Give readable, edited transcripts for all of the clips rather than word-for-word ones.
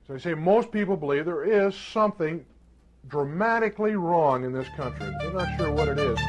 So I say most people believe there is something dramatically wrong in this country. They're not sure what it is.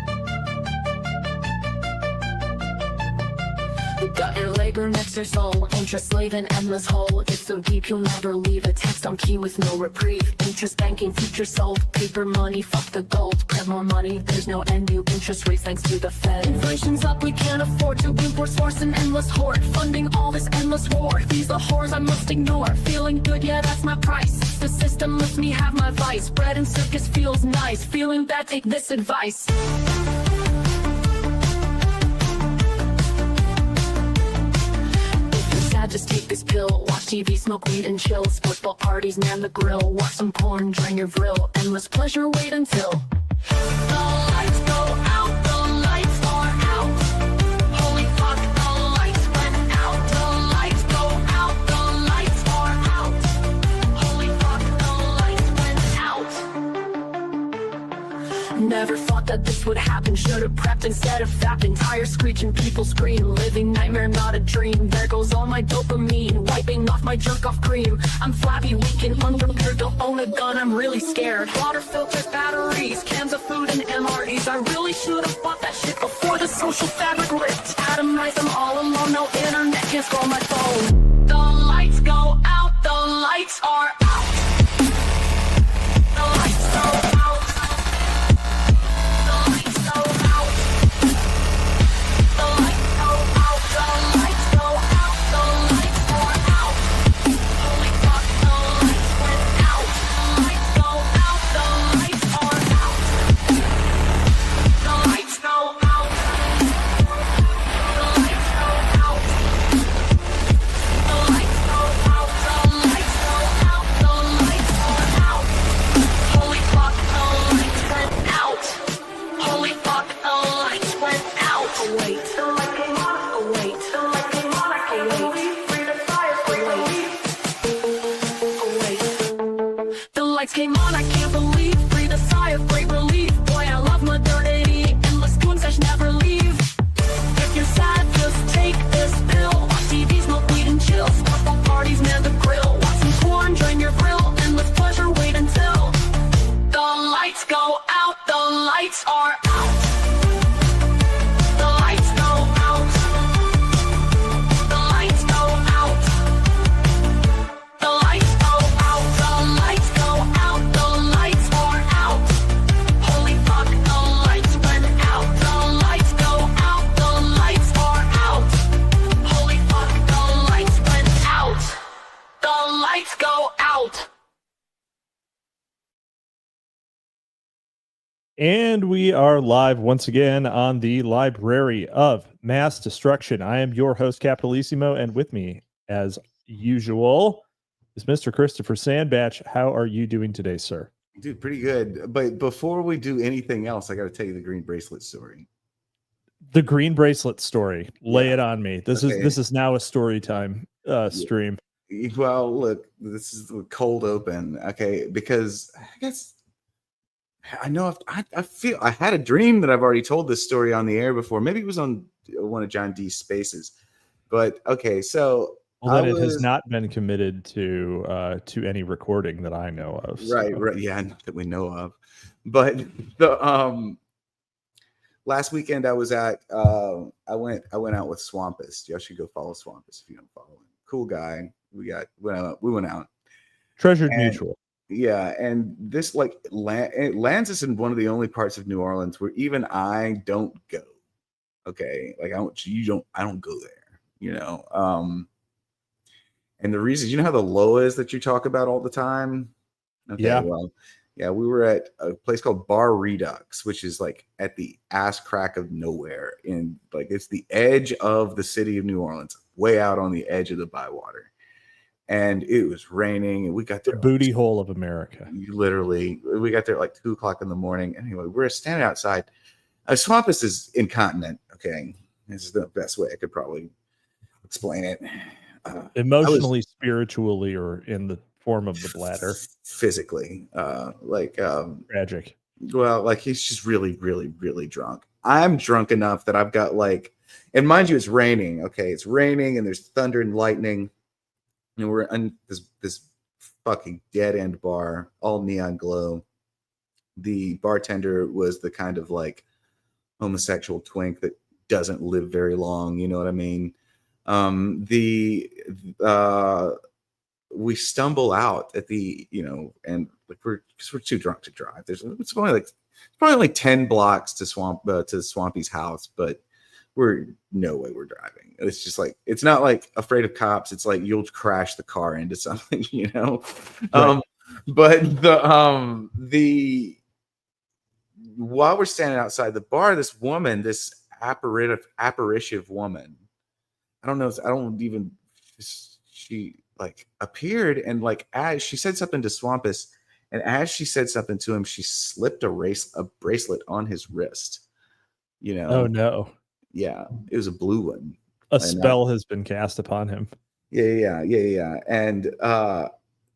Got your labor next to your soul, interest slave in endless hole. It's so deep you'll never leave a text on key with no reprieve. Interest banking, future sold, paper money, fuck the gold. Print more money, there's no end, new interest rates thanks to the Fed. Inflation's up, we can't afford to import, source an endless hoard. Funding all this endless war, these are whores I must ignore. Feeling good, yeah that's my price. The system lets me have my vice. Bread and circus feels nice, feeling bad, take this advice. Just take this pill, watch TV, smoke weed and chill. Football parties, man the grill, watch some porn, drain your vril. Endless pleasure, wait until the lights go out, the lights are out. Holy fuck, the lights went out. The lights go out, the lights are out. Holy fuck, the lights went out. Never thought that this would happen, should've prepped instead of fapping. Tires screeching, people scream, living nightmare, not a dream. There goes all my dopamine, wiping off my jerk-off cream. I'm flabby, weak and unprepared, don't own a gun, I'm really scared. Water filters, batteries, cans of food and MREs. I really should've bought that shit before the social fabric ripped. Atomize, I'm all alone, no internet, can't scroll my phone. The lights go out, the lights are out. The lights go out. Came on, I can't believe, breathe a sigh of great relief. Boy, I love modernity, endless goon sesh never leave. If you're sad, just take this pill. Watch TV, smoke weed and chill. Football parties, man the grill. Watch some porn, join your grill. Endless pleasure, wait until the lights go out, the lights are out. The lights go out. The lights go out. The lights go out. The lights go out. The lights are out. Holy fuck, the lights went out. The lights go out. The lights are out. Holy fuck, the lights went out. The lights go out. And we are live once again on the Library of Mass Destruction. I am your host, Capitalisimo, and with me, as usual, is Mr. Christopher Sandbatch. How are you doing today, sir? Dude, pretty good. But before we do anything else, I got to tell you the green bracelet story. The green bracelet story. Lay Yeah. it on me. This is now a story time stream. Well, look, this is the cold open, okay? Because I guess I know I feel I had a dream that I've already told this story on the air before. Maybe it was on one of John D's spaces. But okay, so Well, then it has not been committed to any recording that I know of. So. Right, yeah, not that we know of. But the last weekend I was at I went out with Swampus. Y'all should go follow Swampus if you don't follow him. Cool guy. We went out. Treasured mutual. Yeah, and this it lands us in one of the only parts of New Orleans where even I don't go. Okay, like I don't go there. You know. And the reason, you know how the Loas that you talk about all the time? Okay, yeah. Well, yeah, we were at a place called Bar Redux, which is like at the ass crack of nowhere. It's the edge of the city of New Orleans, way out on the edge of the bywater. And it was raining, and we got there. The booty hole of America. Literally, we got there at like 2:00 in the morning. Anyway, we're standing outside. Swampus is incontinent. Okay, this is the best way I could probably explain it. Emotionally, spiritually, or in the form of the bladder. Physically, tragic. Well, like he's just really, really, really drunk. I'm drunk enough that I've got and mind you, it's raining. Okay, it's raining and there's thunder and lightning. And we're in this fucking dead end bar, all neon glow. The bartender was the kind of like homosexual twink that doesn't live very long. You know what I mean? The we stumble out at the, and like we're too drunk to drive. It's probably like 10 blocks to Swampy's house, but we're no way we're driving. It's just like, it's not like afraid of cops. It's like you'll crash the car into something, Right. But the while we're standing outside the bar, this woman, this apparitive woman, I don't know, she like appeared, and like as she said something to Swampus, and as she said something to him, she slipped a bracelet on his wrist. Oh no. Yeah, it was a blue one. A spell has been cast upon him. Yeah. And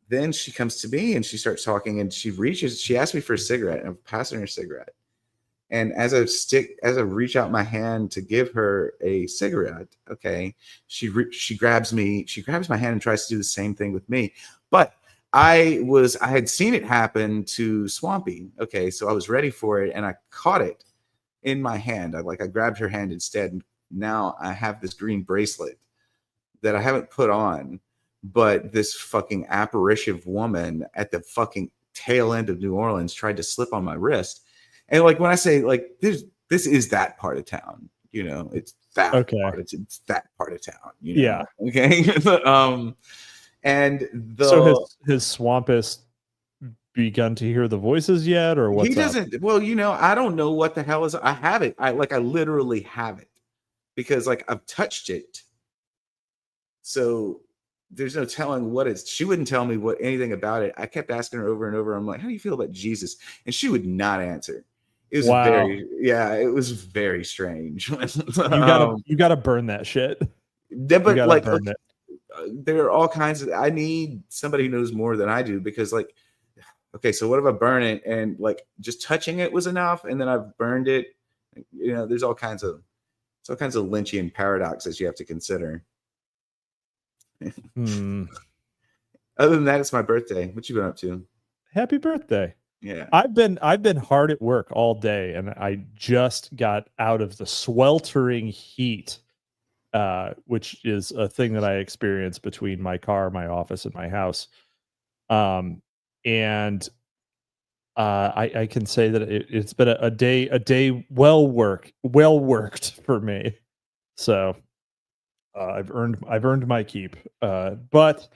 then she comes to me and she starts talking, and she asked me for a cigarette, and I'm passing her a cigarette. And as I reach out my hand to give her a cigarette, okay, she grabs my hand and tries to do the same thing with me. But I had seen it happen to Swampy. Okay, so I was ready for it, and I caught it in my hand. I grabbed her hand instead, and now I have this green bracelet that I haven't put on, but this fucking apparitive woman at the fucking tail end of New Orleans tried to slip on my wrist. And like when I say like this is that part of town, it's that it's that part of town, Yeah. Okay. And so has Swampus begun to hear the voices yet, or what's he doesn't up? Well, I don't know what the hell is. I have it. I literally have it because like I've touched it. So there's no telling what it's. She wouldn't tell me anything about it. I kept asking her over and over. I'm like, how do you feel about Jesus? And she would not answer. It was it was very strange. You gotta burn that shit. But like, there are all kinds of. I need somebody who knows more than I do, because like, okay, so what if I burn it and like just touching it was enough, and then I've burned it? There's all kinds of Lynchian paradoxes you have to consider. Other than that, it's my birthday. What you been up to? Happy birthday. Yeah. I've been hard at work all day, and I just got out of the sweltering heat, which is a thing that I experience between my car, my office, and my house. And I can say that it's been a day well worked for me. So I've earned my keep. But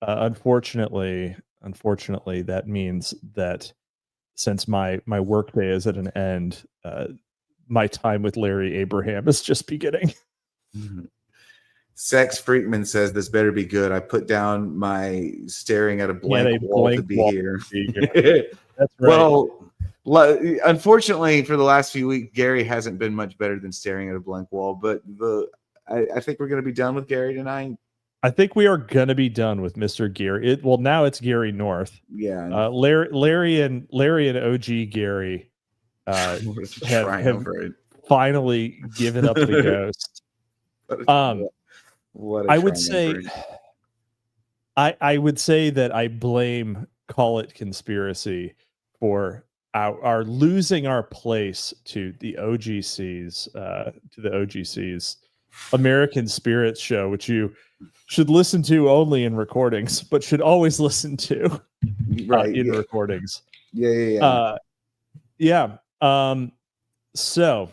unfortunately, that means that since my work day is at an end, my time with Larry Abraham is just beginning. Sex Freakman says this better be good. I put down my staring at a blank wall to be here. That's right. Well, unfortunately, for the last few weeks, Gary hasn't been much better than staring at a blank wall. But I think we're going to be done with Gary tonight. I think we are going to be done with Mr. Gary. Now it's Gary North. Yeah. Larry and OG Gary have finally given up the ghost. I would say that I blame Call It Conspiracy for our losing our place to the OGC's American Spirits show, which you should listen to only in recordings, but should always listen to in recordings. Yeah. So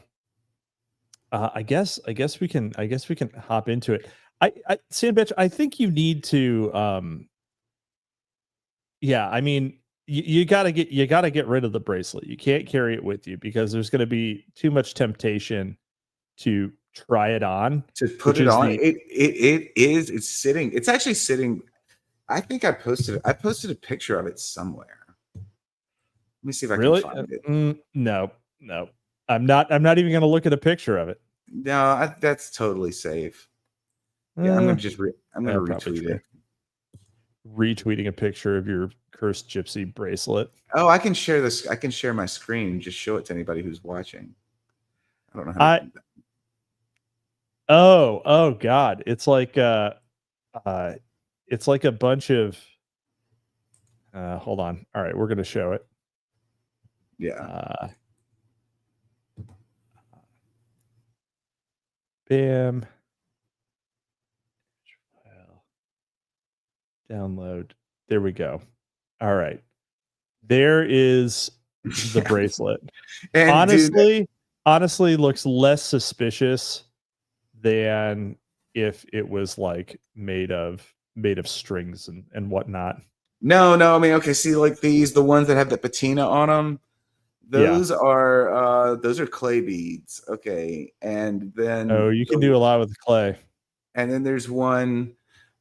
I guess we can hop into it. Sandbatch, I think you need to I mean, you gotta get rid of the bracelet. You can't carry it with you because there's going to be too much temptation to try it on. To put it on. It's sitting. It's actually sitting. I think I posted a picture of it somewhere. Let me see if I can find it. No. I'm not even going to look at a picture of it. No, that's totally safe. Yeah, I'm going to retweet it. Retweeting a picture of your cursed gypsy bracelet. Oh, I can share this. I can share my screen and just show it to anybody who's watching. I don't know how to do that. Oh God. It's like a bunch of Hold on. All right, we're gonna show it. Yeah. Bam. Download. There we go. All right. There is the bracelet. And Honestly looks less suspicious than if it was like made of strings and whatnot. no, I mean, okay, see, like the ones that have the patina on them, those are clay beads. Okay. And then Oh, you can do a lot with clay. and then there's one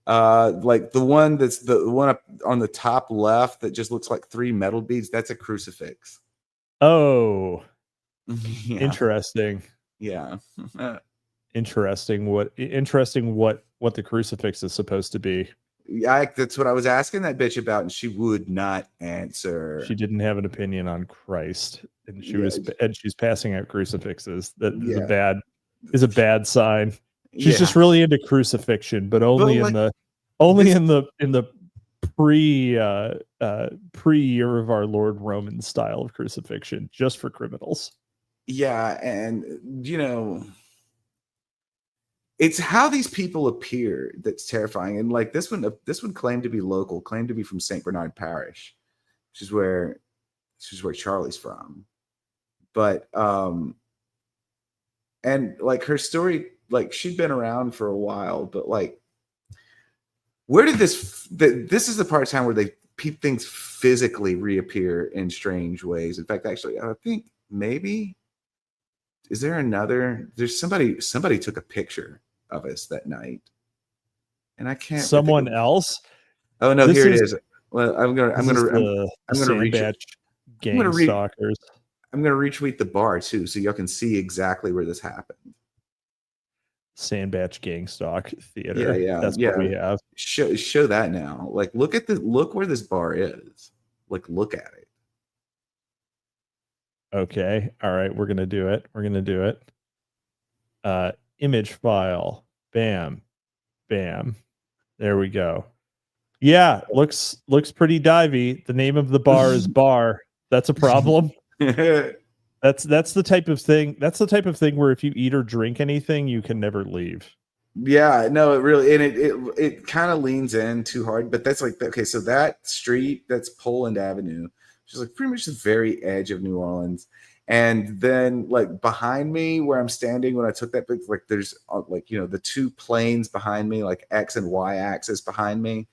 like the one that's the one up on the top left that just looks like 3 metal beads. That's a crucifix. Oh, Yeah. interesting. Yeah. Interesting what the crucifix is supposed to be. Yeah, that's what I was asking that bitch about, and she would not answer. She didn't have an opinion on Christ, and she's passing out crucifixes. That is a bad sign. She's just really into crucifixion, but only in the pre year of our Lord Roman style of crucifixion, just for criminals. Yeah, and it's how these people appear that's terrifying. And like this one claimed to be local, claimed to be from St. Bernard Parish, which is where Charlie's from. But and like her story, like she'd been around for a while, but like where did this is the part of time where things physically reappear in strange ways. In fact, actually, I think maybe there's somebody took a picture of us that night, and I can't. Someone else? Oh no, here it is. Well, I'm gonna Sandbatch gang stalkers. I'm gonna retweet the bar too, so y'all can see exactly where this happened. Sandbatch gang stalk theater. Yeah. That's what we have. Show that now. Like, look where this bar is. Like, look at it. Okay. All right. We're gonna do it. Image file. Bam. Bam. There we go. Yeah, looks pretty divey. The name of the bar is Bar. That's a problem. That's the type of thing. That's the type of thing where if you eat or drink anything, you can never leave. Yeah, no, it really, and it kind of leans in too hard. But that's like, okay, so that street, that's Poland Avenue, which is like pretty much the very edge of New Orleans. And then like behind me where I'm standing when I took that picture, like there's like, the 2 planes behind me, like X and Y axis behind me.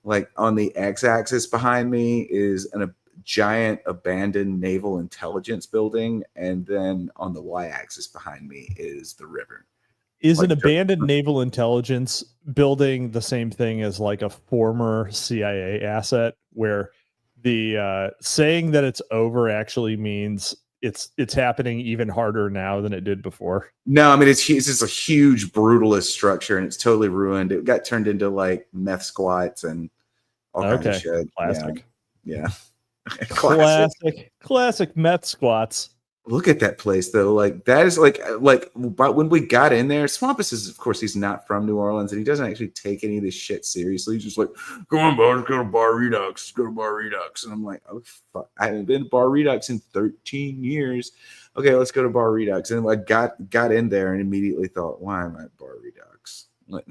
Like on the X axis behind me is a giant abandoned naval intelligence building. And then on the Y axis behind me is the river. Is an abandoned naval intelligence building the same thing as like a former CIA asset where the saying that it's over actually means it's happening even harder now than it did before? No, I mean it's just a huge brutalist structure and it's totally ruined. It got turned into like meth squats and all kinds of shit. Classic. Yeah. Classic meth squats. Look at that place though. Like that is like but when we got in there, Swampus is, of course, he's not from New Orleans and he doesn't actually take any of this shit seriously. He's just like, come on, bro, let's go to Bar Redux. And I'm like, oh fuck, I haven't been to Bar Redux in 13 years. Okay, let's go to Bar Redux. And I got in there and immediately thought, why am I at Bar Redux? Like,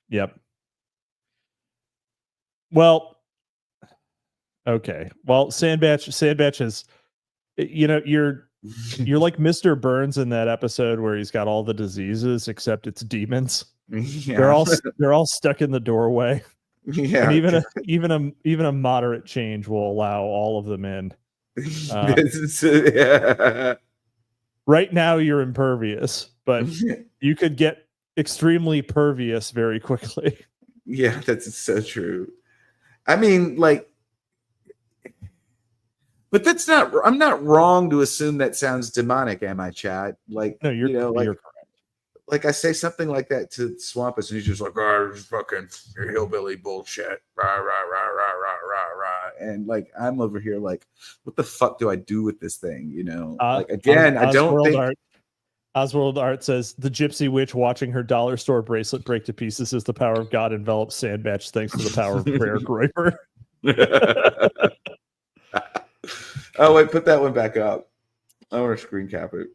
Yep. Well, okay. Well, Sandbatch is, you're like Mr. Burns in that episode where he's got all the diseases except it's demons. Yeah. They're all stuck in the doorway. Yeah. And even a moderate change will allow all of them in. Right now you're impervious, but you could get extremely pervious very quickly. Yeah, that's so true. I mean, like, but that's not. I'm not wrong to assume that sounds demonic, am I, Chad? Like, no, you're correct. Like I say something like that to Swampus, and he's just like, "Oh, this fucking hillbilly bullshit." Rah, rah, rah, rah, rah, rah, rah. And like, I'm over here like, what the fuck do I do with this thing? Like, again, I don't think Oswald Art says the gypsy witch watching her dollar store bracelet break to pieces as the power of God envelops Sandbatch thanks to the power of prayer. Groiper. Oh wait, put that one back up. I want to screen cap it.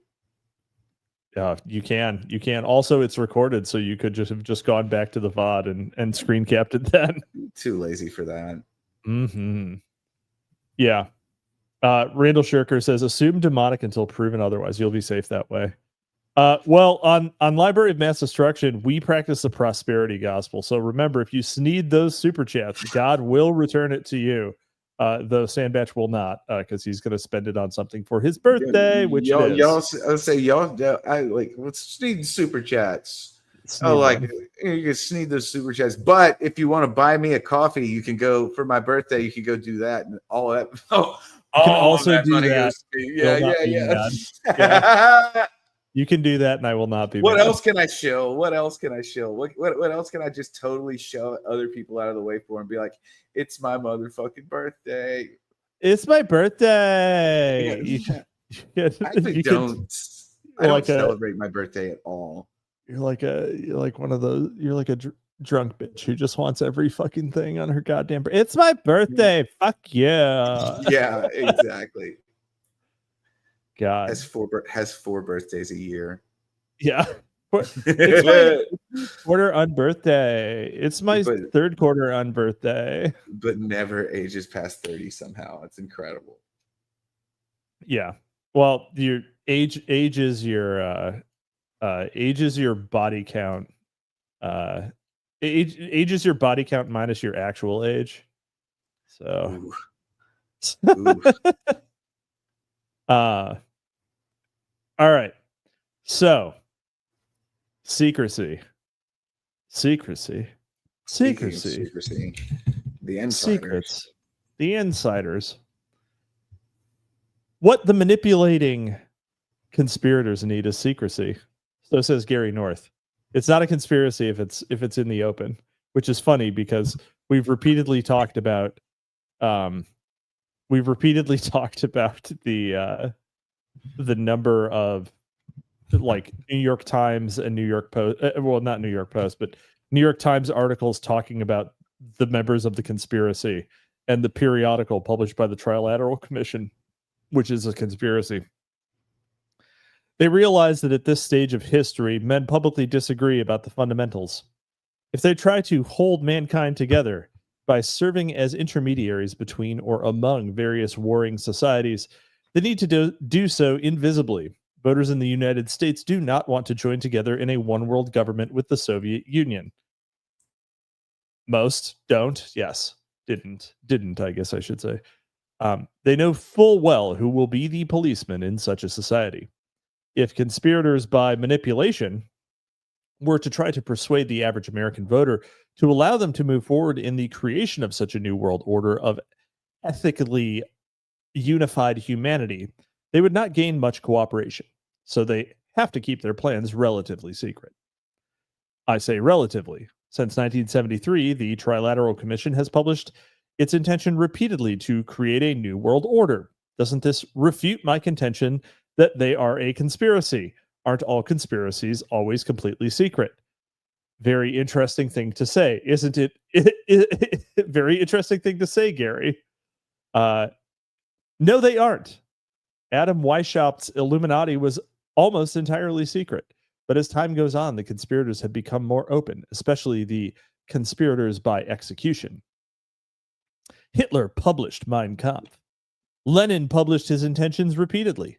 You can. Also, it's recorded, so you could just have just gone back to the VOD and screen capped it then. Too lazy for that. Mm-hmm. Yeah. Randall Shirker says, assume demonic until proven otherwise. You'll be safe that way. Well, on Library of Mass Destruction, we practice the prosperity gospel. So remember, if you sneed those super chats, God will return it to you. Though Sandbatch will not, because he's going to spend it on something for his birthday, which y'all, it is. Y'all say y'all. I like let's sneed super chats. Sneed like them. you can sneed those super chats. But if you want to buy me a coffee, you can go for my birthday. You can go do that and all that. Oh, you can also do that. Yeah. You can do that, and I will not be. What mad. else can I show? What else can I show? What else can I just totally shove other people out of the way for and be like, it's my motherfucking birthday. It's my birthday. Yeah. I don't celebrate my birthday at all. You're like one of those. You're like a drunk bitch who just wants every fucking thing on her goddamn. It's my birthday. Fuck yeah. Yeah, exactly. God has four birthdays a year. Yeah. It's my quarter on birthday. It's my third quarter on birthday. But never ages past 30 somehow. It's incredible. Yeah. Well, your age is your body count. Age is your body count minus your actual age. So Ooh. All right. So secrecy. The insiders. Secrets. The insiders. What the manipulating conspirators need is secrecy. So says Gary North. It's not a conspiracy if it's in the open, which is funny because we've repeatedly talked about the number of like New York Times and New York Post, well, not New York Post, but New York Times articles talking about the members of the conspiracy and the periodical published by the Trilateral Commission, which is a conspiracy. They realize that at this stage of history, men publicly disagree about the fundamentals. If they try to hold mankind together by serving as intermediaries between or among various warring societies, they need to do so invisibly. Voters in the United States do not want to join together in a one-world government with the Soviet Union. Most don't. Yes. Didn't, I guess I should say. They know full well who will be the policemen in such a society. If conspirators by manipulation were to try to persuade the average American voter to allow them to move forward in the creation of such a new world order of ethically unified humanity, they would not gain much cooperation. So they have to keep their plans relatively secret. I say relatively. Since 1973, the Trilateral Commission has published its intention repeatedly to create a new world order. Doesn't this refute my contention that they are a conspiracy? Aren't all conspiracies always completely secret? Very interesting thing to say, isn't it? Very interesting thing to say, Gary. No, they aren't. Adam Weishaupt's Illuminati was almost entirely secret. But as time goes on, the conspirators have become more open, especially the conspirators by execution. Hitler published Mein Kampf. Lenin published his intentions repeatedly.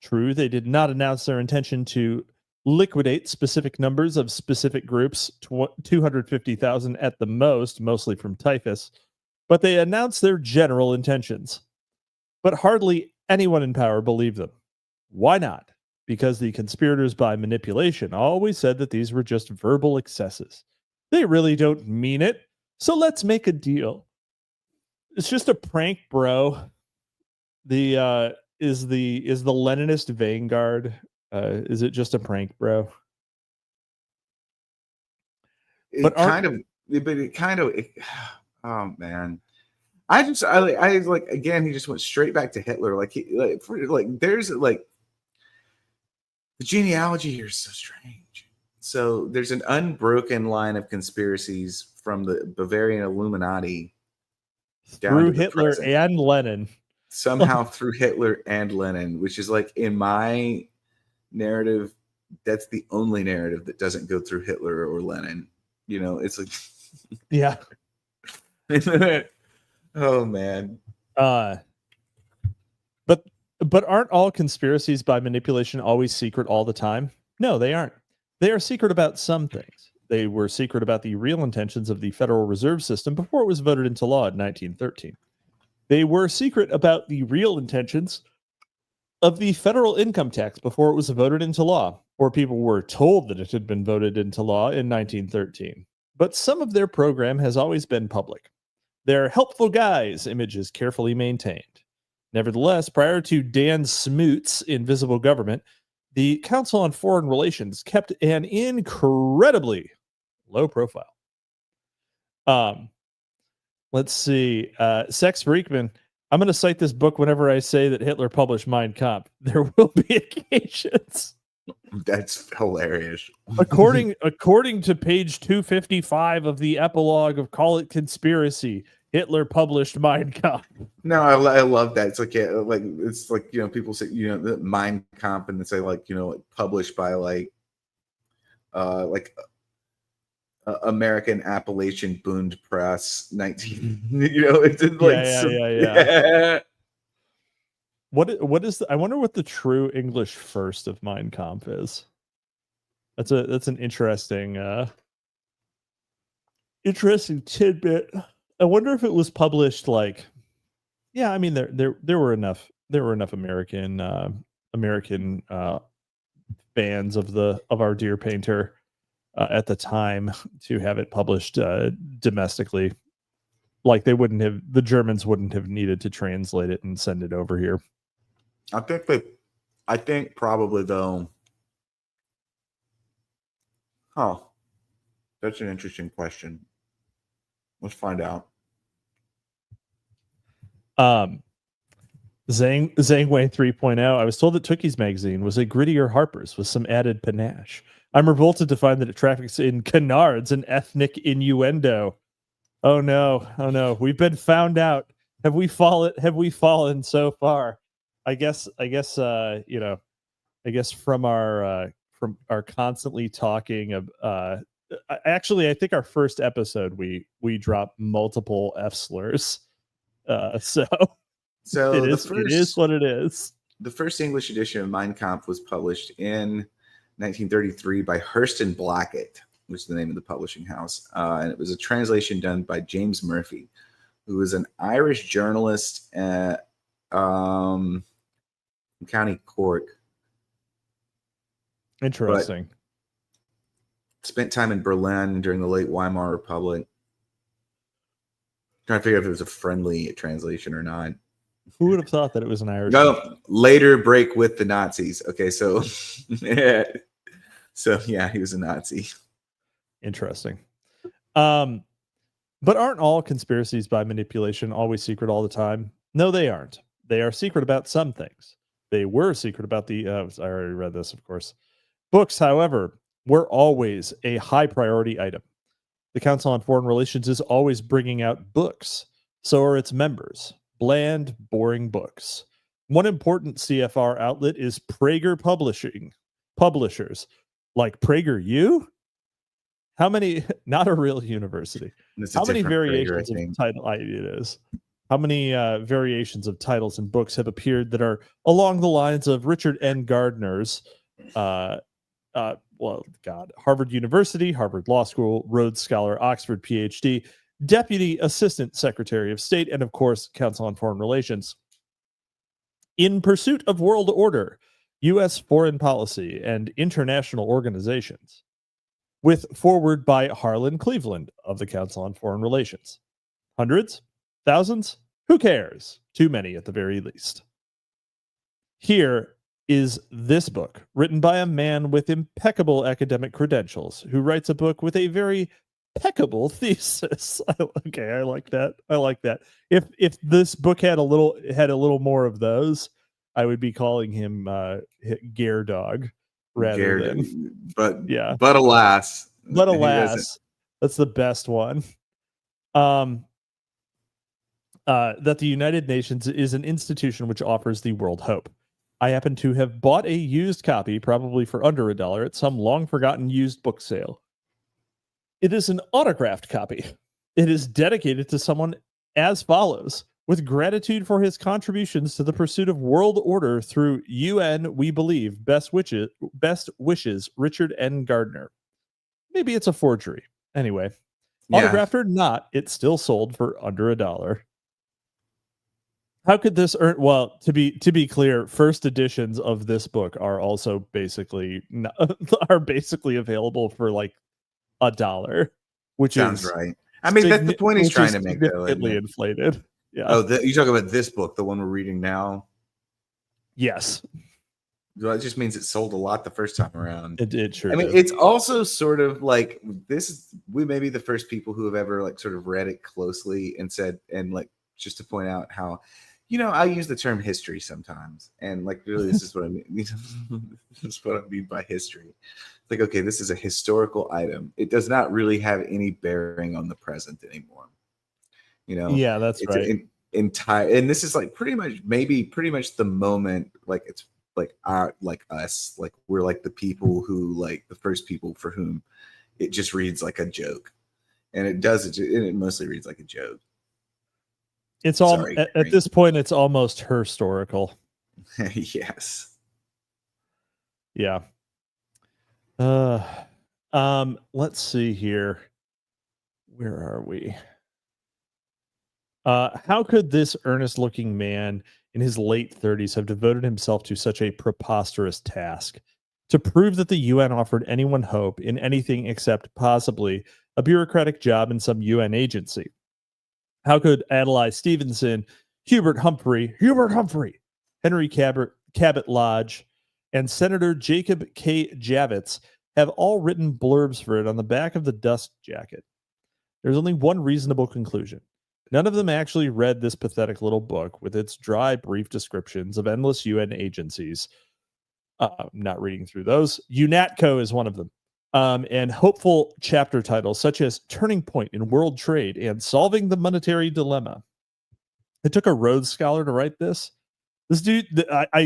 True, they did not announce their intention to liquidate specific numbers of specific groups, 250,000 at the most, mostly from typhus, but they announced their general intentions. But hardly anyone in power believed them. Why not? Because the conspirators by manipulation always said that these were just verbal excesses. They really don't mean it, so let's make a deal. It's just a prank, bro. Is the Leninist Vanguard? Is it just a prank, bro? Oh man, I like again. He just went straight back to Hitler. There's The genealogy here is so strange. So there's an unbroken line of conspiracies from the Bavarian Illuminati down Through to the Hitler present. and Lenin. Somehow through Hitler and Lenin, which is like in my narrative, that's the only narrative that doesn't go through Hitler or Lenin. You know, it's like, Yeah. oh man. But aren't all conspiracies by manipulation always secret all the time? No, they aren't. They are secret about some things. They were secret about the real intentions of the Federal Reserve System before it was voted into law in 1913. They were secret about the real intentions of the federal income tax before it was voted into law, or people were told that it had been voted into law in 1913. But some of their program has always been public. Their helpful guys image is carefully maintained. Nevertheless, prior to Dan Smoot's Invisible Government, the Council on Foreign Relations kept an incredibly low profile. Let's see. Sex Freakman. I'm going to cite this book whenever I say that Hitler published Mein Kampf. There will be occasions. That's hilarious. According to page 255 of the epilogue of Call It Conspiracy, Hitler published Mein Kampf. No, I love that. It's like, yeah, like it's like, you know, people say, you know, the Mein Kampf, and they say like, you know, like published by like American Appalachian Bund Press 19. You know, it's like yeah. What is I wonder what the true English first of Mein Kampf is. That's an interesting tidbit. I wonder if it was published like, yeah, I mean there were enough American fans of our dear painter at the time to have it published domestically. Like the Germans wouldn't have needed to translate it and send it over here. I think probably though. Oh, that's an interesting question. Let's find out. Zhang Wei 3.0. I was told that Tookie's magazine was a grittier Harper's with some added panache. I'm revolted to find that it traffics in canards and ethnic innuendo. Oh no. We've been found out. Have we fallen so far? I guess from our constantly talking of actually I think our first episode we dropped multiple F slurs. So it is what it is. The first English edition of Mein Kampf was published in 1933 by Hurst and Blackett, which is the name of the publishing house. And it was a translation done by James Murphy, who was an Irish journalist at County Cork. Interesting. Spent time in Berlin during the late Weimar Republic. Trying to figure out if it was a friendly translation or not. Who would have thought that it was an Irish? No, later break with the Nazis. Okay, so so yeah, he was a Nazi. Interesting. But aren't all conspiracies by manipulation always secret all the time? No, they aren't. They are secret about some things. They were secret about the I already read this, of course. Books, however, were always a high priority item. The Council on Foreign Relations is always bringing out books. So are its members. Bland, boring books. One important CFR outlet is Prager Publishers. Like PragerU? How many, not a real university. How many variations of title it is? How many variations of titles and books have appeared that are along the lines of Richard N. Gardner's Harvard University, Harvard Law School, Rhodes Scholar, Oxford PhD, Deputy Assistant Secretary of State, and of course, Council on Foreign Relations. In Pursuit of World Order, U.S. Foreign Policy, and International Organizations, with foreword by Harlan Cleveland of the Council on Foreign Relations. Hundreds? Thousands? Who cares? Too many at the very least. Here is this book, written by a man with impeccable academic credentials, who writes a book with a very impeccable thesis. Okay, I like that. If this book had a little more of those, I would be calling him Gare Dog. rather than but yeah. But alas, But he doesn't. alas, that's the best one. That the United Nations is an institution which offers the world hope. I happen to have bought a used copy, probably for under $1, at some long-forgotten used book sale. It is an autographed copy. It is dedicated to someone as follows: with gratitude for his contributions to the pursuit of world order through UN, we believe. Best wishes, Richard N. Gardner. Maybe it's a forgery. Anyway, autographed or not, it still sold for under $1. How could this earn? Well, to be clear, first editions of this book are also basically available for like $1, which Sounds is right. I mean, that's the point he's trying to make, though. Significantly inflated. Yeah. Oh, you talk about this book, the one we're reading now. Yes. Well, it just means it sold a lot the first time around. It sure. I mean, did. it's also sort of like we may be the first people who have ever like sort of read it closely and said, and like just to point out how, I use the term history sometimes, and like really this is what I mean. This is what I mean by history. It's like, okay, this is a historical item. It does not really have any bearing on the present anymore. Yeah, that's it's right. Entire, and this is like pretty much the moment, like it's like us, like we're like the people who, like the first people for whom it just reads like a joke, and it mostly reads like a joke. It's all at this point, it's almost historical. Yes. Yeah. Let's see here. Where are we? How could this earnest-looking man in his late 30s have devoted himself to such a preposterous task? To prove that the UN offered anyone hope in anything except possibly a bureaucratic job in some UN agency? How could Adlai Stevenson, Hubert Humphrey, Henry Cabot Lodge, and Senator Jacob K. Javits have all written blurbs for it on the back of the dust jacket? There's only one reasonable conclusion. None of them actually read this pathetic little book with its dry, brief descriptions of endless UN agencies. Not reading through those. UNATCO is one of them. And hopeful chapter titles such as Turning Point in World Trade and Solving the Monetary Dilemma. It took a Rhodes Scholar to write this. This dude,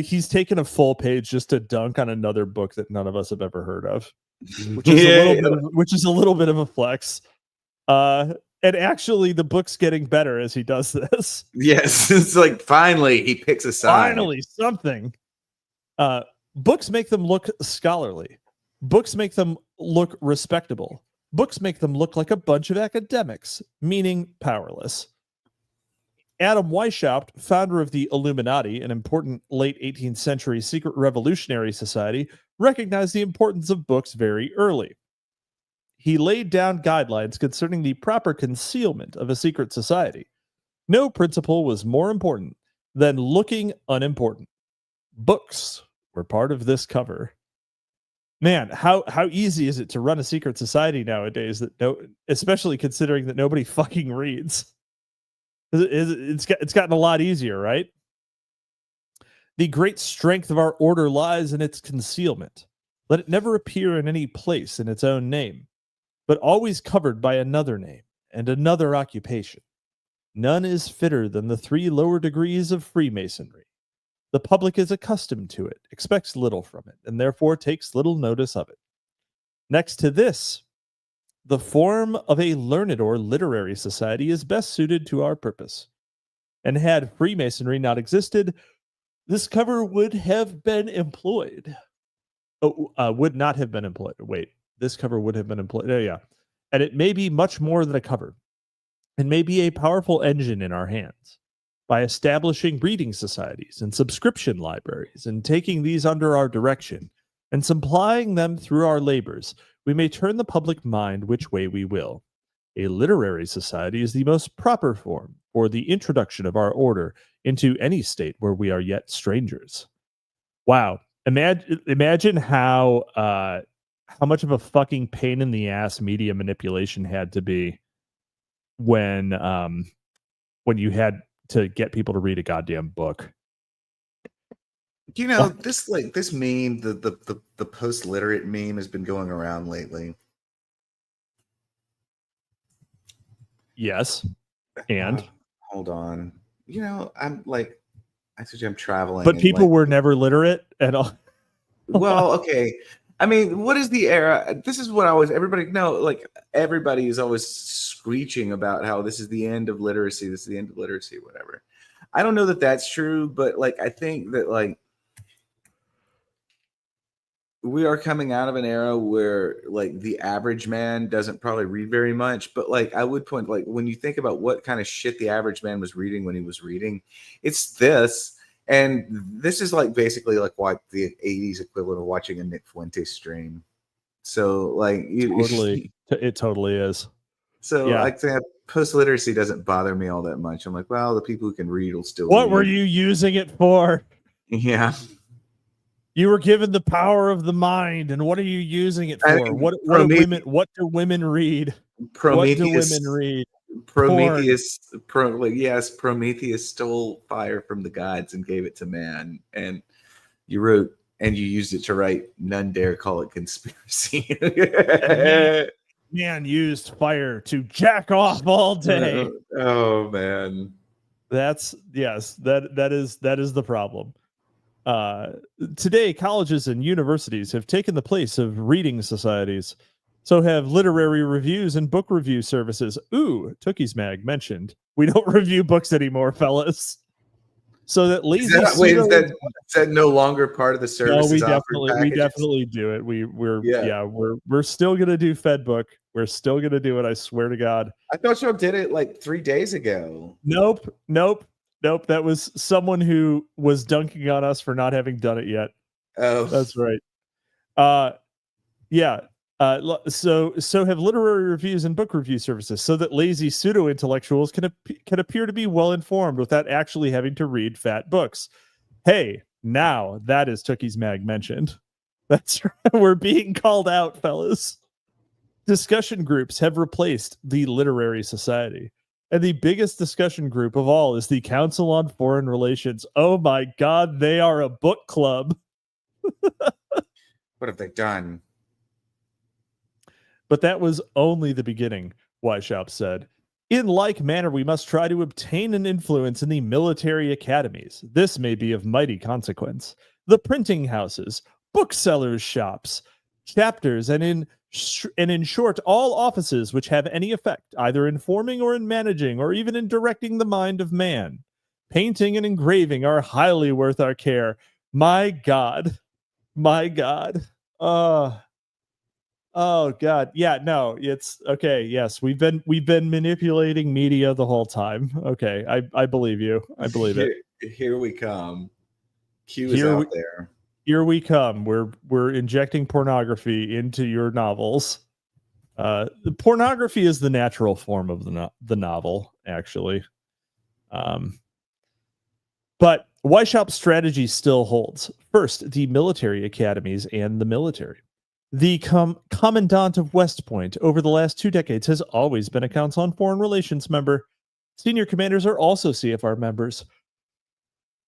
he's taken a full page just to dunk on another book that none of us have ever heard of, which is a little bit of a flex. And actually, the book's getting better as he does this. Yes, it's like finally he picks a side. Finally, something. Books make them look scholarly. Books make them look respectable. Books make them look like a bunch of academics, meaning powerless. Adam Weishaupt, founder of the Illuminati, an important late 18th century secret revolutionary society, recognized the importance of books very early. He laid down guidelines concerning the proper concealment of a secret society. No principle was more important than looking unimportant. Books were part of this cover. Man, how easy is it to run a secret society nowadays? Especially considering that nobody fucking reads. It's gotten a lot easier, right? The great strength of our order lies in its concealment. Let it never appear in any place in its own name, but always covered by another name and another occupation. None is fitter than the 3 lower degrees of Freemasonry. The public is accustomed to it, expects little from it, and therefore takes little notice of it. Next to this, the form of a learned or literary society is best suited to our purpose. And had Freemasonry not existed, this cover would have been employed. Would not have been employed. Wait, this cover would have been employed. Oh, yeah. And it may be much more than a cover. It may be a powerful engine in our hands. By establishing reading societies and subscription libraries and taking these under our direction and supplying them through our labors, we may turn the public mind which way we will. A literary society is the most proper form for the introduction of our order into any state where we are yet strangers. Wow. Imagine how much of a fucking pain in the ass media manipulation had to be when you had to get people to read a goddamn book. You know, this meme, the post-literate meme has been going around lately. Yes. And Hold on. You know, I'm like, I told you I'm traveling. but and people like, were never literate at all. well, okay. I mean, what is the era? This is what I always everybody is always screeching about how this is the end of literacy. This is the end of literacy, whatever. I don't know that that's true, but like I think that like we are coming out of an era where like the average man doesn't probably read very much, but like I would point, like when you think about what kind of shit the average man was reading when he was reading, it's this. And this is like basically like what the 80s equivalent of watching a Nick Fuentes stream. So like It totally is. so Yeah. like post literacy doesn't bother me all that much. I'm like, well, the people who can read will still What read. were you using it for? Yeah. You were given the power of the mind, and what are you using it for? I mean, What do women read? Prometheus, What do women read? Prometheus stole fire from the gods and gave it to man, and you used it to write "None Dare Call It Conspiracy." Man used fire to jack off all day. Oh man, that is the problem. Today, colleges and universities have taken the place of reading societies. So have literary reviews and book review services. Ooh, Tookie's Mag mentioned. We don't review books anymore, fellas. So that lazy is that no longer part of the service? No, we definitely do it. We're still gonna do FedBook. We're still gonna do it. I swear to God. I thought you did it like 3 days ago. Nope. That was someone who was dunking on us for not having done it yet. Oh, that's right. Yeah. So have literary reviews and book review services, so that lazy pseudo intellectuals can appear to be well informed without actually having to read fat books. Hey, now that is Tookie's Mag mentioned. That's right. We're being called out, fellas. Discussion groups have replaced the literary society. And the biggest discussion group of all is the Council on Foreign Relations. Oh my God, they are a book club. What have they done? But that was only the beginning, Weishaupt said. In like manner, we must try to obtain an influence in the military academies. This may be of mighty consequence. The printing houses, booksellers' shops, chapters, and in short, all offices which have any effect, either in forming or in managing, or even in directing the mind of man. Painting and engraving are highly worth our care. My God. Oh God. Yeah, no, it's okay. Yes, we've been manipulating media the whole time. Okay, I believe you. I believe it. Here we come. Q is out there. Here we come. We're injecting pornography into your novels. The pornography is the natural form of the novel, actually. But Weishaupt's strategy still holds. First, the military academies and the military. The Commandant of West Point over the last 2 decades has always been a Council on Foreign Relations member. Senior commanders are also CFR members.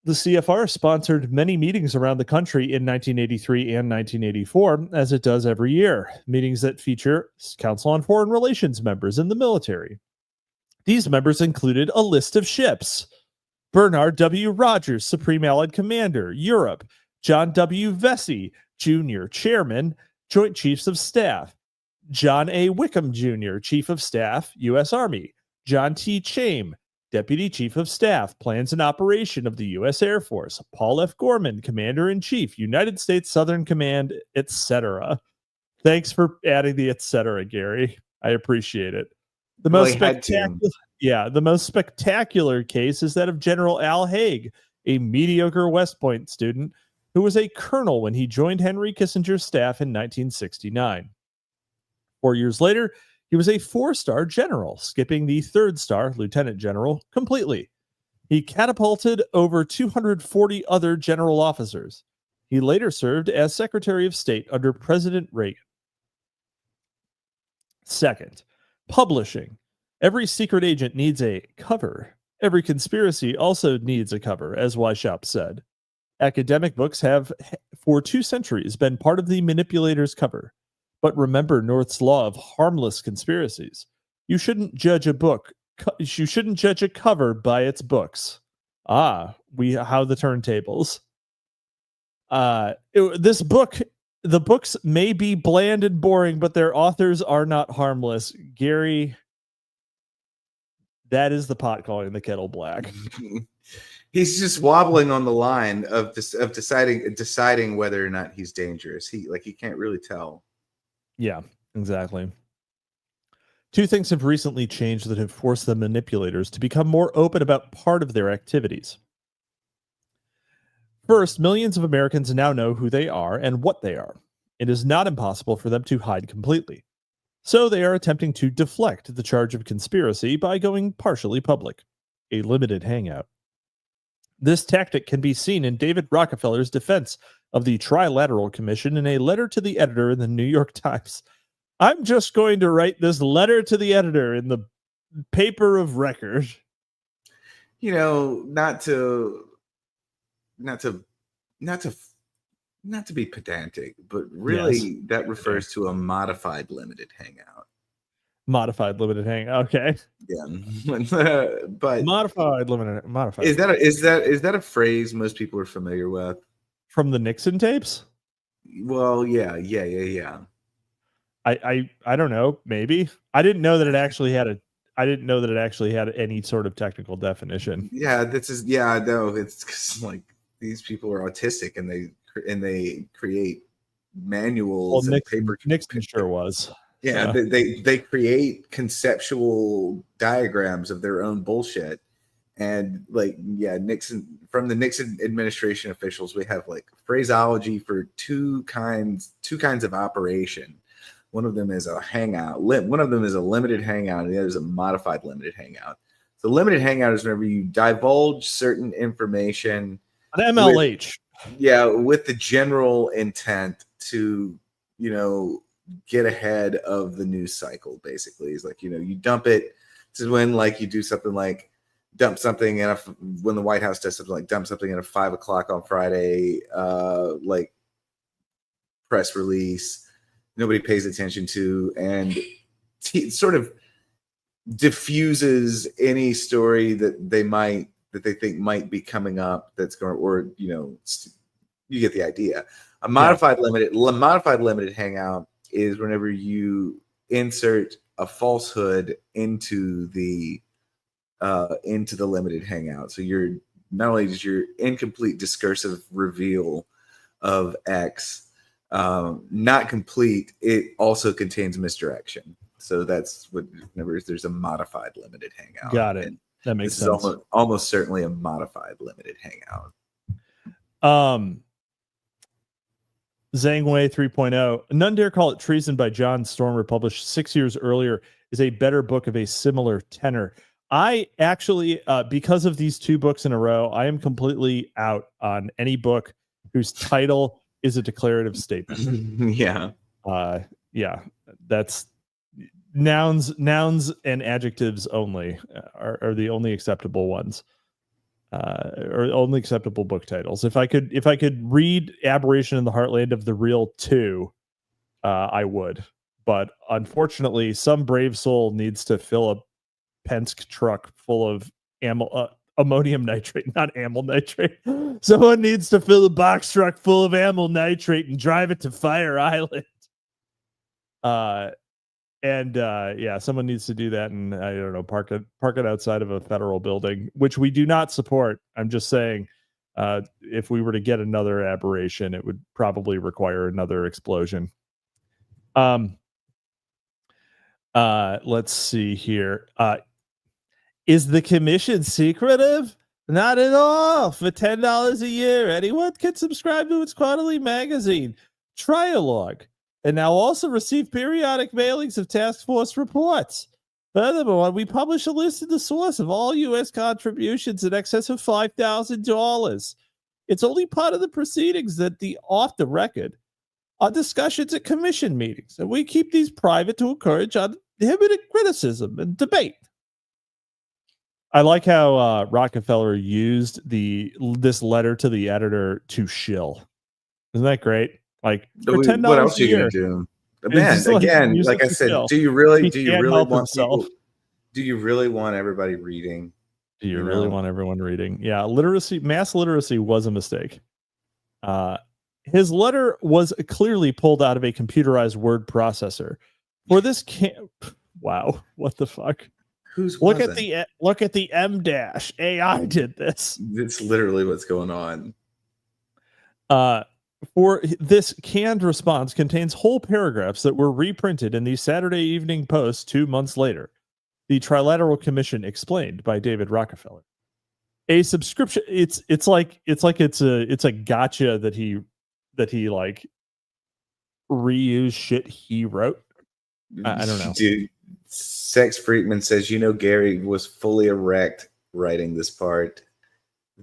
The CFR sponsored many meetings around the country in 1983 and 1984, as it does every year, meetings that feature Council on Foreign Relations members in the military. These members included a list of ships: Bernard W. Rogers, Supreme Allied Commander, Europe; John W. Vesey, Jr., Chairman, Joint Chiefs of Staff; John A. Wickham, Jr., Chief of Staff, U.S. Army; John T. Chame, Deputy Chief of Staff, Plans and Operation of the U.S. Air Force; Paul F. Gorman, Commander-in-Chief, United States Southern Command, etc. Thanks for adding the etc., Gary. I appreciate it. The most spectacular case is that of General Al Haig, a mediocre West Point student who was a colonel when he joined Henry Kissinger's staff in 1969. 4 years later, he was a 4-star general, skipping the 3rd star lieutenant general completely. He catapulted over 240 other general officers. He later served as Secretary of State under President Reagan. Second, publishing. Every secret agent needs a cover. Every conspiracy also needs a cover, as Weishaupt said. Academic books have, for 2 centuries, been part of the manipulator's cover. But remember North's law of harmless conspiracies. You shouldn't judge a cover by its books. How the turntables. The books may be bland and boring, but their authors are not harmless. Gary, that is the pot calling the kettle black. He's just wobbling on the line of deciding whether or not he's dangerous. He can't really tell. Yeah, exactly. 2 things have recently changed that have forced the manipulators to become more open about part of their activities. First, millions of Americans now know who they are and what they are. It is not impossible for them to hide completely. So they are attempting to deflect the charge of conspiracy by going partially public, a limited hangout. This tactic can be seen in David Rockefeller's defense of the Trilateral Commission in a letter to the editor in the New York Times. I'm just going to write this letter to the editor in the paper of record. You know, not to be pedantic, but really that refers to a modified limited hangout. Modified limited hangout. Okay. Yeah. But modified. Is that a phrase most people are familiar with? From the Nixon tapes? Well, yeah. I don't know. Maybe. I didn't know that it actually had any sort of technical definition. Yeah, no, it's 'cause, like, these people are autistic and they create manuals and paper. Nixon sure was. Yeah, so. They create conceptual diagrams of their own bullshit. And Nixon, from the Nixon administration officials, we have like phraseology for two kinds of operation. One of them is a hangout. One of them is a limited hangout, and the other is a modified limited hangout. So limited hangout is whenever you divulge certain information. An MLH. With the general intent to, get ahead of the news cycle, basically. It's like, you dump it. This is when, like, you do something like dump something when the White House does something like dump something at 5 o'clock on Friday, like press release, nobody pays attention to, and it sort of diffuses any story that they think might be coming up that's going, or you get the idea. A modified limited hangout is whenever you insert a falsehood into the limited hangout. So you're not only does your incomplete discursive reveal of X not complete, it also contains misdirection. So that's what, whenever there's a modified limited hangout. Got it. That makes sense. Is almost certainly a modified limited hangout. Zhangwei 3.0. None Dare Call It Treason by John Stormer, published 6 years earlier, is a better book of a similar tenor. I actually, because of these 2 books in a row, I am completely out on any book whose title is a declarative statement. That's nouns and adjectives only are the only acceptable ones. Or only acceptable book titles. If I could read Aberration in the Heartland of the Real 2, I would. But unfortunately, some brave soul needs to fill a Penske truck full of ammonium nitrate, not amyl nitrate. Someone needs to fill a box truck full of amyl nitrate and drive it to Fire Island. Someone needs to do that, and I don't know, park it outside of a federal building, which we do not support. I'm just saying, if we were to get another aberration, it would probably require another explosion. Let's see here. Is the commission secretive? Not at all. For $10 a year, anyone can subscribe to its quarterly magazine, Trialogue, and now also receive periodic mailings of task force reports. Furthermore, we publish a list in the source of all U.S. contributions in excess of $5,000. It's only part of the proceedings that the off the record are discussions at commission meetings, and we keep these private to encourage uninhibited criticism and debate. I like how Rockefeller used this letter to the editor to shill. Isn't that great? Like for $10 What else a are you year, gonna do? it's Man, just like, again, use like it I to said, shill. do you He can't really help want himself. people? Do you really want everybody reading? Do you really want everyone reading? Yeah, mass literacy was a mistake. His letter was clearly pulled out of a computerized word processor. For this wow, what the fuck? Look at the M dash. AI did this. It's literally what's going on. For this canned response contains whole paragraphs that were reprinted in the Saturday Evening Post 2 months later. The Trilateral Commission explained by David Rockefeller. A subscription. It's a gotcha that he like reused shit he wrote. I don't know. Dude, Sex Friedman says, Gary was fully erect writing this part.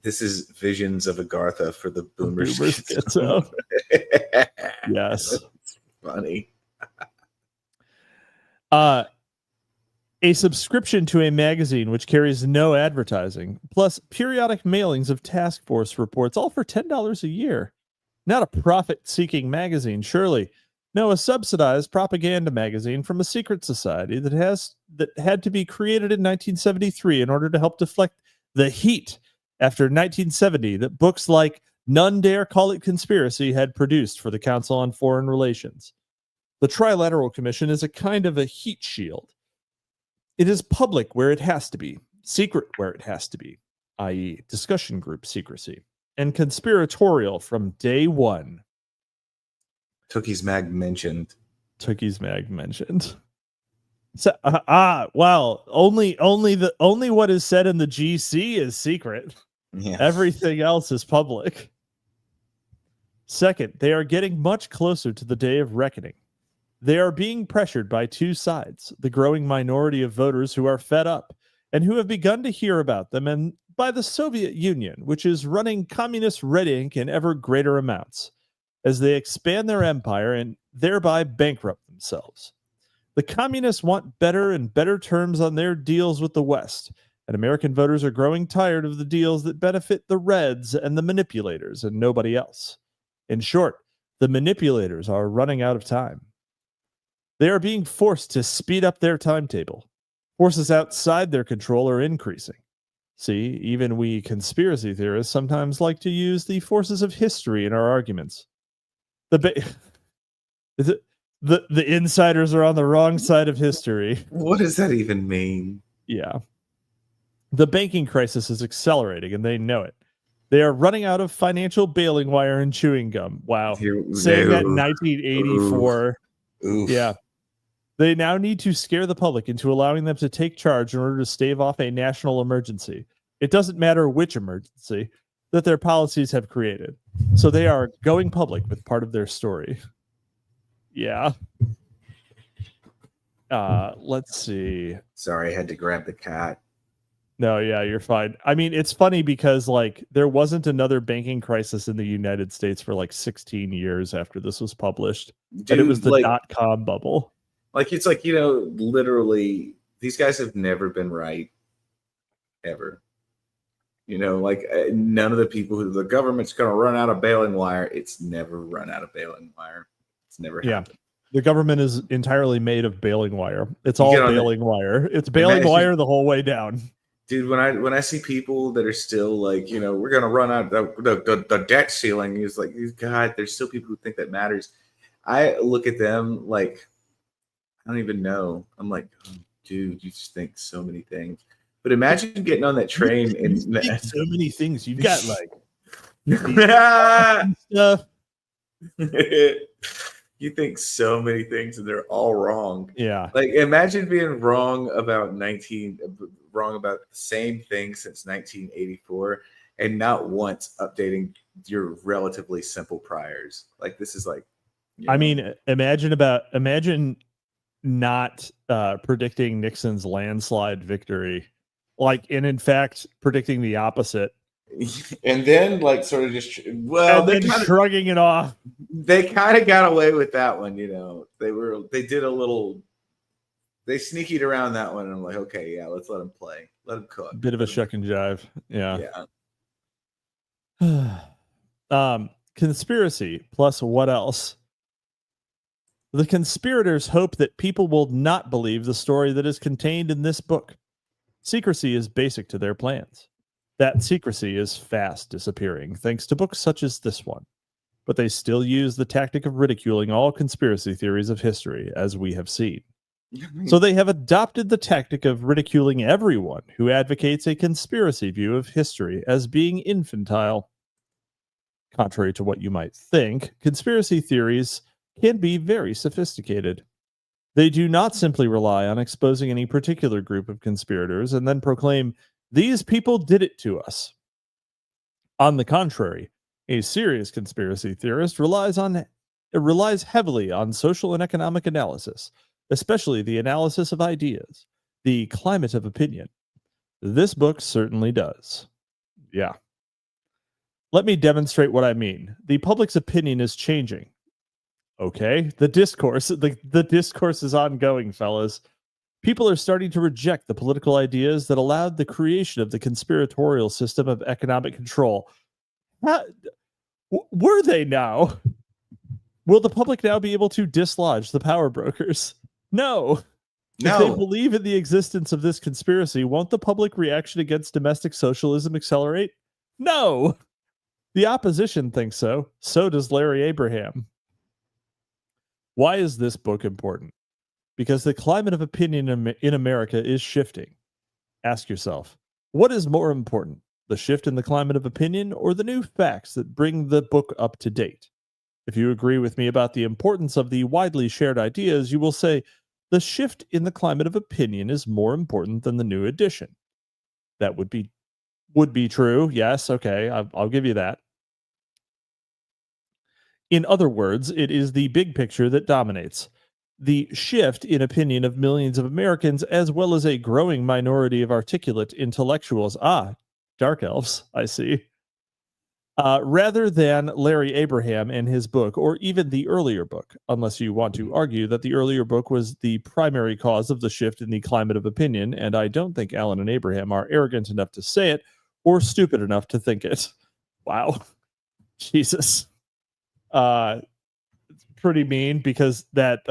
This is visions of Agartha for the boomers. Schizo. Yes. That's funny. A subscription to a magazine which carries no advertising, plus periodic mailings of task force reports, all for $10 a year. Not a profit-seeking magazine, surely. No, a subsidized propaganda magazine from a secret society that had to be created in 1973 in order to help deflect the heat after 1970 that books like None Dare Call It Conspiracy had produced for the Council on Foreign Relations. The Trilateral Commission is a kind of a heat shield. It is public where it has to be, secret where it has to be, i.e. discussion group secrecy, and conspiratorial from day one. Tookie's Mag mentioned. So, well, only what is said in the GC is secret. Yeah. Everything else is public. Second, they are getting much closer to the day of reckoning. They are being pressured by two sides, the growing minority of voters who are fed up and who have begun to hear about them, and by the Soviet Union, which is running communist red ink in ever greater amounts as they expand their empire and thereby bankrupt themselves. The communists want better and better terms on their deals with the West, and American voters are growing tired of the deals that benefit the Reds and the manipulators and nobody else. In short, the manipulators are running out of time. They are being forced to speed up their timetable. Forces outside their control are increasing. See, even we conspiracy theorists sometimes like to use the forces of history in our arguments. The insiders are on the wrong side of history. What does that even mean? Yeah. The banking crisis is accelerating, and they know it. They are running out of financial baling wire and chewing gum. Wow. Saying that in 1984. Oof. Yeah. They now need to scare the public into allowing them to take charge in order to stave off a national emergency. It doesn't matter which emergency that their policies have created. So they are going public with part of their story. Yeah. Let's see. Sorry, I had to grab the cat. No, yeah, you're fine. I mean, it's funny because like there wasn't another banking crisis in the United States for like 16 years after this was published. Dude, and it was the like, .com bubble. Like, it's like, literally, these guys have never been right. Ever. None of the people who the government's going to run out of baling wire. It's never run out of baling wire. It's never happened. The government is entirely made of baling wire. It's all baling wire. It's baling wire the whole way down. Dude, when I see people that are still like, we're going to run out the debt ceiling, it's like, God, there's still people who think that matters. I look at them like, I don't even know. I'm like, oh, dude, you just think so many things. But imagine getting on that train and so many things. You've got like stuff. You think so many things and they're all wrong. Yeah. Like imagine being wrong about the same thing since 1984 and not once updating your relatively simple priors. Like this is like I mean, imagine not predicting Nixon's landslide victory. Like, and in fact, predicting the opposite. And then, like, sort of just shrugging it off. They kind of got away with that one, They did a little They sneakied around that one, and I'm like, okay, yeah, let's let him play. Let him cook. Bit of a shuck and jive. Yeah. Conspiracy plus what else? The conspirators hope that people will not believe the story that is contained in this book. Secrecy is basic to their plans. That secrecy is fast disappearing thanks to books such as this one. But they still use the tactic of ridiculing all conspiracy theories of history, as we have seen. So they have adopted the tactic of ridiculing everyone who advocates a conspiracy view of history as being infantile. Contrary to what you might think, conspiracy theories can be very sophisticated. They do not simply rely on exposing any particular group of conspirators and then proclaim, "These people did it to us." On the contrary, a serious conspiracy theorist relies heavily on social and economic analysis, especially the analysis of ideas, the climate of opinion. This book certainly does. Yeah. Let me demonstrate what I mean. The public's opinion is changing. Okay, the discourse is ongoing, fellas. People are starting to reject the political ideas that allowed the creation of the conspiratorial system of economic control. Were they now? Will the public now be able to dislodge the power brokers? No. If they believe in the existence of this conspiracy, won't the public reaction against domestic socialism accelerate? No. The opposition thinks so. So does Larry Abraham. Why is this book important? Because the climate of opinion in America is shifting. Ask yourself, what is more important, the shift in the climate of opinion or the new facts that bring the book up to date? If you agree with me about the importance of the widely shared ideas, you will say the shift in the climate of opinion is more important than the new edition. That would be true. Yes, okay, I'll give you that. In other words, it is the big picture that dominates. The shift in opinion of millions of Americans, as well as a growing minority of articulate intellectuals, dark elves, I see, rather than Larry Abraham and his book, or even the earlier book, unless you want to argue that the earlier book was the primary cause of the shift in the climate of opinion, and I don't think Alan and Abraham are arrogant enough to say it, or stupid enough to think it. Wow. Jesus. It's pretty mean, because that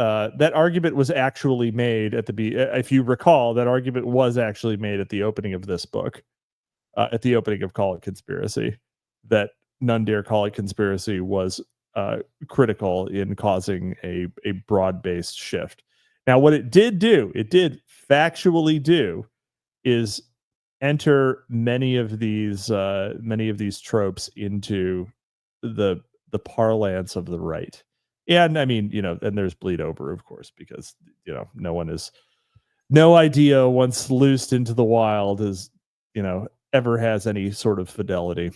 argument was actually made at if you recall, that argument was actually made at the opening of this book, at the opening of Call It Conspiracy, that None Dare Call It Conspiracy was critical in causing a broad-based shift. Now, what it did factually do, is enter many of these tropes into the parlance of the right. And I mean, and there's bleed over, of course, because no idea once loosed into the wild ever has any sort of fidelity.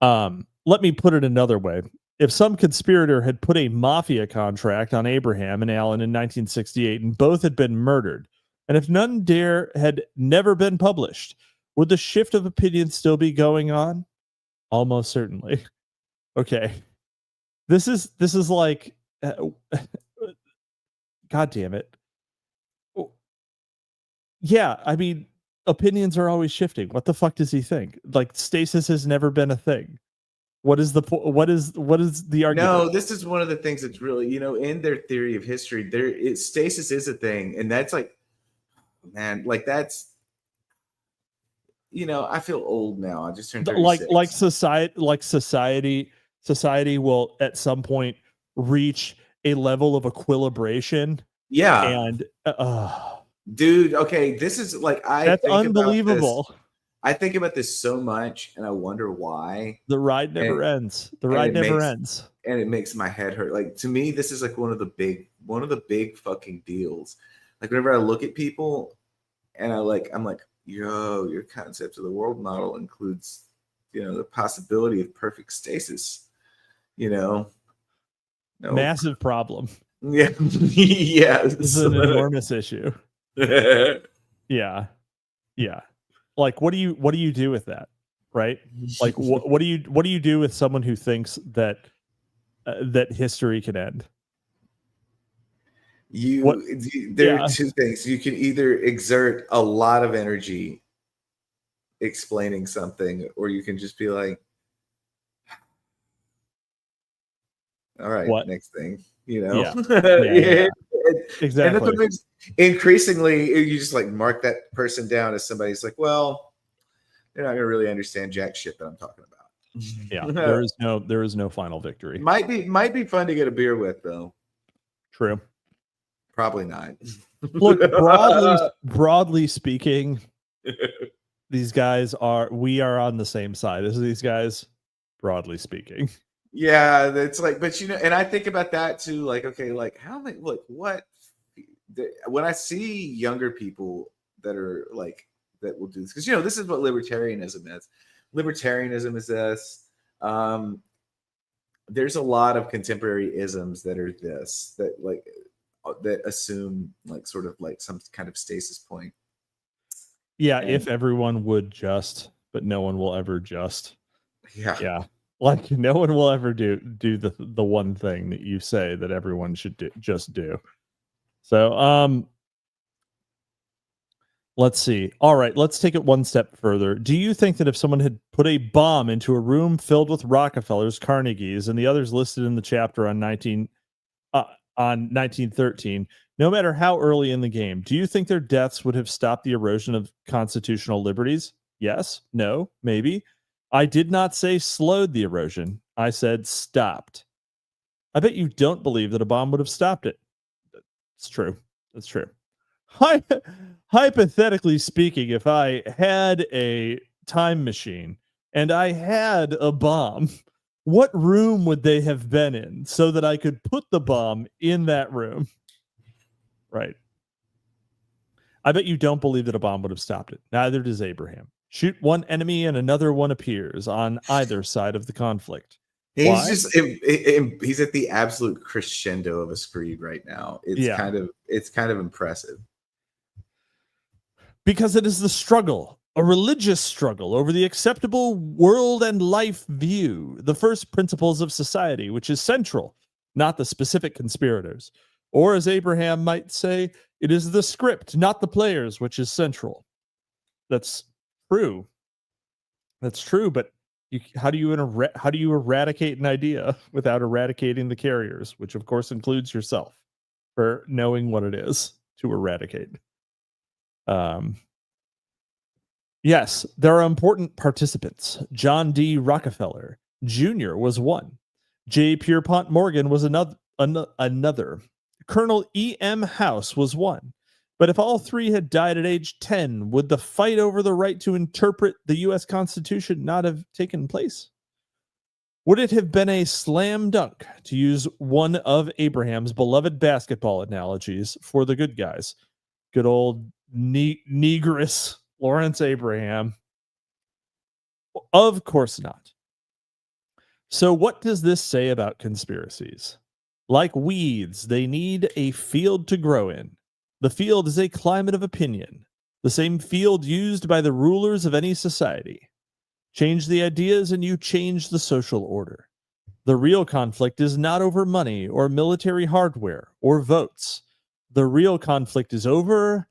Let me put it another way. If some conspirator had put a mafia contract on Abraham and Alan in 1968 and both had been murdered, and if None Dare had never been published, would the shift of opinion still be going on? Almost certainly. Okay. This is like, God damn it. Yeah, I mean, opinions are always shifting. What the fuck does he think? Like, stasis has never been a thing. What is the argument? No, this is one of the things that's really, in their theory of history, stasis is a thing, and that's like, man, like that's, I feel old now. I just turned 36. Society will at some point reach a level of equilibration. Yeah. And dude, okay, this is like that's unbelievable. I think about this so much, and I wonder why. The ride never ends. The ride never ends. And it makes my head hurt. Like, to me, this is like one of the big fucking deals. Like, whenever I look at people and I'm like, yo, your concept of the world model includes, the possibility of perfect stasis, No. Massive problem. Yeah. Yeah. This is an enormous issue. Yeah. Like, what do you do with that? Right? Like, what do you do with someone who thinks that that history can end? What? There Yeah. are two things. You can either exert a lot of energy explaining something, or you can just be like, all right, What? next thing, you know? Yeah. Yeah. And that's Exactly. what makes increasingly you just like mark that person down as somebody who's like, well, they're not gonna really understand jack shit that I'm talking Yeah. about. There is no final victory. Might be fun to get a beer with though. True. Probably not. Look, broadly speaking, we are on the same side as these guys, broadly speaking. Yeah, that's like, but you know, and I think about that too. Like, okay, like how many, like what? When I see younger people that are like that will do this, because you know, this is what libertarianism is. Libertarianism is this. There's a lot of contemporary isms that are this that assume like sort of like some kind of stasis point. Yeah, And if everyone would just, but no one will ever just. yeah, Yeah. Like no one will ever do the one thing that you say that everyone should just do. So let's see. All right, let's take it one step further. Do you think that if someone had put a bomb into a room filled with Rockefellers, Carnegies, and the others listed in the chapter on 1913, no matter how early in the game, do you think their deaths would have stopped the erosion of constitutional liberties? Yes, no, maybe. I did not say slowed the erosion. I said stopped. I bet you don't believe that a bomb would have stopped it. It's true. That's true. Hypothetically speaking, if I had a time machine and I had a bomb, what room would they have been in so that I could put the bomb in that room? Right. I bet you don't believe that a bomb would have stopped it. Neither does Abraham. Shoot one enemy and another one appears on either side of the conflict. he's just he's at the absolute crescendo of a screed right now. It's kind of impressive. Because it is the struggle, a religious struggle over the acceptable world and life view, the first principles of society, which is central, not the specific conspirators. Or as Abraham might say, it is the script, not the players, which is central. That's true. That's true, but how do you eradicate an idea without eradicating the carriers, which of course includes yourself, for knowing what it is to eradicate? Yes, there are important participants. John D. Rockefeller Jr. was one. J. Pierpont Morgan was another. Colonel E. M. House was one. But if all three had died at age 10, would the fight over the right to interpret the U.S. Constitution not have taken place? Would it have been a slam dunk, to use one of Abraham's beloved basketball analogies, for the good guys? Good old negress Lawrence Abraham. Of course not. So what does this say about conspiracies? Like weeds, they need a field to grow in. The field is a climate of opinion, the same field used by the rulers of any society. Change the ideas and you change the social order. The real conflict is not over money or military hardware or votes. The real conflict is over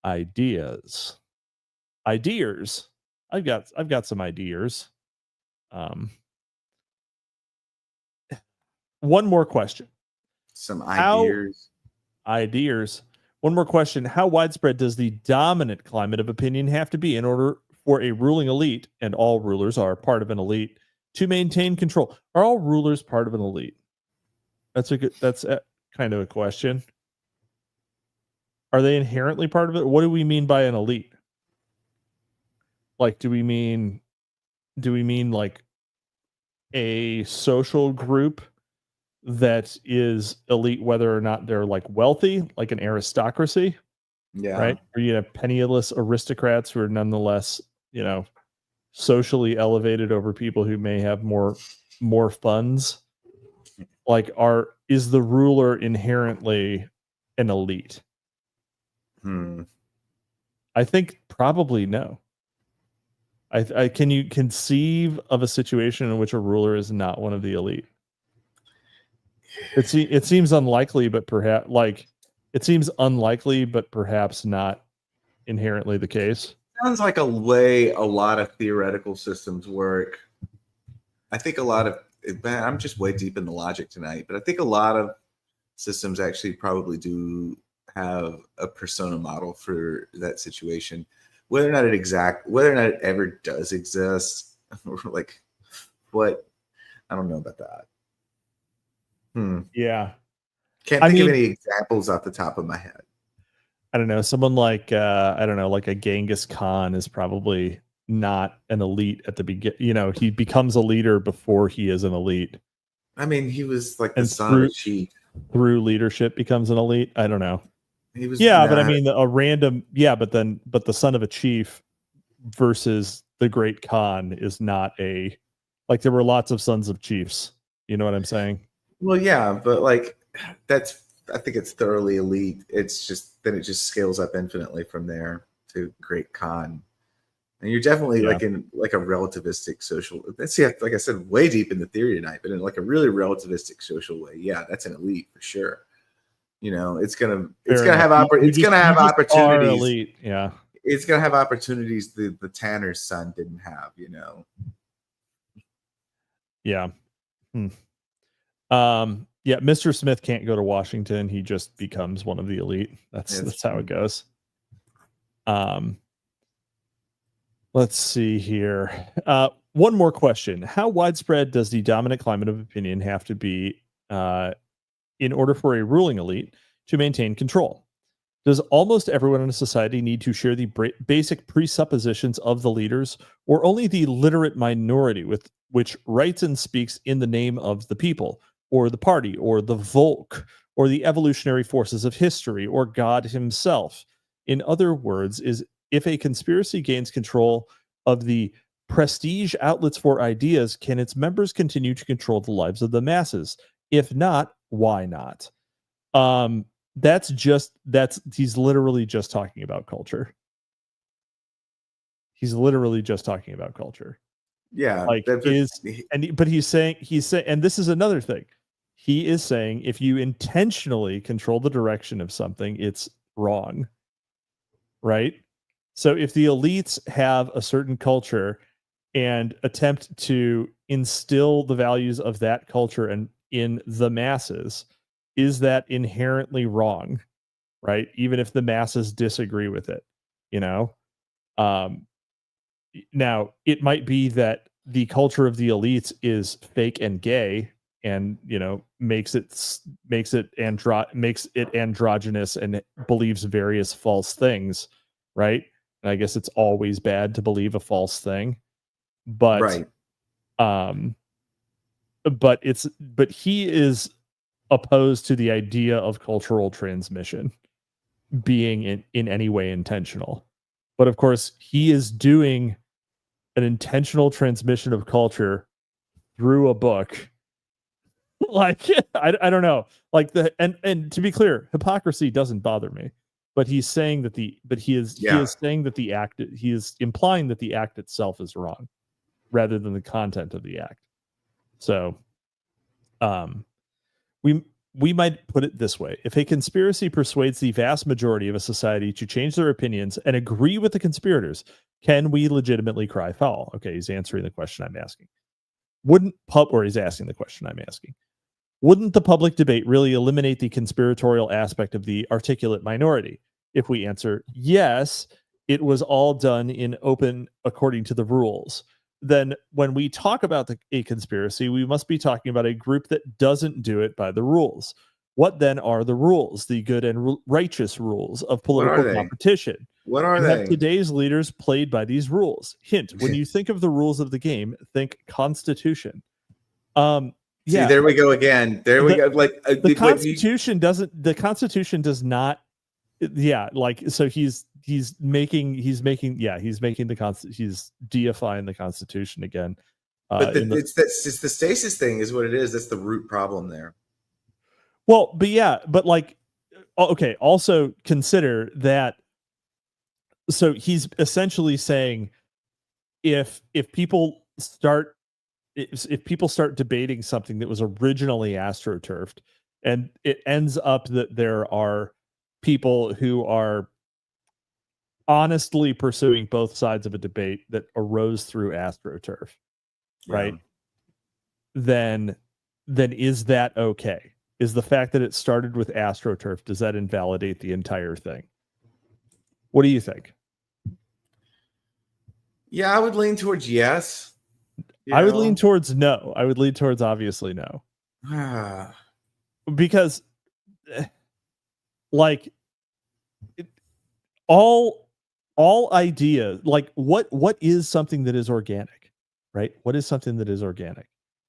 ideas. Ideas. I've got some ideas. One more question. Some ideas. Ideas. One more question. How widespread does the dominant climate of opinion have to be in order for a ruling elite, and all rulers are part of an elite, to maintain control? Are all rulers part of an elite? That's kind of a question. Are they inherently part of it? What do we mean by an elite? Like, do we mean like a social group that is elite, whether or not they're like wealthy, like an aristocracy? Yeah. Right. Or you have penniless aristocrats who are nonetheless, socially elevated over people who may have more funds. Like, is the ruler inherently an elite? I think probably no. Can you conceive of a situation in which a ruler is not one of the elite? It seems unlikely, but perhaps, like, It seems unlikely, but perhaps not inherently the case. Sounds like a way a lot of theoretical systems work. I think a lot of, I'm just way deep in the logic tonight, but I think a lot of systems actually probably do have a persona model for that situation. Whether or not it ever does exist, or like what, I don't know about that. Yeah. Can't think of any examples off the top of my head. I don't know. Someone like I don't know, like a Genghis Khan is probably not an elite at the beginning. You know, he becomes a leader before he is an elite. I mean, he was like the son of a chief. Through leadership becomes an elite. I don't know. He was but I mean a random but the son of a chief versus the great Khan is not a, like, there were lots of sons of chiefs. You know what I'm saying? Well, yeah, but like I think it's thoroughly elite. It's just then it just scales up infinitely from there to great Khan. And you're definitely like in like a relativistic social. Let's see, like I said, way deep in the theory tonight, but in like a really relativistic social way. Yeah, that's an elite for sure. You know, it's gonna have opportunities. Yeah, it's gonna have opportunities the Tanner's son didn't have. You know. Yeah. Yeah, Mr. Smith can't go to Washington. He just becomes one of the elite. That's how it goes. Let's see here. One more question. How widespread does the dominant climate of opinion have to be in order for a ruling elite to maintain control? Does almost everyone in a society need to share the basic presuppositions of the leaders, or only the literate minority with which writes and speaks in the name of the people, or the party, or the Volk, or the evolutionary forces of history, or God himself? In other words, if a conspiracy gains control of the prestige outlets for ideas, can its members continue to control the lives of the masses? If not, why not? He's literally just talking about culture. Yeah, but he's saying, and this is another thing. He is saying if you intentionally control the direction of something, it's wrong. Right? So if the elites have a certain culture and attempt to instill the values of that culture and in the masses, is that inherently wrong? Right? Even if the masses disagree with it, you know? Now, it might be that the culture of the elites is fake and gay, and you know makes it androgynous and believes various false things, right? And I guess it's always bad to believe a false thing, but right. But he is opposed to the idea of cultural transmission being in any way intentional. But of course, he is doing an intentional transmission of culture through a book. Like, I don't know. Like and to be clear, hypocrisy doesn't bother me. But he's saying that he is saying that he is implying that the act itself is wrong rather than the content of the act. So we might put it this way. If a conspiracy persuades the vast majority of a society to change their opinions and agree with the conspirators, can we legitimately cry foul? Okay, he's answering the question I'm asking. He's asking the question I'm asking. Wouldn't the public debate really eliminate the conspiratorial aspect of the articulate minority? If we answer yes, it was all done in open according to the rules. Then when we talk about a conspiracy, we must be talking about a group that doesn't do it by the rules. What then are the rules, the good and righteous rules of political competition? What are they? Today's leaders played by these rules. Hint, when you think of the rules of the game, think Constitution. See, there we go again. There we go. Like the Constitution does not. Yeah, like so he's deifying the Constitution again. But it's the stasis thing is what it is. That's the root problem there. Well, but like, okay. Also consider that. So he's essentially saying, if people start debating something that was originally astroturfed, and it ends up that there are people who are honestly pursuing both sides of a debate that arose through AstroTurf, right? Yeah. Then is that okay? Is the fact that it started with AstroTurf, does that invalidate the entire thing? What do you think? Yeah, I would lean towards yes. I would lean towards no. I would lean towards obviously no. Because like all idea, like what is something that is organic, right? What is something that is organic?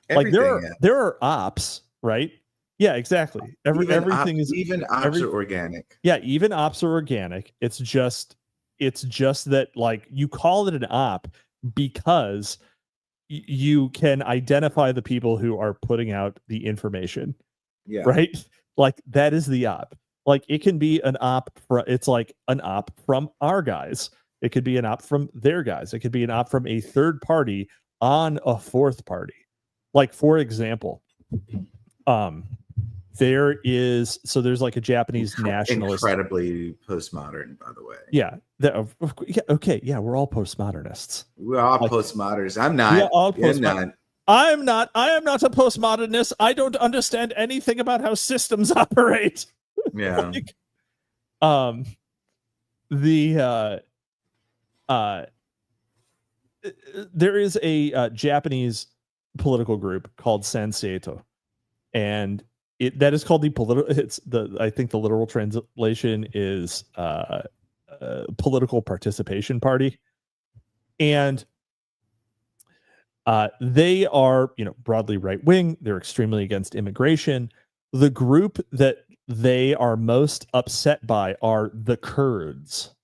Everything, like there are ops, right? Yeah, exactly. Everything is even ops are organic. Yeah, even ops are organic. It's just that like you call it an op because you can identify the people who are putting out the information. Yeah. Right? Like that is the op. Like it can be an op it's like an op from our guys. It could be an op from their guys. It could be an op from a third party on a fourth party. Like for example, there's like a Japanese nationalist, incredibly postmodern, by the way. Yeah. Okay. Yeah, we're all postmodernists. We're all postmodernists. I'm not. We are all postmodern. I am not a postmodernist. I don't understand anything about how systems operate. Yeah. There is a Japanese political group called Sanseito, and that is called I think the literal translation is political participation party, and they are broadly right wing. They're extremely against immigration. The group that they are most upset by are the Kurds,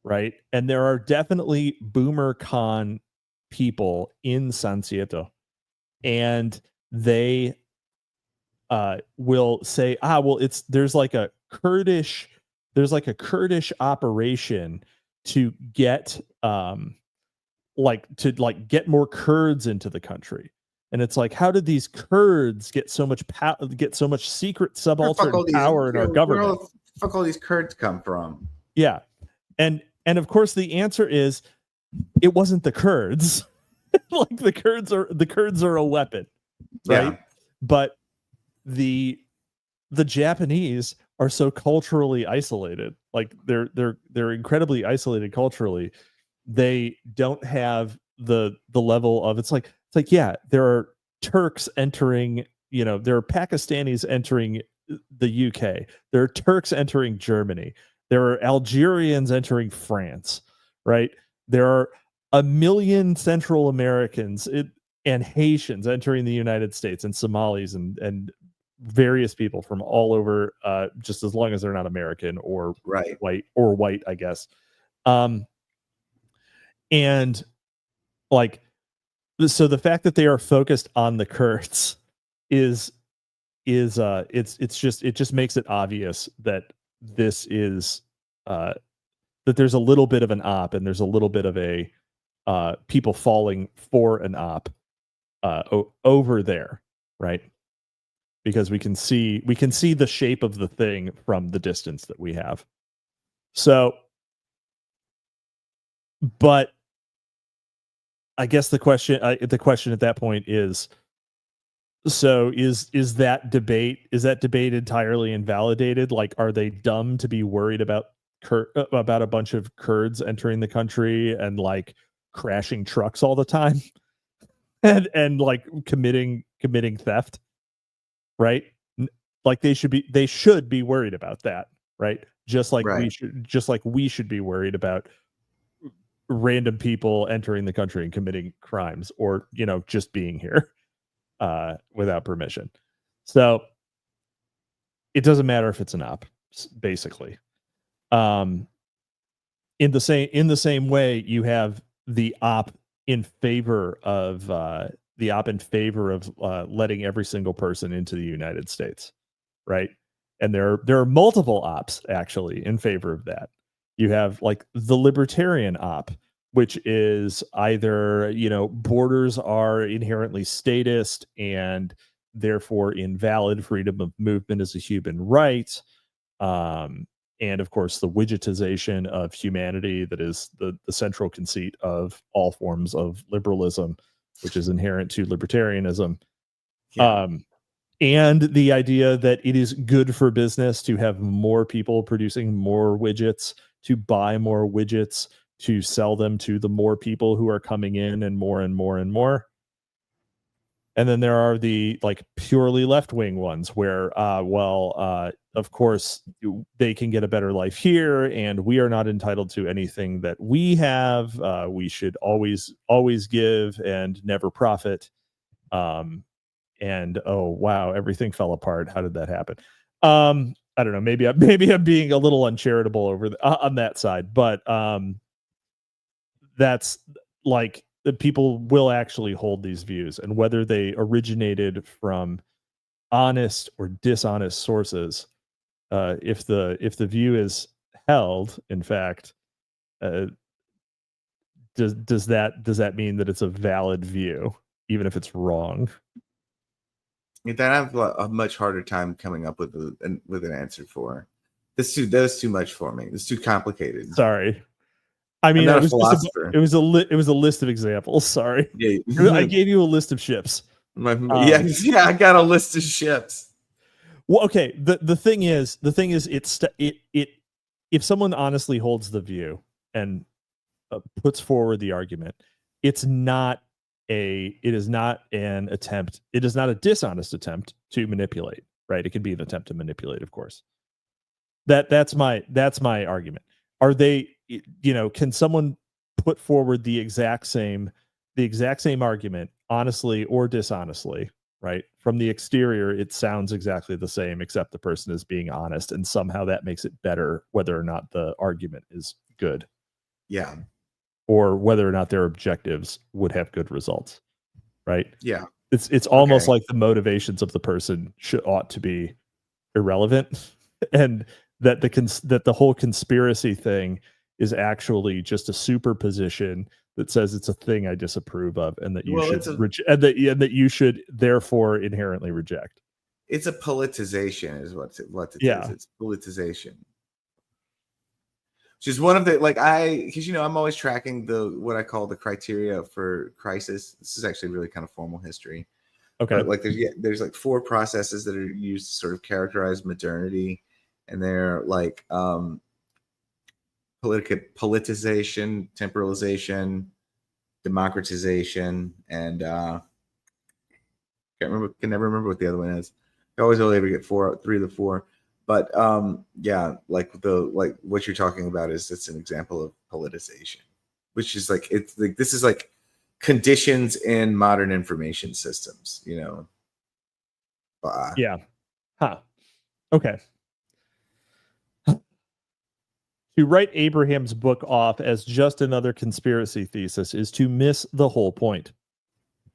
right? And there are definitely boomer con people in Sanseito, and they will say, there's like a Kurdish operation to get get more Kurds into the country. And it's like, how did these Kurds get so much secret subaltern power in our government? Where the fuck all these Kurds come from? Yeah. And of course the answer is it wasn't the Kurds. Like the Kurds are a weapon, right? Yeah. But the Japanese are so culturally isolated. Like they're incredibly isolated culturally. They don't have the level of it's like yeah, there are Turks entering, there are Pakistanis entering the UK. There are Turks entering Germany. There are Algerians entering France, right? There are 1 million Central Americans and Haitians entering the United States, and Somalis and various people from all over, just as long as they're not American or white, I guess. And like, so the fact that they are focused on the Kurds it just makes it obvious that this is that there's a little bit of an op, and there's a little bit of a people falling for an op over there, right? Because we can see the shape of the thing from the distance that we have. So, but I guess the question at that point is, so is that debate entirely invalidated? Like, are they dumb to be worried about a bunch of Kurds entering the country and like crashing trucks all the time and like committing theft, right? Like they should be worried about that, right? Just like we should be worried about random people entering the country and committing crimes, or just being here without permission. So it doesn't matter if it's an op, basically. In the same way, you have the op in favor of letting every single person into the United States, right? And there are multiple ops actually in favor of that. You have like the libertarian op, which is either, borders are inherently statist and therefore invalid. Freedom of movement is a human right. and of course the widgetization of humanity that is the central conceit of all forms of liberalism, which is inherent to libertarianism. Yeah. And the idea that it is good for business to have more people producing more widgets, to buy more widgets, to sell them to the more people who are coming in and more and more and more. And then there are the like purely left-wing ones where, of course, they can get a better life here, and we are not entitled to anything that we have. We should always give and never profit. And oh wow, everything fell apart. How did that happen? I don't know. Maybe I'm being a little uncharitable over on that side, but that's like the people will actually hold these views, and whether they originated from honest or dishonest sources, if the view is held, in fact, does that mean that it's a valid view, even if it's wrong? That I have a much harder time coming up with an answer for. That's too much for me. It's too complicated. Sorry. I mean, I'm not it a philosopher. it was a list of examples. Sorry. Yeah. I gave you a list of ships. Yeah, I got a list of ships. Well, okay. The thing is, if someone honestly holds the view and puts forward the argument, it is not an attempt. It is not a dishonest attempt to manipulate, right? It can be an attempt to manipulate, of course. That's my argument. Are they, can someone put forward the exact same argument, honestly or dishonestly, right? From the exterior, it sounds exactly the same, except the person is being honest, and somehow that makes it better, whether or not the argument is good. Yeah. Or whether or not their objectives would have good results, right? Yeah. It's almost like the motivations of the person ought to be irrelevant, and that the whole conspiracy thing is actually just a superposition that says it's a thing I disapprove of, and that you should therefore inherently reject. It's a politicization, is what it is. It's politicization. Which is one of the because I'm always tracking what I call the criteria for crisis. This is actually really kind of formal history. Okay. But there's like 4 processes that are used to sort of characterize modernity, and they're like politicization, temporalization, democratization, and can never remember what the other one is. I always only ever get 3 of the 4. But what you're talking about it's an example of politicization, which is this is like conditions in modern information systems, Yeah. Huh. Okay. To write Abraham's book off as just another conspiracy thesis is to miss the whole point.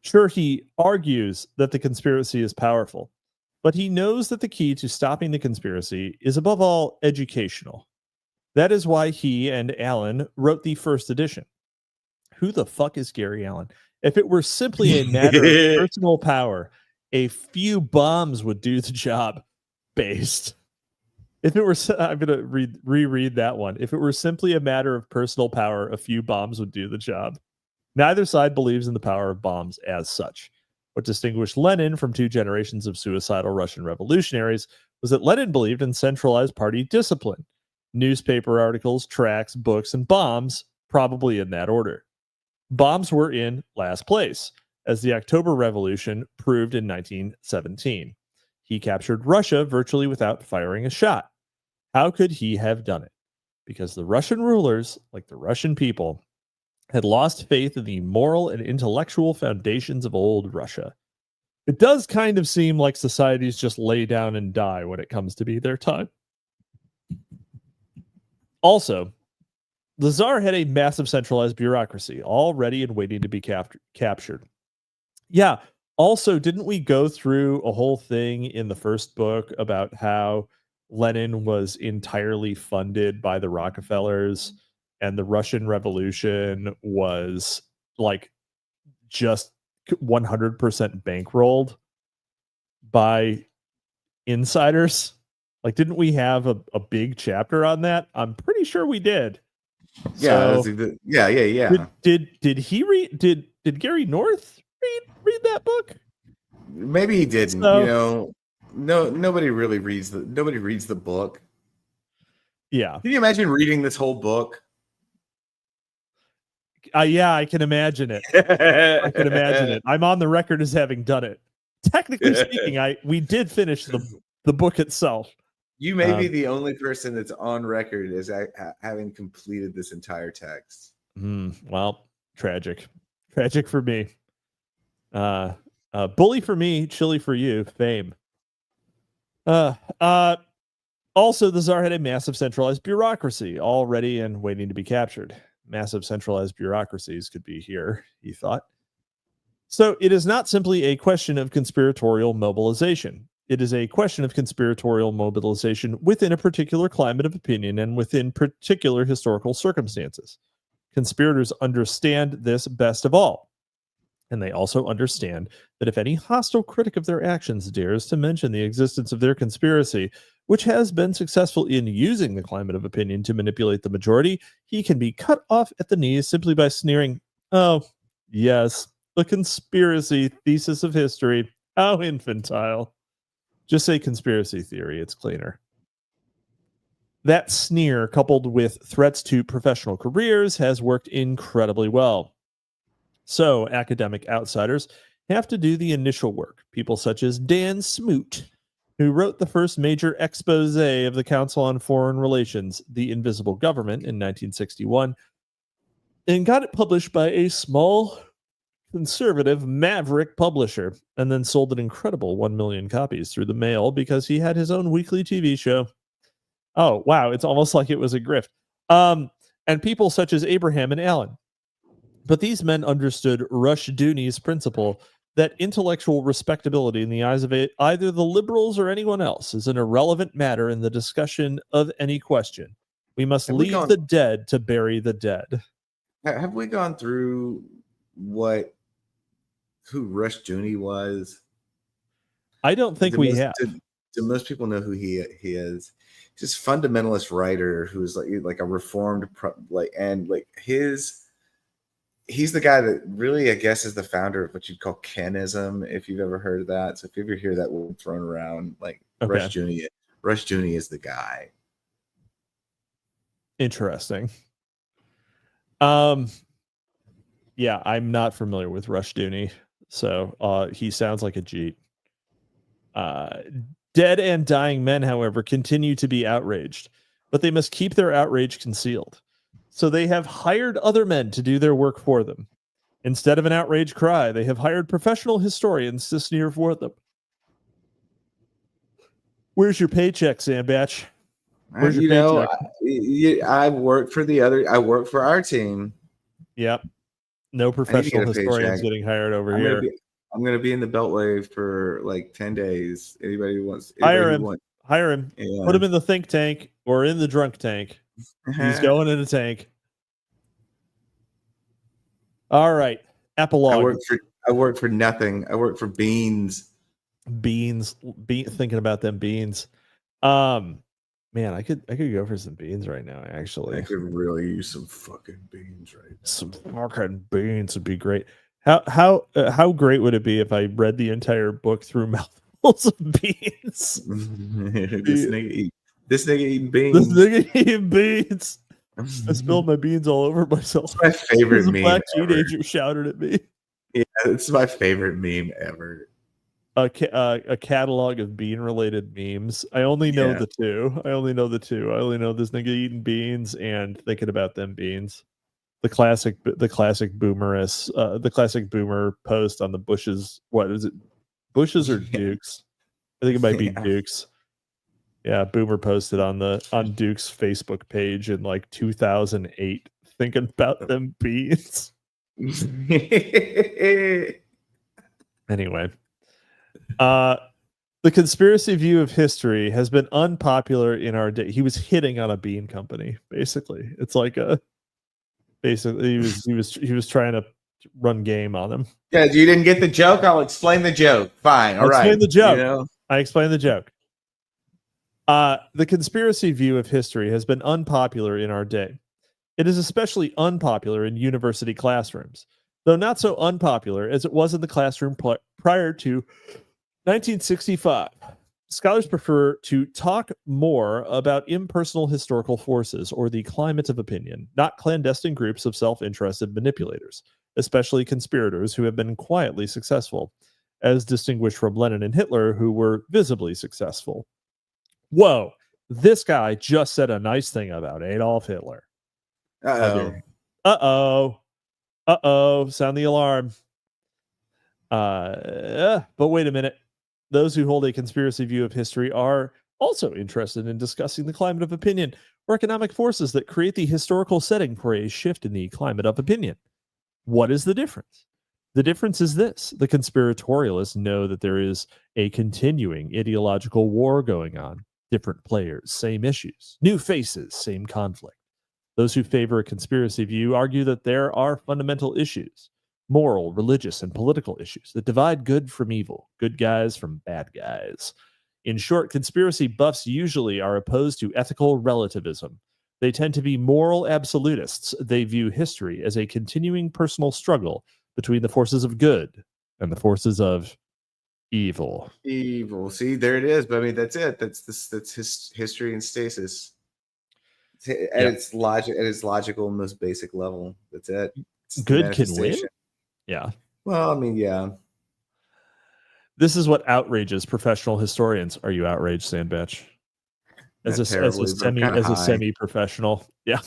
Sure, he argues that the conspiracy is powerful, but he knows that the key to stopping the conspiracy is above all educational. That is why he and Allen wrote the first edition. Who the fuck is Gary Allen? If it were simply a matter of personal power, a few bombs would do the job. Based. If it were, I'm going to reread that one. If it were simply a matter of personal power, a few bombs would do the job. Neither side believes in the power of bombs as such. What distinguished Lenin from 2 generations of suicidal Russian revolutionaries was that Lenin believed in centralized party discipline. Newspaper articles, tracts, books, and bombs, probably in that order. Bombs were in last place, as the October Revolution proved in 1917. He captured Russia virtually without firing a shot. How could he have done it? Because the Russian rulers, like the Russian people, had lost faith in the moral and intellectual foundations of old Russia. It does kind of seem like societies just lay down and die when it comes to be their time. Also, the Tsar had a massive centralized bureaucracy, all ready and waiting to be captured. Yeah. Also, didn't we go through a whole thing in the first book about how Lenin was entirely funded by the Rockefellers, and the Russian Revolution was like just 100% bankrolled by insiders? Like, didn't we have a big chapter on that? I'm pretty sure we did. Yeah, So, yeah. Did he read? Did Gary North read that book? Maybe he didn't. So, Nobody reads the book. Yeah. Can you imagine reading this whole book? Yeah, I can imagine it. I can imagine it. I'm on the record as having done it. Technically speaking, we did finish the book itself. You may be the only person that's on record as having completed this entire text. Well, tragic for me. Bully for me, chili for you. Fame. Also, the Tsar had a massive centralized bureaucracy, all ready and waiting to be captured. Massive centralized bureaucracies could be here, he thought. So it is not simply a question of conspiratorial mobilization. It is a question of conspiratorial mobilization within a particular climate of opinion and within particular historical circumstances. Conspirators understand this best of all. And they also understand that if any hostile critic of their actions dares to mention the existence of their conspiracy, which has been successful in using the climate of opinion to manipulate the majority, he can be cut off at the knees simply by sneering, "Oh, yes, the conspiracy thesis of history. How infantile." Just say conspiracy theory, it's cleaner. That sneer, coupled with threats to professional careers, has worked incredibly well. So, academic outsiders have to do the initial work. People such as Dan Smoot, who wrote the first major expose of the Council on Foreign Relations, The Invisible Government, in 1961, and got it published by a small, conservative, maverick publisher, and then sold an incredible 1 million copies through the mail because he had his own weekly TV show. Oh, wow, it's almost like it was a grift. And people such as Abraham and Allen. But these men understood Rushdoony's principle that intellectual respectability in the eyes of either the liberals or anyone else is an irrelevant matter in the discussion of any question. We must leave the dead to bury the dead. Have we gone through who Rushdoony was? I don't think we have. Do most people know who he is? He's this fundamentalist writer who's like a reformed he's the guy that really, I guess, is the founder of what you'd call Kenism, if you've ever heard of that. So if you ever hear that word thrown around, like okay. Rushdoony is the guy. Interesting. Yeah, I'm not familiar with Rushdoony, so he sounds like a Jeet. Dead and dying men, however, continue to be outraged, but they must keep their outrage concealed. So they have hired other men to do their work for them. Instead of an outrage cry, they have hired professional historians to sneer for them. Where's your paycheck, Sandbatch? Where's your paycheck? I work for our team. Yep. No professional historians getting hired over here. I'm going to be in the Beltway for like 10 days. Anybody who wants. Hire him. Yeah. Put him in the think tank or in the drunk tank. He's going in a tank. All right. Epilogue. I work for nothing. I work for beans. Thinking about them beans. Man, I could go for some beans right now, actually. I could really use some fucking beans right now. Some fucking beans would be great. How great would it be if I read the book through mouthfuls of beans? This nigga eating beans. I spilled my beans all over myself. It's my favorite meme. A black teenager shouted at me. Yeah, it's my favorite meme ever. A catalog of bean-related memes. I only know the two. I only know this nigga eating beans and thinking about them beans. The classic boomer post on the Bushes. What is it? Bushes or Dukes? I think it might be Dukes. Yeah, Boomer posted on Duke's Facebook page in like 2008, thinking about them beans. Anyway, the conspiracy view of history has been unpopular in our day. He was hitting on a bean company, basically. It's like he was trying to run game on him. Yeah, you didn't get the joke. I'll explain the joke. Fine, all right. Explain the joke. I explained the joke. The conspiracy view of history has been unpopular in our day. It is especially unpopular in university classrooms, though not so unpopular as it was in the classroom prior to 1965. Scholars prefer to talk more about impersonal historical forces or the climate of opinion, not clandestine groups of self-interested manipulators, especially conspirators who have been quietly successful, as distinguished from Lenin and Hitler, who were visibly successful. Whoa, this guy just said a nice thing about Adolf Hitler. Uh-oh. Sound the alarm. But wait a minute. Those who hold a conspiracy view of history are also interested in discussing the climate of opinion or economic forces that create the historical setting for a shift in the climate of opinion. What is the difference? The difference is this. The conspiratorialists know that there is a continuing ideological war going on. Different players, same issues. New faces, same conflict. Those who favor a conspiracy view argue that there are fundamental issues, moral, religious, and political issues that divide good from evil, good guys from bad guys. In short, conspiracy buffs usually are opposed to ethical relativism. They tend to be moral absolutists. They view history as a continuing personal struggle between the forces of good and the forces of evil. Evil. See, there it is. But I mean, that's it. That's his history in stasis. At its logical, most basic level. That's it. It's good can win. Yeah. Well, I mean, yeah. This is what outrages professional historians. Are you outraged, Sandbatch? As a semi-professional. Yeah.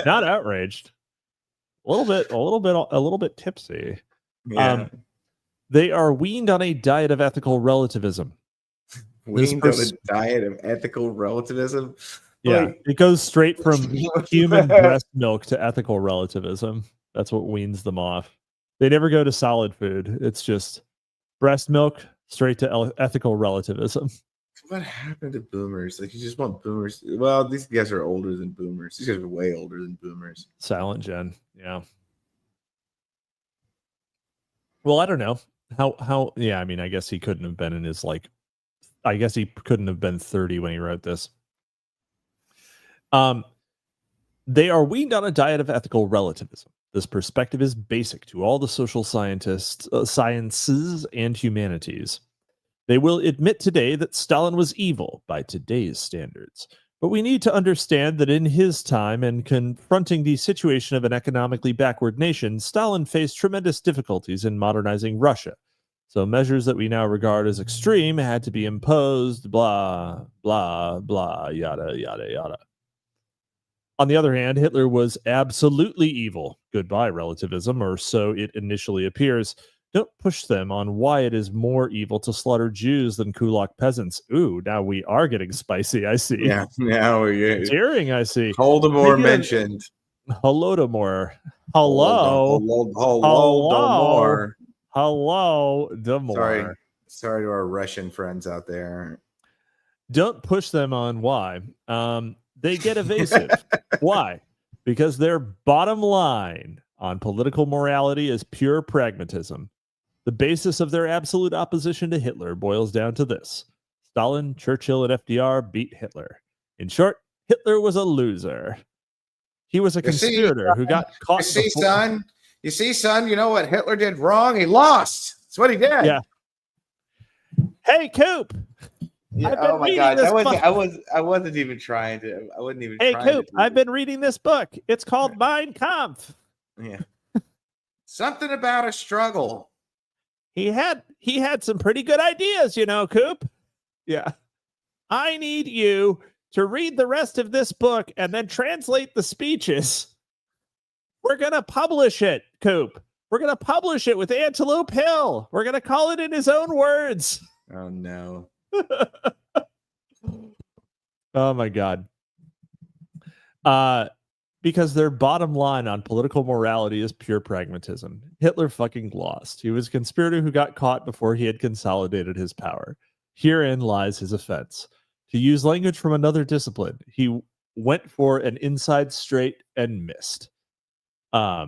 Not outraged. A little bit tipsy. Yeah. They are weaned on a diet of ethical relativism. Weaned on a diet of ethical relativism? Yeah, Like, it goes straight from human breast milk to ethical relativism. That's what weans them off. They never go to solid food. It's just breast milk straight to ethical relativism. What happened to boomers? Like, you just want boomers. Well, these guys are older than boomers. These guys are way older than boomers. Silent Gen. Yeah. Well, I don't know. How yeah, I mean, I guess he couldn't have been in his I guess he couldn't have been 30 when he wrote this. They are weaned on a diet of ethical relativism. This perspective is basic to all the social sciences and humanities. They will admit today that Stalin was evil by today's standards. But we need to understand that in his time and confronting the situation of an economically backward nation, Stalin faced tremendous difficulties in modernizing Russia. So measures that we now regard as extreme had to be imposed, blah, blah, blah, yada, yada, yada. On the other hand, Hitler was absolutely evil. Goodbye, relativism, or so it initially appears. Don't push them on why it is more evil to slaughter Jews than kulak peasants. Ooh, now we are getting spicy, I see. Yeah, now we're tearing, I see. Holodomor mentioned. Holodomor. Hello. Holodomor. Hello, Demore. Sorry to our Russian friends out there. Don't push them on why. They get evasive. Why? Because their bottom line on political morality is pure pragmatism. The basis of their absolute opposition to Hitler boils down to this. Stalin, Churchill, and FDR beat Hitler. In short, Hitler was a loser. He was a conspirator who got caught. You see, son, you know what Hitler did wrong? He lost. That's what he did. Yeah. Hey, Coop. Yeah, oh my God. I wasn't even trying to. I wasn't even. Hey, Coop. I've been reading this book. It's called Mein Kampf. Yeah. Something about a struggle. He had some pretty good ideas, you know, Coop. Yeah. I need you to read the rest of this book and then translate the speeches. We're going to publish it, Coop. We're going to publish it with Antelope Hill. We're going to call it in his own words. Oh, no. Oh, my God. Because their bottom line on political morality is pure pragmatism. Hitler fucking lost. He was a conspirator who got caught before he had consolidated his power. Herein lies his offense. To use language from another discipline, he went for an inside straight and missed. I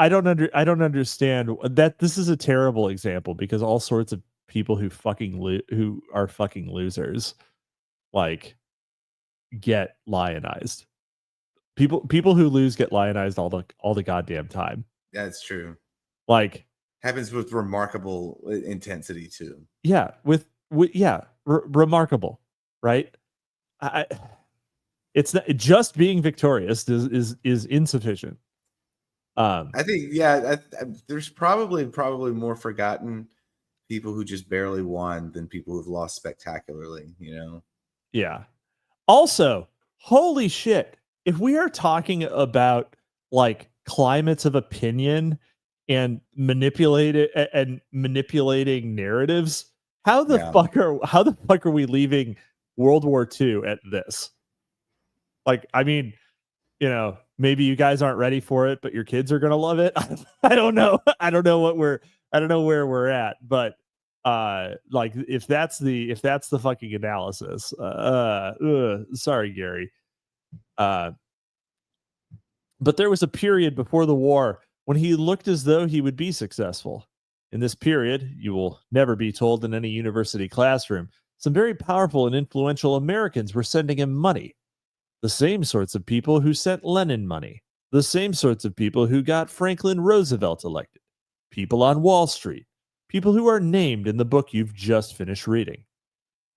don't understand that. This is a terrible example because all sorts of people who who are fucking losers, like, get lionized. People who lose get lionized all the goddamn time. That's true. Like, Happens with remarkable intensity too. yeah, remarkable, right? It's not, just being victorious is insufficient. I think, there's probably more forgotten people who just barely won than people who've lost spectacularly, you know? Yeah. Also, holy shit, if we are talking about like climates of opinion and manipulating narratives, how the fuck are we leaving World War II at this? Like, I mean, you know, maybe you guys aren't ready for it, but your kids are gonna love it. I don't know. I don't know where we're at, but like, if that's the fucking analysis, sorry, Gary. But there was a period before the war when he looked as though he would be successful. In this period, you will never be told in any university classroom, some very powerful and influential Americans were sending him money. The same sorts of people who sent Lenin money. The same sorts of people who got Franklin Roosevelt elected. People on Wall Street. People who are named in the book you've just finished reading.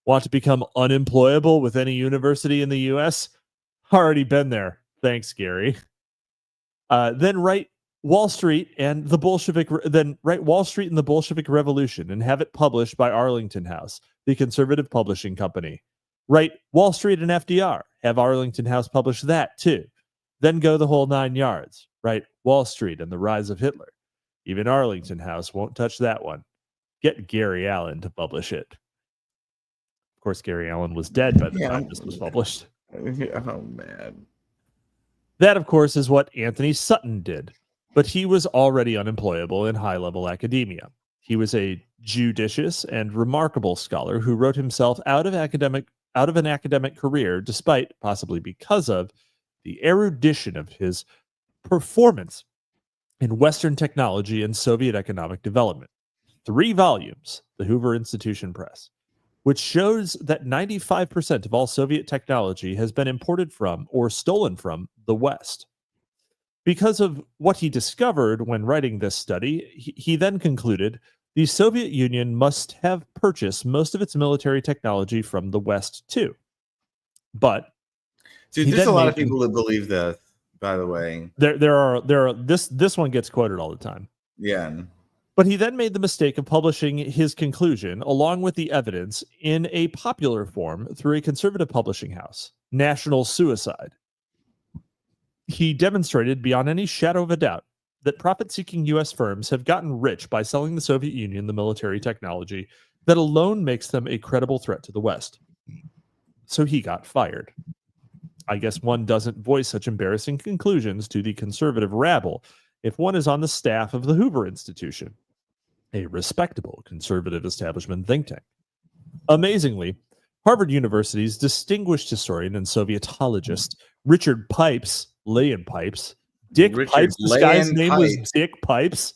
Want to become unemployable with any university in the U.S.? Already been there. Thanks, Gary. Then write Wall Street and the Bolshevik Revolution and have it published by Arlington House, the conservative publishing company. Write Wall Street and FDR. Have Arlington House publish that too. Then go the whole 9 yards. Write Wall Street and the Rise of Hitler. Even Arlington House won't touch that one. Get Gary Allen to publish it. Of course, Gary Allen was dead by the time this was published. Oh, man. That, of course, is what Anthony Sutton did, but he was already unemployable in high-level academia. He was a judicious and remarkable scholar who wrote himself out of an academic career, despite, possibly because of, the erudition of his performance in Western technology and Soviet economic development. 3 volumes, the Hoover Institution Press, which shows that 95% of all Soviet technology has been imported from or stolen from the West. Because of what he discovered when writing this study, he then concluded the Soviet Union must have purchased most of its military technology from the West too. But dude, there's a lot of people that believe that, by the way. There are this one gets quoted all the time. Yeah. But he then made the mistake of publishing his conclusion along with the evidence in a popular form through a conservative publishing house, National Suicide. He demonstrated beyond any shadow of a doubt that profit-seeking U.S. firms have gotten rich by selling the Soviet Union the military technology that alone makes them a credible threat to the West. So he got fired. I guess one doesn't voice such embarrassing conclusions to the conservative rabble if one is on the staff of the Hoover Institution, a respectable conservative establishment think tank. Amazingly, Harvard University's distinguished historian and Sovietologist Richard Pipes, Dick Pipes, this guy's name was Dick Pipes.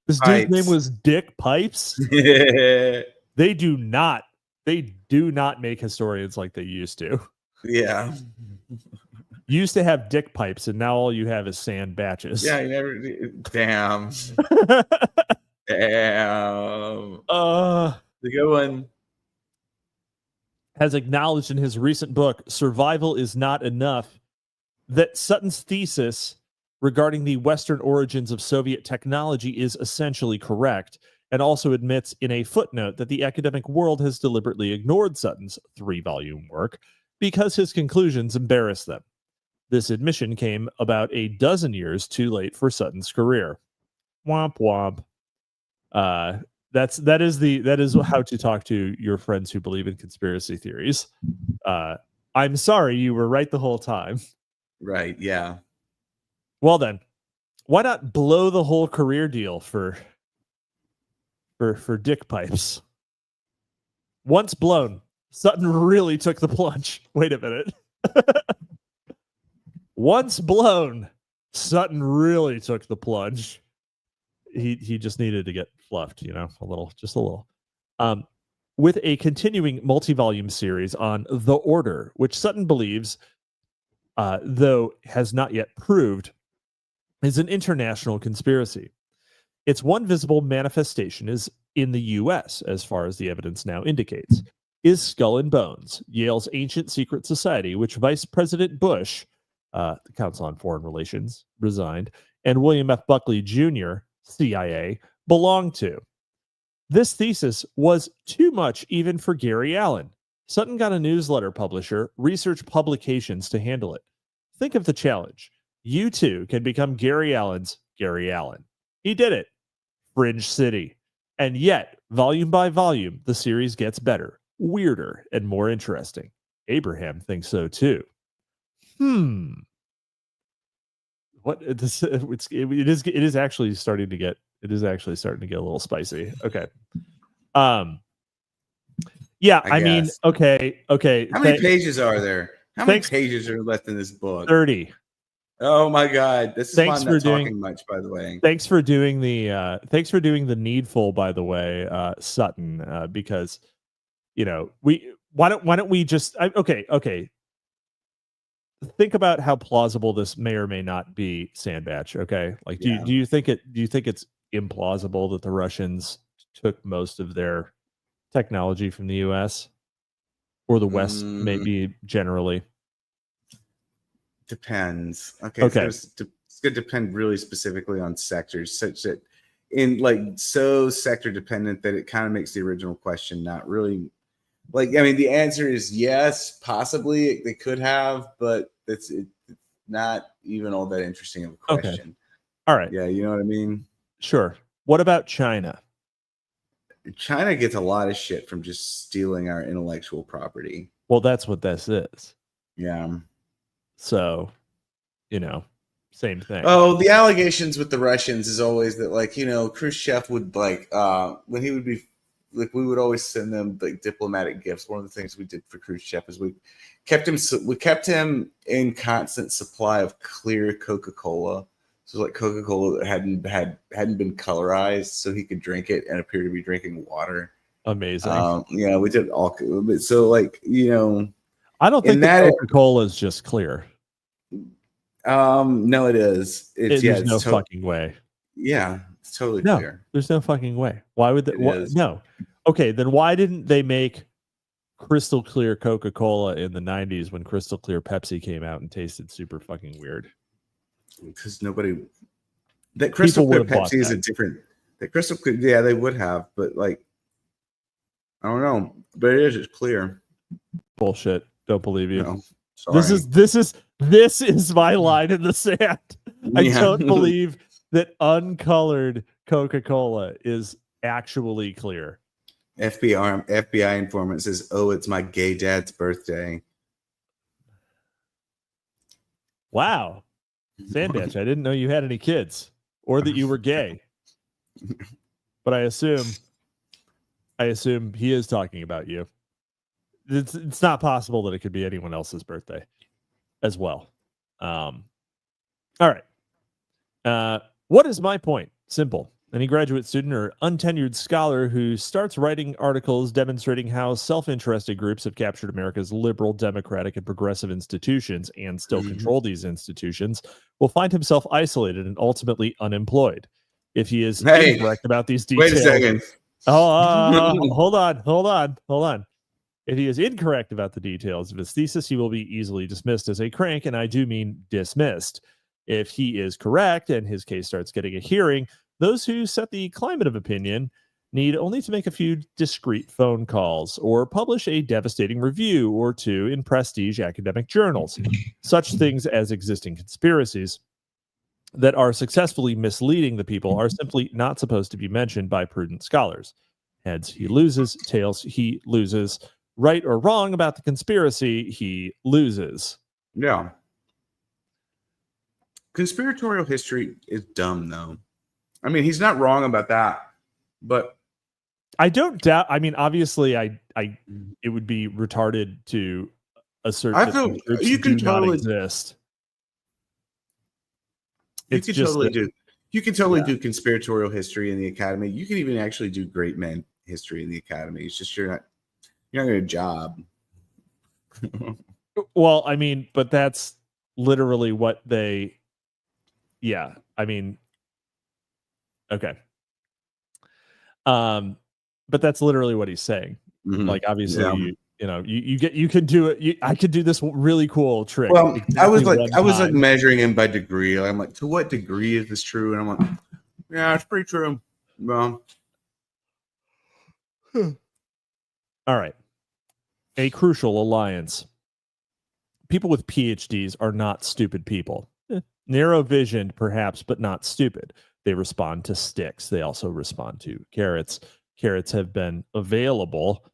This dude's name was Dick Pipes. They do not make historians like they used to. Yeah. You used to have dick pipes, and now all you have is Sandbatches. Yeah, you never. Damn. Damn. The good one. Has acknowledged in his recent book, Survival is Not Enough, that Sutton's thesis regarding the Western origins of Soviet technology is essentially correct, and also admits in a footnote that the academic world has deliberately ignored Sutton's 3-volume work because his conclusions embarrass them. This admission came about a dozen years too late for Sutton's career. Womp womp. That is how to talk to your friends who believe in conspiracy theories. I'm sorry, you were right the whole time. Right, yeah. Well then, why not blow the whole career deal for Dick Pipes? Once blown, Sutton really took the plunge. Wait a minute. Once blown, Sutton really took the plunge. He just needed to get fluffed, a little. with a continuing multi-volume series on The Order, which Sutton believes, though has not yet proved, is an international conspiracy. Its one visible manifestation is in the U.S., as far as the evidence now indicates, is Skull and Bones, Yale's ancient secret society, which Vice President Bush, the Council on Foreign Relations, resigned, and William F. Buckley Jr., CIA, belonged to. This thesis was too much even for Gary Allen. Sutton got a newsletter publisher, Research Publications, to handle it. Think of the challenge. You too can become Gary Allen's Gary Allen. He did it. Fringe City. And yet, volume by volume, the series gets better, weirder, and more interesting. Abraham thinks so too. What it is actually starting to get a little spicy. Okay. Yeah, I mean, okay. How many pages are there? How many pages are left in this book? 30. Oh my God! This is why I'm not talking much. By the way, thanks for doing the needful. By the way, Sutton, because why don't we just okay. Think about how plausible this may or may not be, Sandbatch. Okay, like do you think it's implausible that the Russians took most of their technology from the U.S. or the West, maybe generally? Depends. Okay. So it's going to depend really specifically on sectors, such that so sector dependent that it kind of makes the original question not really the answer is yes, possibly they could have, but it's not even all that interesting of a question. Okay. All right. Yeah, you know what I mean? Sure. What about China? China gets a lot of shit from just stealing our intellectual property. Well, that's what this is. Yeah. So, same thing. Oh, the allegations with the Russians is always that, Khrushchev would when he would be we would always send them diplomatic gifts. One of the things we did for Khrushchev is we kept him in constant supply of clear Coca-Cola. So Coca-Cola that hadn't been colorized, so he could drink it and appear to be drinking water. Amazing. We did all. So I don't think Coca-Cola is just clear. No, it is. There's no fucking way. Yeah, it's totally clear. There's no fucking way. Why would they? No. Okay, then why didn't they make crystal clear Coca-Cola in the 90s when crystal clear Pepsi came out and tasted super fucking weird? Because that crystal clear Pepsi is a different. That crystal clear, yeah, they would have, but I don't know. But it's clear. Bullshit. Don't believe you. No, this is my line in the sand. I don't believe that uncolored Coca-Cola is actually clear. FBI informant says, "Oh, it's my gay dad's birthday." Wow, Sandbatch! I didn't know you had any kids or that you were gay. But I assume he is talking about you. It's not possible that it could be anyone else's birthday as well. All right. What is my point? Simple. Any graduate student or untenured scholar who starts writing articles demonstrating how self-interested groups have captured America's liberal, democratic, and progressive institutions and still control these institutions will find himself isolated and ultimately unemployed. If he is incorrect about these details... Wait a second. Hold on. If he is incorrect about the details of his thesis, he will be easily dismissed as a crank, and I do mean dismissed. If he is correct and his case starts getting a hearing, those who set the climate of opinion need only to make a few discreet phone calls or publish a devastating review or two in prestige academic journals. Such things as existing conspiracies that are successfully misleading the people are simply not supposed to be mentioned by prudent scholars. Heads, he loses. Tails, he loses. Right or wrong about the conspiracy, he loses. Yeah. Conspiratorial history is dumb, though. I mean, he's not wrong about that, but I don't doubt. I mean, obviously, it would be retarded to assert that those groups do not exist. You can totally do conspiratorial history in the academy. You can even actually do great men history in the academy. It's just you're not going to job. Well, I mean, but that's literally what they. Yeah, I mean, okay. But that's literally what he's saying. Mhm. Like, obviously, Yeah. you can do it. I could do this really cool trick. Well, I was exactly like one time. measuring him by degree. I'm like, to what degree is this true? And I'm like, yeah, it's pretty true. Well, All right. A crucial alliance. People with PhDs are not stupid people. Narrow-visioned, perhaps, but not stupid. They respond to sticks. They also respond to carrots. Carrots have been available.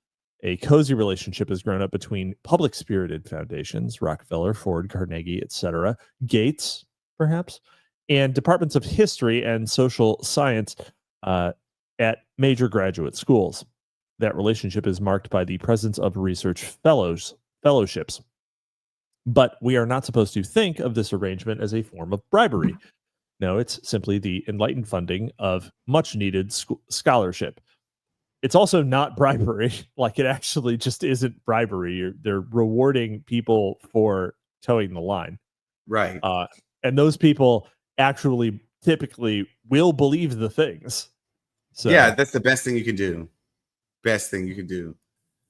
A cozy relationship has grown up between public-spirited foundations, Rockefeller, Ford, Carnegie, etc., Gates, perhaps, and departments of history and social science at major graduate schools. That relationship is marked by the presence of research fellowships. But we are not supposed to think of this arrangement as a form of bribery. No, it's simply the enlightened funding of much-needed scholarship. It's also not bribery. Like, it actually just isn't bribery. They're rewarding people for towing the line. right. And those people actually typically will believe the things. So, Yeah, that's the best thing you can do. Best thing you can do.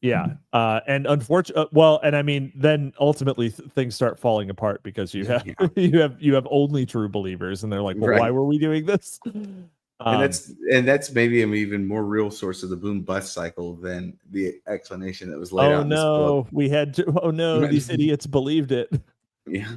Yeah. And unfortunately, well, and I mean, then ultimately things start falling apart because you have you have only true believers, and they're like, well, why Right. were we doing this? And that's maybe an even more real source of the boom bust cycle than the explanation that was laid out in this book. We had to. Oh no, these idiots believed it. Yeah.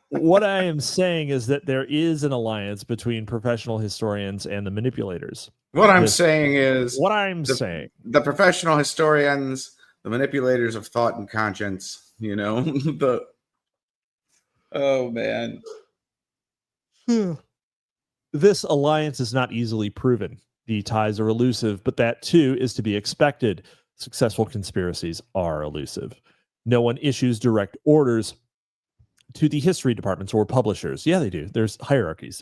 What I am saying is that there is an alliance between professional historians and the manipulators. What I'm saying is the professional historians, the manipulators of thought and conscience, oh man. This alliance is not easily proven. The ties are elusive, but that too is to be expected. Successful conspiracies are elusive. No one issues direct orders to the history departments or publishers. Yeah, they do. There's hierarchies.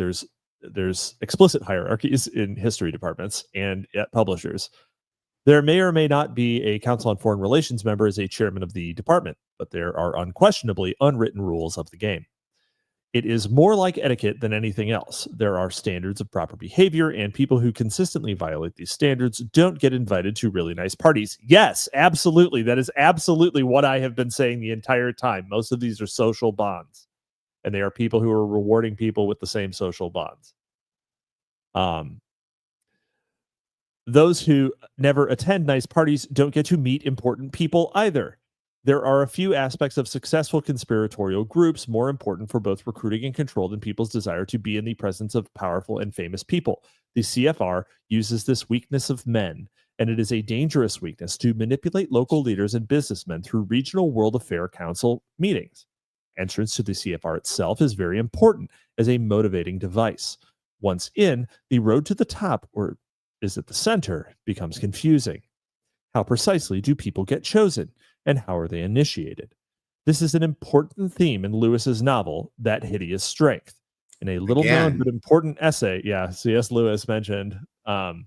There's explicit hierarchies in history departments and at publishers. There may or may not be a Council on Foreign Relations member as a chairman of the department, but there are unquestionably unwritten rules of the game. It is more like etiquette than anything else. There are standards of proper behavior, and people who consistently violate these standards don't get invited to really nice parties. Yes, absolutely. That is absolutely what I have been saying the entire time. Most of these are social bonds, and they are people who are rewarding people with the same social bonds. Those who never attend nice parties don't get to meet important people either. There are a few aspects of successful conspiratorial groups more important for both recruiting and control than people's desire to be in the presence of powerful and famous people. The CFR uses this weakness of men, and it is a dangerous weakness to manipulate local leaders and businessmen through regional World Affair Council meetings. Entrance to the CFR itself is very important as a motivating device. Once in, the road to the top, or is it the center, becomes confusing. How precisely do people get chosen? And how are they initiated? This is an important theme in Lewis's novel, That Hideous Strength. In a little-known but important essay, C.S. Lewis mentioned, in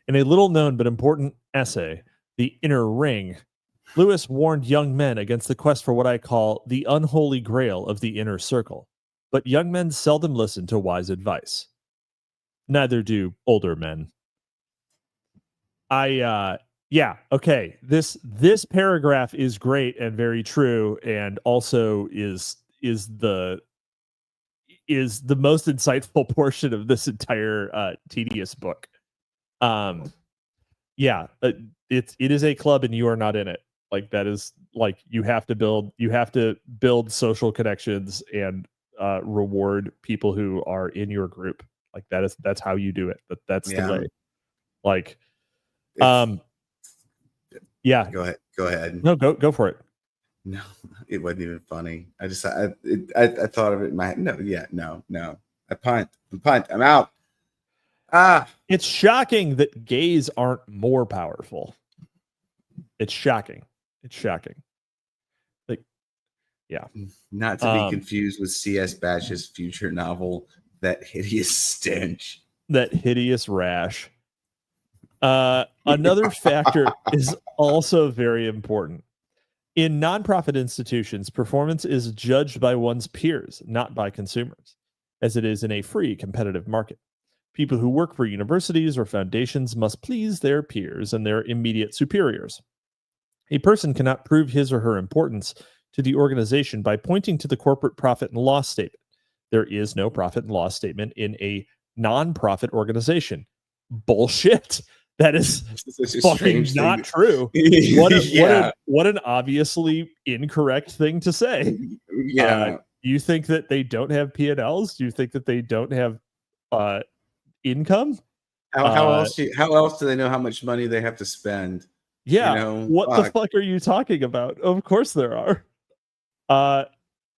a little-known but important essay, The Inner Ring, Lewis warned young men against the quest for what I call the unholy grail of the inner circle. But young men seldom listen to wise advice. Neither do older men. Okay. This paragraph is great and very true, and also is the most insightful portion of this entire tedious book. It is a club and you are not in it. Like, that is, like, you have to build social connections and reward people who are in your group. Like, that's how you do it. But that's the way. Like, yeah. Go ahead. No, go for it. No, it wasn't even funny. I thought of it in my head. No. I punt. I'm out. It's shocking that gays aren't more powerful. It's shocking. Like, yeah. Not to be confused with C.S. Batch's future novel, That Hideous Stench. That Hideous Rash. Another factor is also very important. In nonprofit institutions, performance is judged by one's peers, not by consumers, as it is in a free competitive market. People who work for universities or foundations must please their peers and their immediate superiors. A person cannot prove his or her importance to the organization by pointing to the corporate profit and loss statement. There is no profit and loss statement in a nonprofit organization. Bullshit. That is fucking not true. What an obviously incorrect thing to say. Yeah. You think that they don't have P&Ls? Do you think that they don't have income? How else do they know how much money they have to spend? Yeah. You know, what the fuck are you talking about? Of course there are.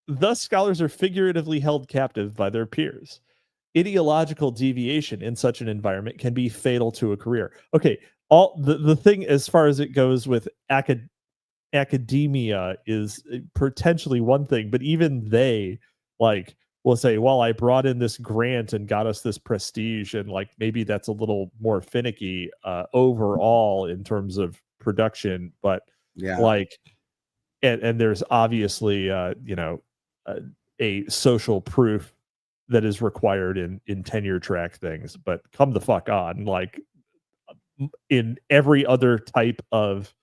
Thus, scholars are figuratively held captive by their peers. Ideological deviation in such an environment can be fatal to a career. Okay, all the thing as far as it goes with academia is potentially one thing, but even they like will say, well, I brought in this grant and got us this prestige, and like maybe that's a little more finicky overall in terms of production, but yeah, like and there's obviously a social proof that is required in tenure track things, but come the fuck on, like in every other type of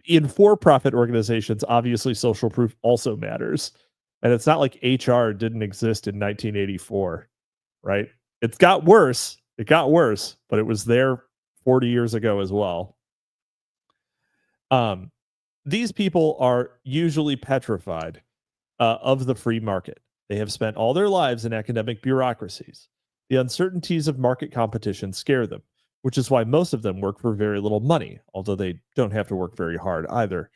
in for-profit organizations, obviously social proof also matters. And it's not like HR didn't exist in 1984, right? It got worse, but it was there 40 years ago as well. These people are usually petrified of the free market. They have spent all their lives in academic bureaucracies. The uncertainties of market competition scare them, which is why most of them work for very little money, although they don't have to work very hard either.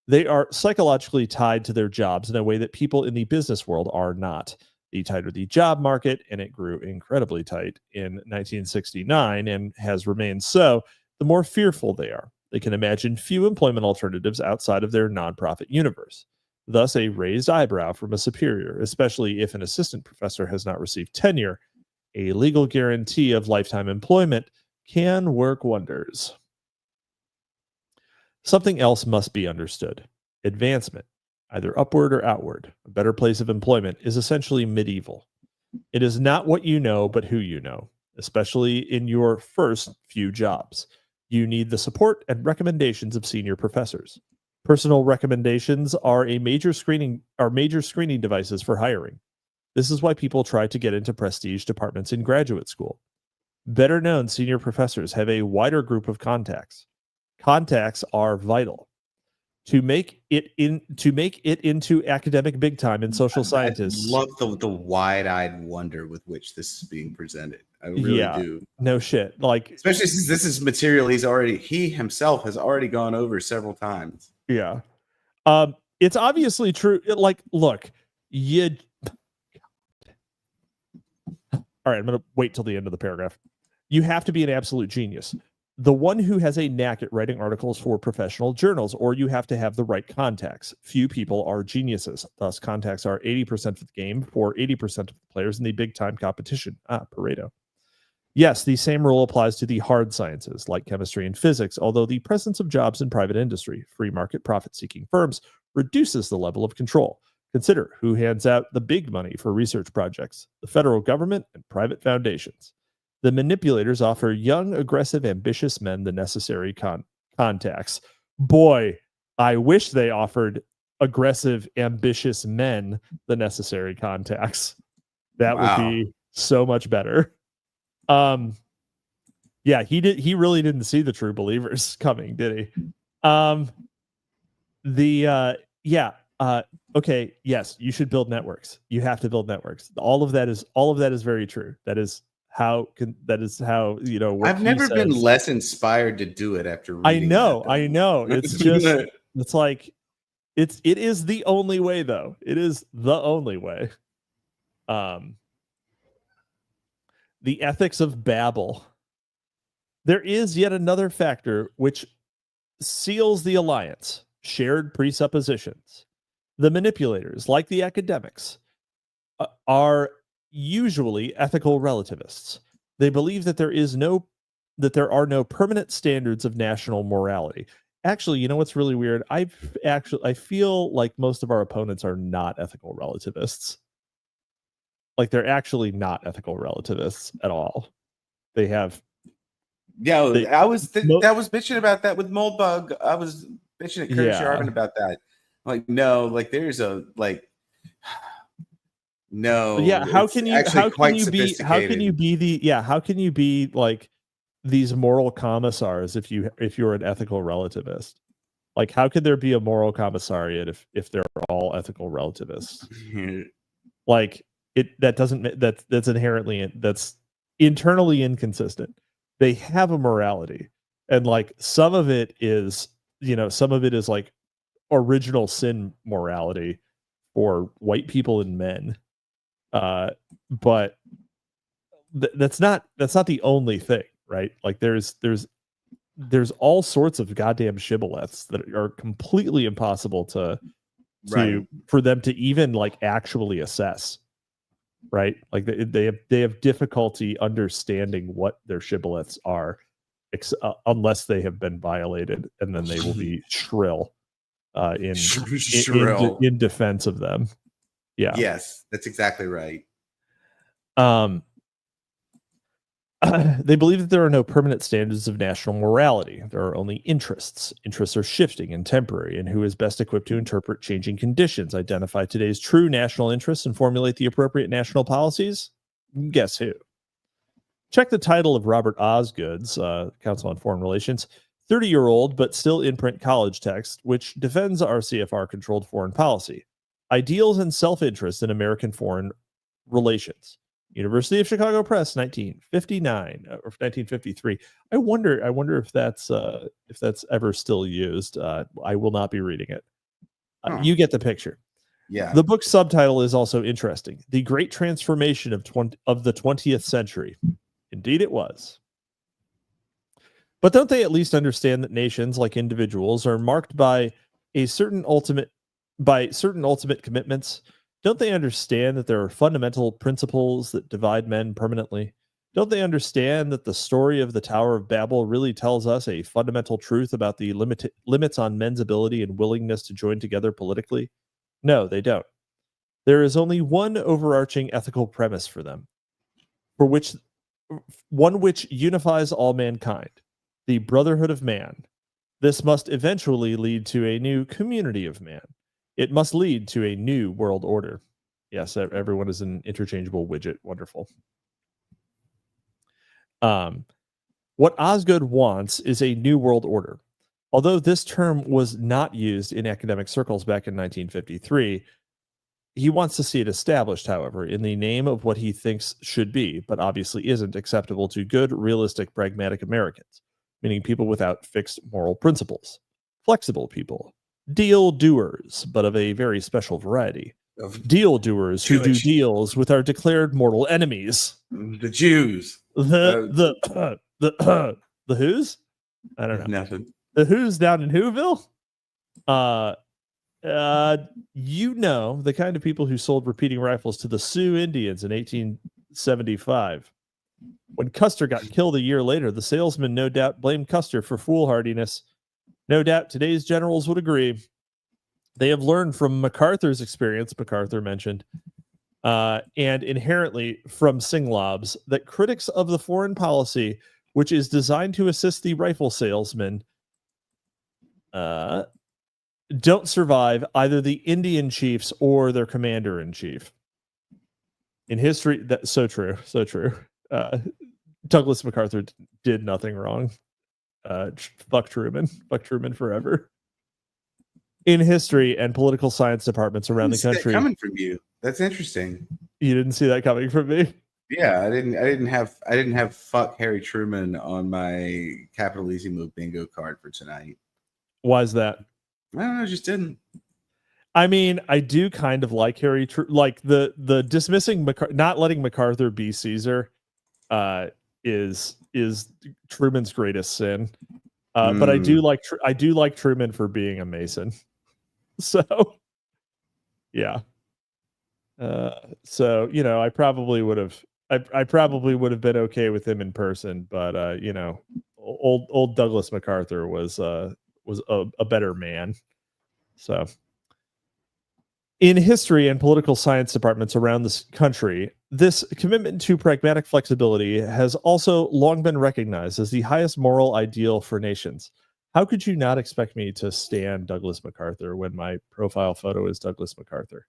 They are psychologically tied to their jobs in a way that people in the business world are not. The tighter the job market, and it grew incredibly tight in 1969 and has remained so, the more fearful they are. They can imagine few employment alternatives outside of their nonprofit universe. Thus, a raised eyebrow from a superior, especially if an assistant professor has not received tenure, a legal guarantee of lifetime employment, can work wonders. Something else must be understood. Advancement, either upward or outward, a better place of employment, is essentially medieval. It is not what you know, but who you know, especially in your first few jobs. You need the support and recommendations of senior professors. Personal recommendations are major screening devices for hiring. This is why people try to get into prestige departments in graduate school. Better known senior professors have a wider group of contacts. Contacts are vital. To make it into academic big time in social scientists. I love the wide-eyed wonder with which this is being presented. I really do. No shit. Like, especially since this is material he himself has already gone over several times. Yeah. It's obviously true. Like, look, all right, I'm going to wait till the end of the paragraph. You have to be an absolute genius. The one who has a knack at writing articles for professional journals, or you have to have the right contacts. Few people are geniuses. Thus, contacts are 80% of the game for 80% of the players in the big time competition. Pareto. Yes, the same rule applies to the hard sciences, like chemistry and physics, although the presence of jobs in private industry, free market profit-seeking firms, reduces the level of control. Consider who hands out the big money for research projects: the federal government and private foundations. The manipulators offer young, aggressive, ambitious men the necessary contacts. Boy, I wish they offered aggressive, ambitious men the necessary contacts. That would be so much better. Yeah, he really didn't see the true believers coming, did he? Okay, yes, you should build networks. You have to build networks. All of that is very true. That is how I've never been less inspired to do it after reading I know. It's just it's like it is the only way, though. It is the only way. The ethics of Babel. There is yet another factor which seals the alliance: shared presuppositions. The manipulators, like the academics, are usually ethical relativists. They believe that there are no permanent standards of national morality. Actually, you know what's really weird? I feel like most of our opponents are not ethical relativists. Like they're actually not ethical relativists at all. They have. Yeah, I was bitching about that with Moldbug. I was bitching at Curtis Yarvin about that. Like, no, like there's a like. No. Yeah. How can you be like these moral commissars if you're an ethical relativist? Like, how could there be a moral commissariat if they're all ethical relativists? Like that's inherently that's internally inconsistent. They have a morality, and like some of it is like original sin morality for white people and men. But that's not the only thing, right? Like there's all sorts of goddamn shibboleths that are completely impossible for them to even like actually assess, right? Like they have difficulty understanding what their shibboleths are, unless they have been violated, and then they will be shrill in defense of them. Yeah. Yes, that's exactly right. They believe that there are no permanent standards of national morality. There are only interests. Interests are shifting and temporary, and who is best equipped to interpret changing conditions, identify today's true national interests, and formulate the appropriate national policies? Guess who? Check the title of Robert Osgood's Council on Foreign Relations, 30-year-old but still in print college text, which defends our CFR-controlled foreign policy. Ideals and Self-Interest in American Foreign Relations. University of Chicago Press, 1959 or 1953. I wonder if that's ever still used. I will not be reading it. You get the picture. Yeah. The book's subtitle is also interesting. The Great Transformation of the 20th Century. Indeed, it was. But don't they at least understand that nations, like individuals, are marked by certain ultimate commitments? Don't they understand that there are fundamental principles that divide men permanently? Don't they understand that the story of the Tower of Babel really tells us a fundamental truth about the limits on men's ability and willingness to join together politically? No, they don't. There is only one overarching ethical premise for them, which unifies all mankind, the brotherhood of man. This must eventually lead to a new community of man. It must lead to a new world order. Yes, everyone is an interchangeable widget. Wonderful. What Osgood wants is a new world order. Although this term was not used in academic circles back in 1953, he wants to see it established, however, in the name of what he thinks should be, but obviously isn't acceptable to good, realistic, pragmatic Americans, meaning people without fixed moral principles, flexible people, deal doers, but of a very special variety. Of deal doers who do deals with our declared mortal enemies, the Jews. The who's? I don't know. Nothing. The who's down in Whoville? The kind of people who sold repeating rifles to the Sioux Indians in 1875. When Custer got killed a year later, the salesman no doubt blamed Custer for foolhardiness. No doubt today's generals would agree. They have learned from MacArthur's experience, MacArthur mentioned, and inherently from Singlob's, that critics of the foreign policy, which is designed to assist the rifle salesman, don't survive either the Indian chiefs or their commander-in-chief. In history, that's so true, so true. Douglas MacArthur did nothing wrong. Fuck Truman forever. In history and political science departments around the country. Coming from you. That's interesting. You didn't see that coming from me? Yeah, I didn't have fuck Harry Truman on my Capitalisimo bingo card for tonight. Why is that? I don't know, I just didn't. I mean, I do kind of like Harry like the dismissing not letting MacArthur be Caesar is Truman's greatest sin. But I do like Truman for being a Mason. So yeah. So, I probably would have I probably would have been okay with him in person, but you know, old Douglas MacArthur was a better man. So, in history and political science departments around this country, this commitment to pragmatic flexibility has also long been recognized as the highest moral ideal for nations. How could you not expect me to stand Douglas MacArthur when my profile photo is Douglas MacArthur?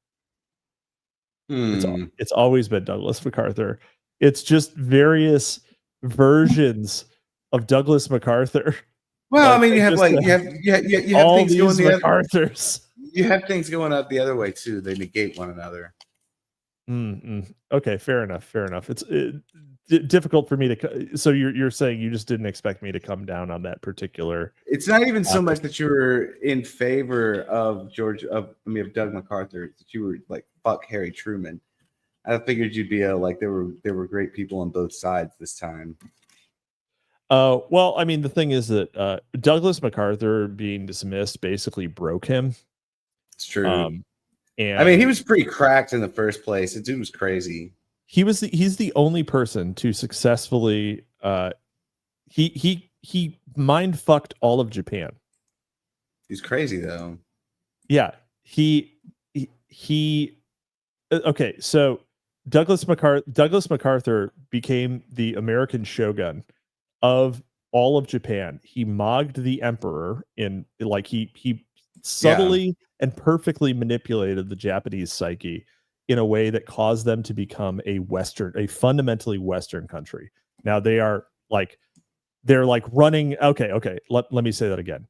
It's always been Douglas MacArthur. It's just various versions of Douglas MacArthur. Well, Like, I mean, you have just, like you have all things going these the other. MacArthurs. You have things going out the other way too. They negate one another. Okay, fair enough. Fair enough. It's difficult for me to. So you're saying you just didn't expect me to come down on that particular. It's not even so much that you were in favor of Doug MacArthur. That you were like, fuck Harry Truman. I figured you'd be like there were great people on both sides this time. Well, I mean, the thing is that Douglas MacArthur being dismissed basically broke him. It's true. And I mean, he was pretty cracked in the first place. The dude was crazy. He's the only person to successfully he mind fucked all of Japan. He's crazy though. Yeah, he okay, so Douglas MacArthur became the American shogun of all of Japan. He mogged the emperor in like he subtly and perfectly manipulated the Japanese psyche in a way that caused them to become a fundamentally Western country. Now they're running. Okay. Let me say that again.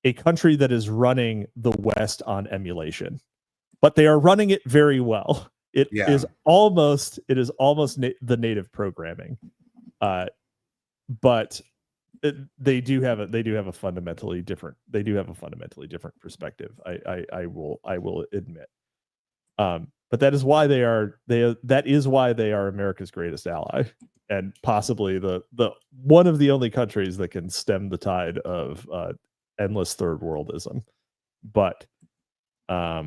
A country that is running the West on emulation, but they are running it very well. It is almost the native programming, but they do have a fundamentally different perspective. I will admit. But that is why they are America's greatest ally, and possibly the one of the only countries that can stem the tide of endless third worldism. But I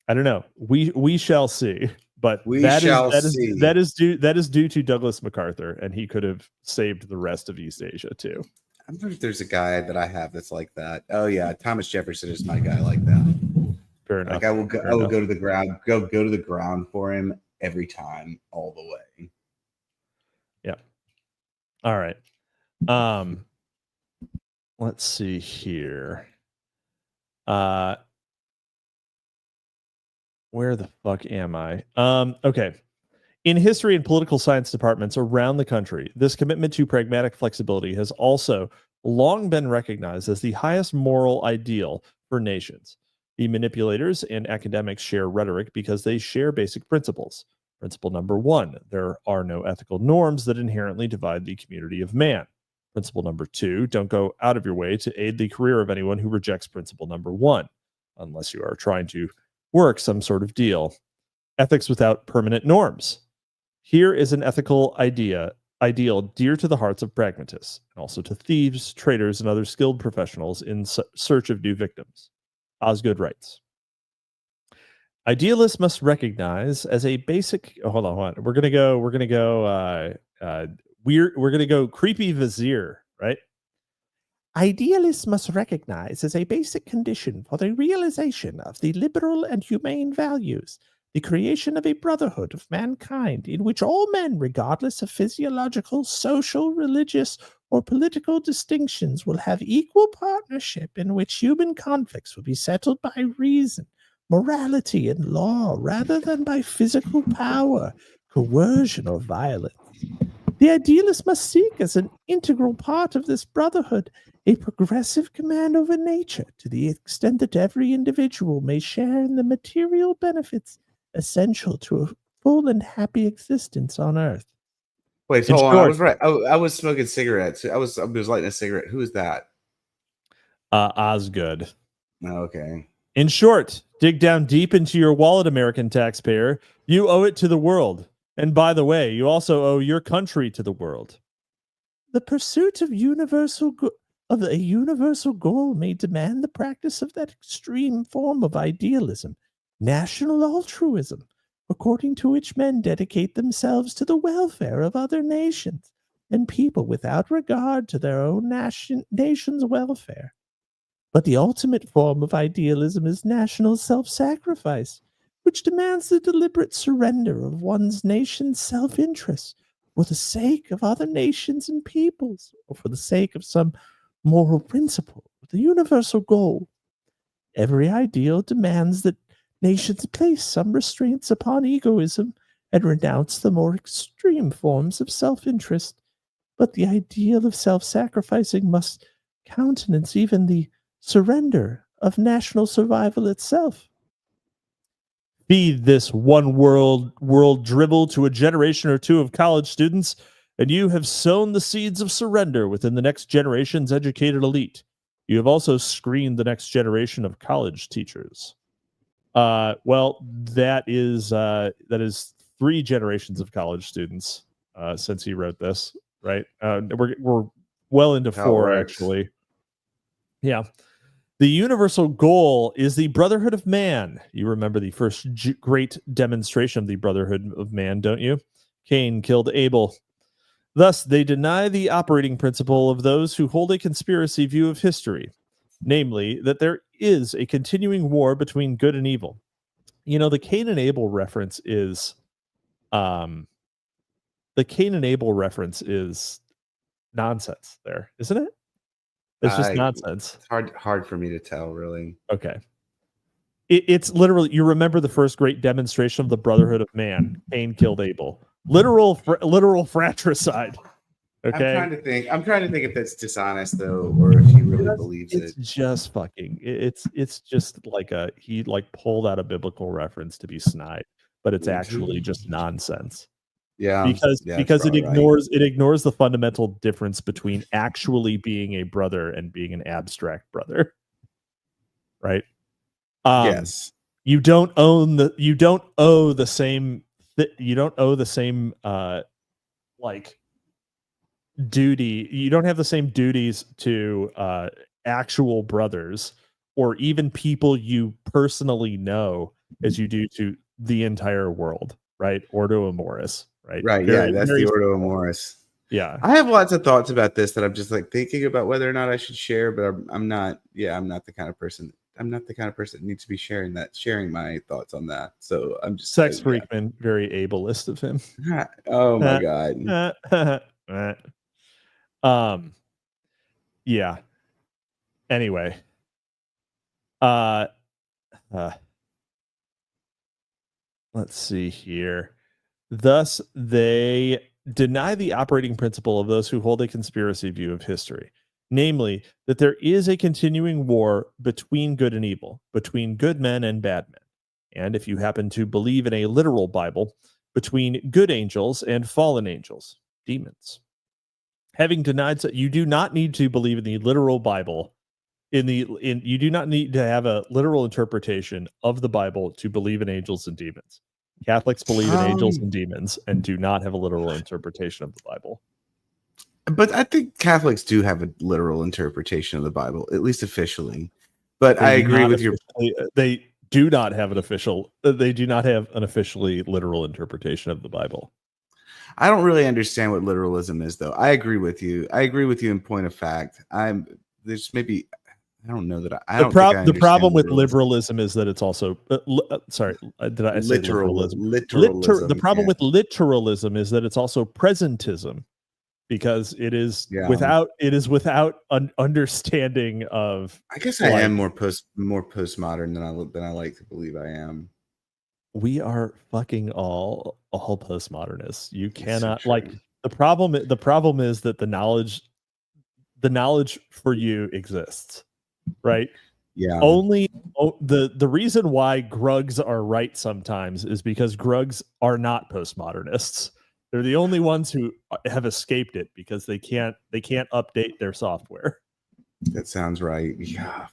don't know. We shall see. But that is due to Douglas MacArthur, and he could have saved the rest of East Asia too. I wonder if there's a guy that I have that's like that. Oh yeah, Thomas Jefferson is my guy like that. Fair enough. Like I will go to the ground, go to the ground for him every time, all the way. Yeah. All right. Let's see here. Where the fuck am I? Okay. In history and political science departments around the country, this commitment to pragmatic flexibility has also long been recognized as the highest moral ideal for nations. The manipulators and academics share rhetoric because they share basic principles. Principle number 1, there are no ethical norms that inherently divide the community of man. Principle number 2, don't go out of your way to aid the career of anyone who rejects principle number 1, unless you are trying to work some sort of deal. Ethics without permanent norms. Here is an ethical ideal dear to the hearts of pragmatists, and also to thieves, traders, and other skilled professionals in search of new victims. Osgood writes, idealists must recognize as a basic. Hold on. We're gonna go creepy vizier, right? Idealists must recognize as a basic condition for the realization of the liberal and humane values, the creation of a brotherhood of mankind in which all men, regardless of physiological, social, religious, or political distinctions, will have equal partnership, in which human conflicts will be settled by reason, morality, and law, rather than by physical power, coercion, or violence. The idealist must seek as an integral part of this brotherhood a progressive command over nature, to the extent that every individual may share in the material benefits essential to a full and happy existence on Earth. Wait, hold on. I was right. I was smoking cigarettes. I was lighting a cigarette. Who is that? Osgood. Okay. In short, dig down deep into your wallet, American taxpayer. You owe it to the world. And by the way, you also owe your country to the world. The pursuit of a universal goal may demand the practice of that extreme form of idealism, national altruism, according to which men dedicate themselves to the welfare of other nations and people without regard to their own nation's welfare. But the ultimate form of idealism is national self-sacrifice, which demands the deliberate surrender of one's nation's self-interest for the sake of other nations and peoples, or for the sake of some moral principle, the universal goal. Every ideal demands that nations place some restraints upon egoism and renounce the more extreme forms of self-interest. But the ideal of self-sacrificing must countenance even the surrender of national survival itself. Feed this one world dribble to a generation or two of college students, and you have sown the seeds of surrender within the next generation's educated elite. You have also screened the next generation of college teachers. Well, that is 3 generations of college students since he wrote this, right? We're well into 4, actually. Yeah. The universal goal is the brotherhood of man. You remember the first great demonstration of the brotherhood of man, don't you? Cain killed Abel. Thus, they deny the operating principle of those who hold a conspiracy view of history, namely, that there is a continuing war between good and evil. You know, the Cain and Abel reference is nonsense there, isn't it? It's just nonsense. It's hard for me to tell, really. Okay. It's literally, you remember the first great demonstration of the brotherhood of man. Cain killed Abel. Literal fratricide. Okay. I'm trying to think if that's dishonest though, or if he really believes it. It's just fucking. It's just like he pulled out a biblical reference to be snide, but it's actually just nonsense. Yeah, because it ignores the fundamental difference between actually being a brother and being an abstract brother. Right? Yes. You don't owe the same like duty. You don't have the same duties to actual brothers or even people you personally know as you do to the entire world, right? Ordo Amoris. Right. Yeah, that's the Ordo Amoris. Yeah. I have lots of thoughts about this that I'm just like thinking about whether or not I should share, but I'm not the kind of person. I'm not the kind of person that needs to be sharing my thoughts on that. So I'm just Sex Freakman, very ableist of him. Oh my God. Yeah. Anyway. Let's see here. Thus, they deny the operating principle of those who hold a conspiracy view of history, namely, that there is a continuing war between good and evil, between good men and bad men, and if you happen to believe in a literal Bible, between good angels and fallen angels, demons. Having denied, you do not need to believe in the literal Bible. You do not need to have a literal interpretation of the Bible to believe in angels and demons. Catholics believe in angels and demons and do not have a literal interpretation of the Bible. But I think Catholics do have a literal interpretation of the Bible, at least officially. But I agree with you. They do not have an official. They do not have an officially literal interpretation of the Bible. I don't really understand what literalism is, though. I agree with you. In point of fact. There's maybe. I don't know that the problem with liberalism is that it's also sorry, did I say literalism? The problem with literalism is that it's also presentism, because it is without an understanding of. I guess I am more postmodern than I like to believe I am. We are fucking all postmodernists. You cannot the problem is that the knowledge for you exists. Right. Yeah. The reason why Grugs are right sometimes is because Grugs are not postmodernists. They're the only ones who have escaped it because they can't update their software. That sounds right. Yeah.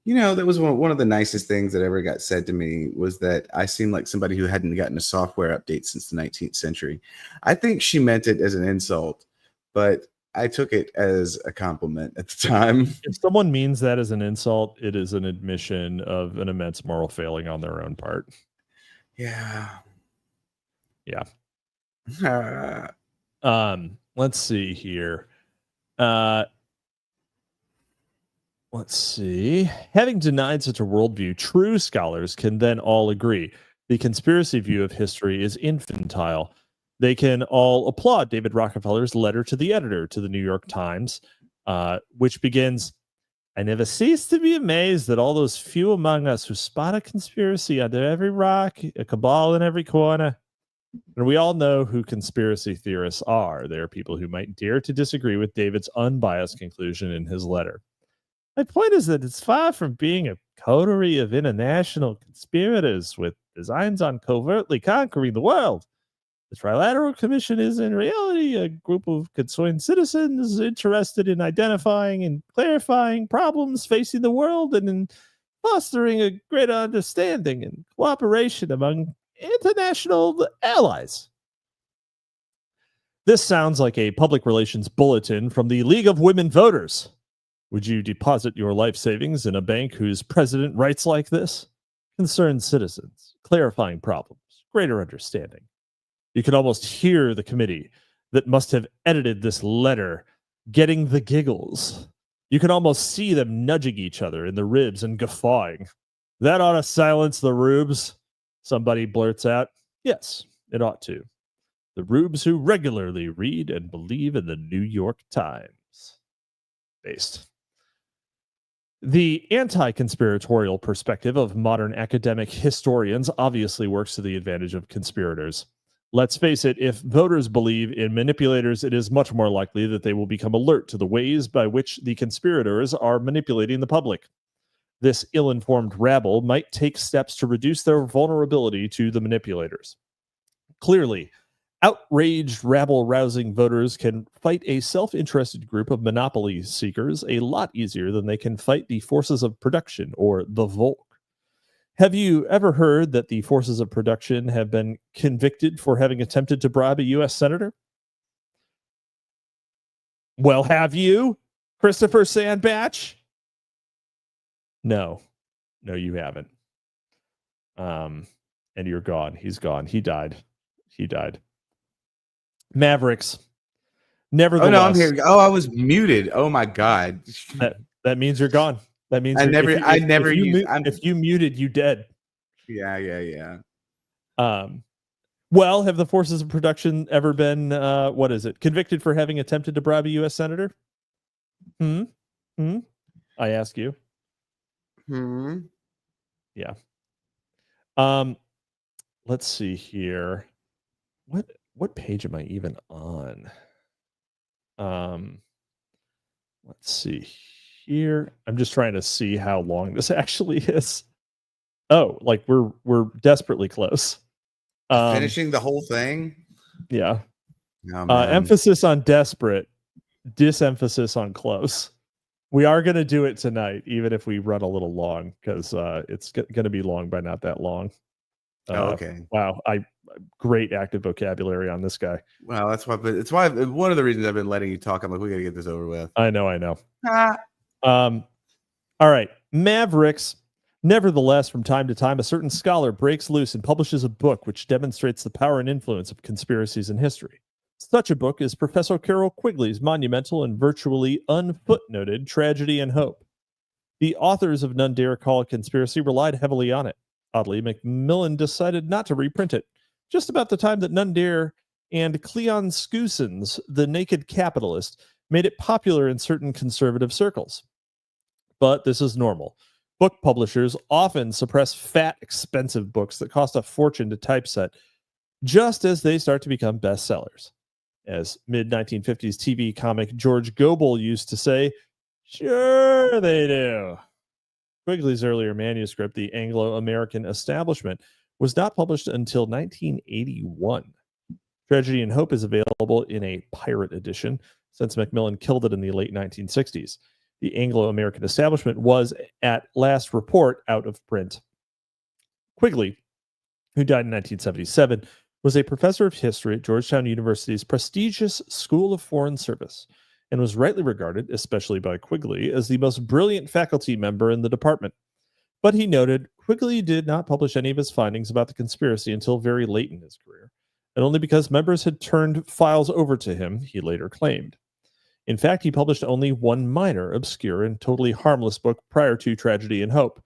You know, that was one of the nicest things that ever got said to me was that I seemed like somebody who hadn't gotten a software update since the 19th century. I think she meant it as an insult, but I took it as a compliment at the time. If someone means that as an insult, it is an admission of an immense moral failing on their own part. Yeah. Yeah. Uh, Let's see here. Let's see. Having denied such a worldview, true scholars can then all agree the conspiracy view of history is infantile. They can all applaud David Rockefeller's letter to the editor to the New York Times, which begins, I never cease to be amazed that all those few among us who spot a conspiracy under every rock, a cabal in every corner. And we all know who conspiracy theorists are. They are people who might dare to disagree with David's unbiased conclusion in his letter. My point is that it's far from being a coterie of international conspirators with designs on covertly conquering the world. The Trilateral Commission is in reality a group of concerned citizens interested in identifying and clarifying problems facing the world and in fostering a greater understanding and cooperation among international allies. This sounds like a public relations bulletin from the League of Women Voters. Would you deposit your life savings in a bank whose president writes like this? Concerned citizens, clarifying problems, greater understanding. You could almost hear the committee that must have edited this letter getting the giggles. You can almost see them nudging each other in the ribs and guffawing. That ought to silence the rubes, somebody blurts out. Yes, it ought to. The rubes who regularly read and believe in the New York Times. Based. The anti-conspiratorial perspective of modern academic historians obviously works to the advantage of conspirators. Let's face it, if voters believe in manipulators, it is much more likely that they will become alert to the ways by which the conspirators are manipulating the public. This ill-informed rabble might take steps to reduce their vulnerability to the manipulators. Clearly, outraged, rabble-rousing voters can fight a self-interested group of monopoly seekers a lot easier than they can fight the forces of production or the Volk. Have you ever heard that the forces of production have been convicted for having attempted to bribe a U.S. senator? Well, have you, Christopher Sandbatch? No, you haven't. And you're gone. He's gone. He died. Mavericks. Nevertheless. Oh no, I'm here. Oh, I was muted. Oh my God. That means you're gone. That means if you muted, you dead. Yeah. Well, have the forces of production ever been convicted for having attempted to bribe a U.S. senator? I ask you. Yeah. Let's see here. What page am I even on? Let's see here. I'm just trying to see how long this actually is. Oh, like we're desperately close. Finishing the whole thing? Yeah. Oh, emphasis on desperate, disemphasis on close. We are going to do it tonight, even if we run a little long, because it's going to be long by not that long. Okay. Wow. Great active vocabulary on this guy. Well, that's why. But it's why one of the reasons I've been letting you talk. I'm like, we got to get this over with. I know. All right. Mavericks. Nevertheless, from time to time, a certain scholar breaks loose and publishes a book which demonstrates the power and influence of conspiracies in history. Such a book is Professor Carroll Quigley's monumental and virtually unfootnoted Tragedy and Hope. The authors of None Dare Call a Conspiracy relied heavily on it. Oddly, Macmillan decided not to reprint it, just about the time that None Dare and Cleon Skousen's The Naked Capitalist made it popular in certain conservative circles. But this is normal. Book publishers often suppress fat, expensive books that cost a fortune to typeset, just as they start to become bestsellers. As mid-1950s TV comic George Goebel used to say, sure they do. Quigley's earlier manuscript, The Anglo-American Establishment, was not published until 1981. Tragedy and Hope is available in a pirate edition, since Macmillan killed it in the late 1960s. The Anglo-American Establishment was, at last report, out of print. Quigley, who died in 1977, was a professor of history at Georgetown University's prestigious School of Foreign Service, and was rightly regarded, especially by Quigley, as the most brilliant faculty member in the department. But he noted, Quigley did not publish any of his findings about the conspiracy until very late in his career, and only because members had turned files over to him, he later claimed. In fact, he published only one minor, obscure, and totally harmless book prior to Tragedy and Hope.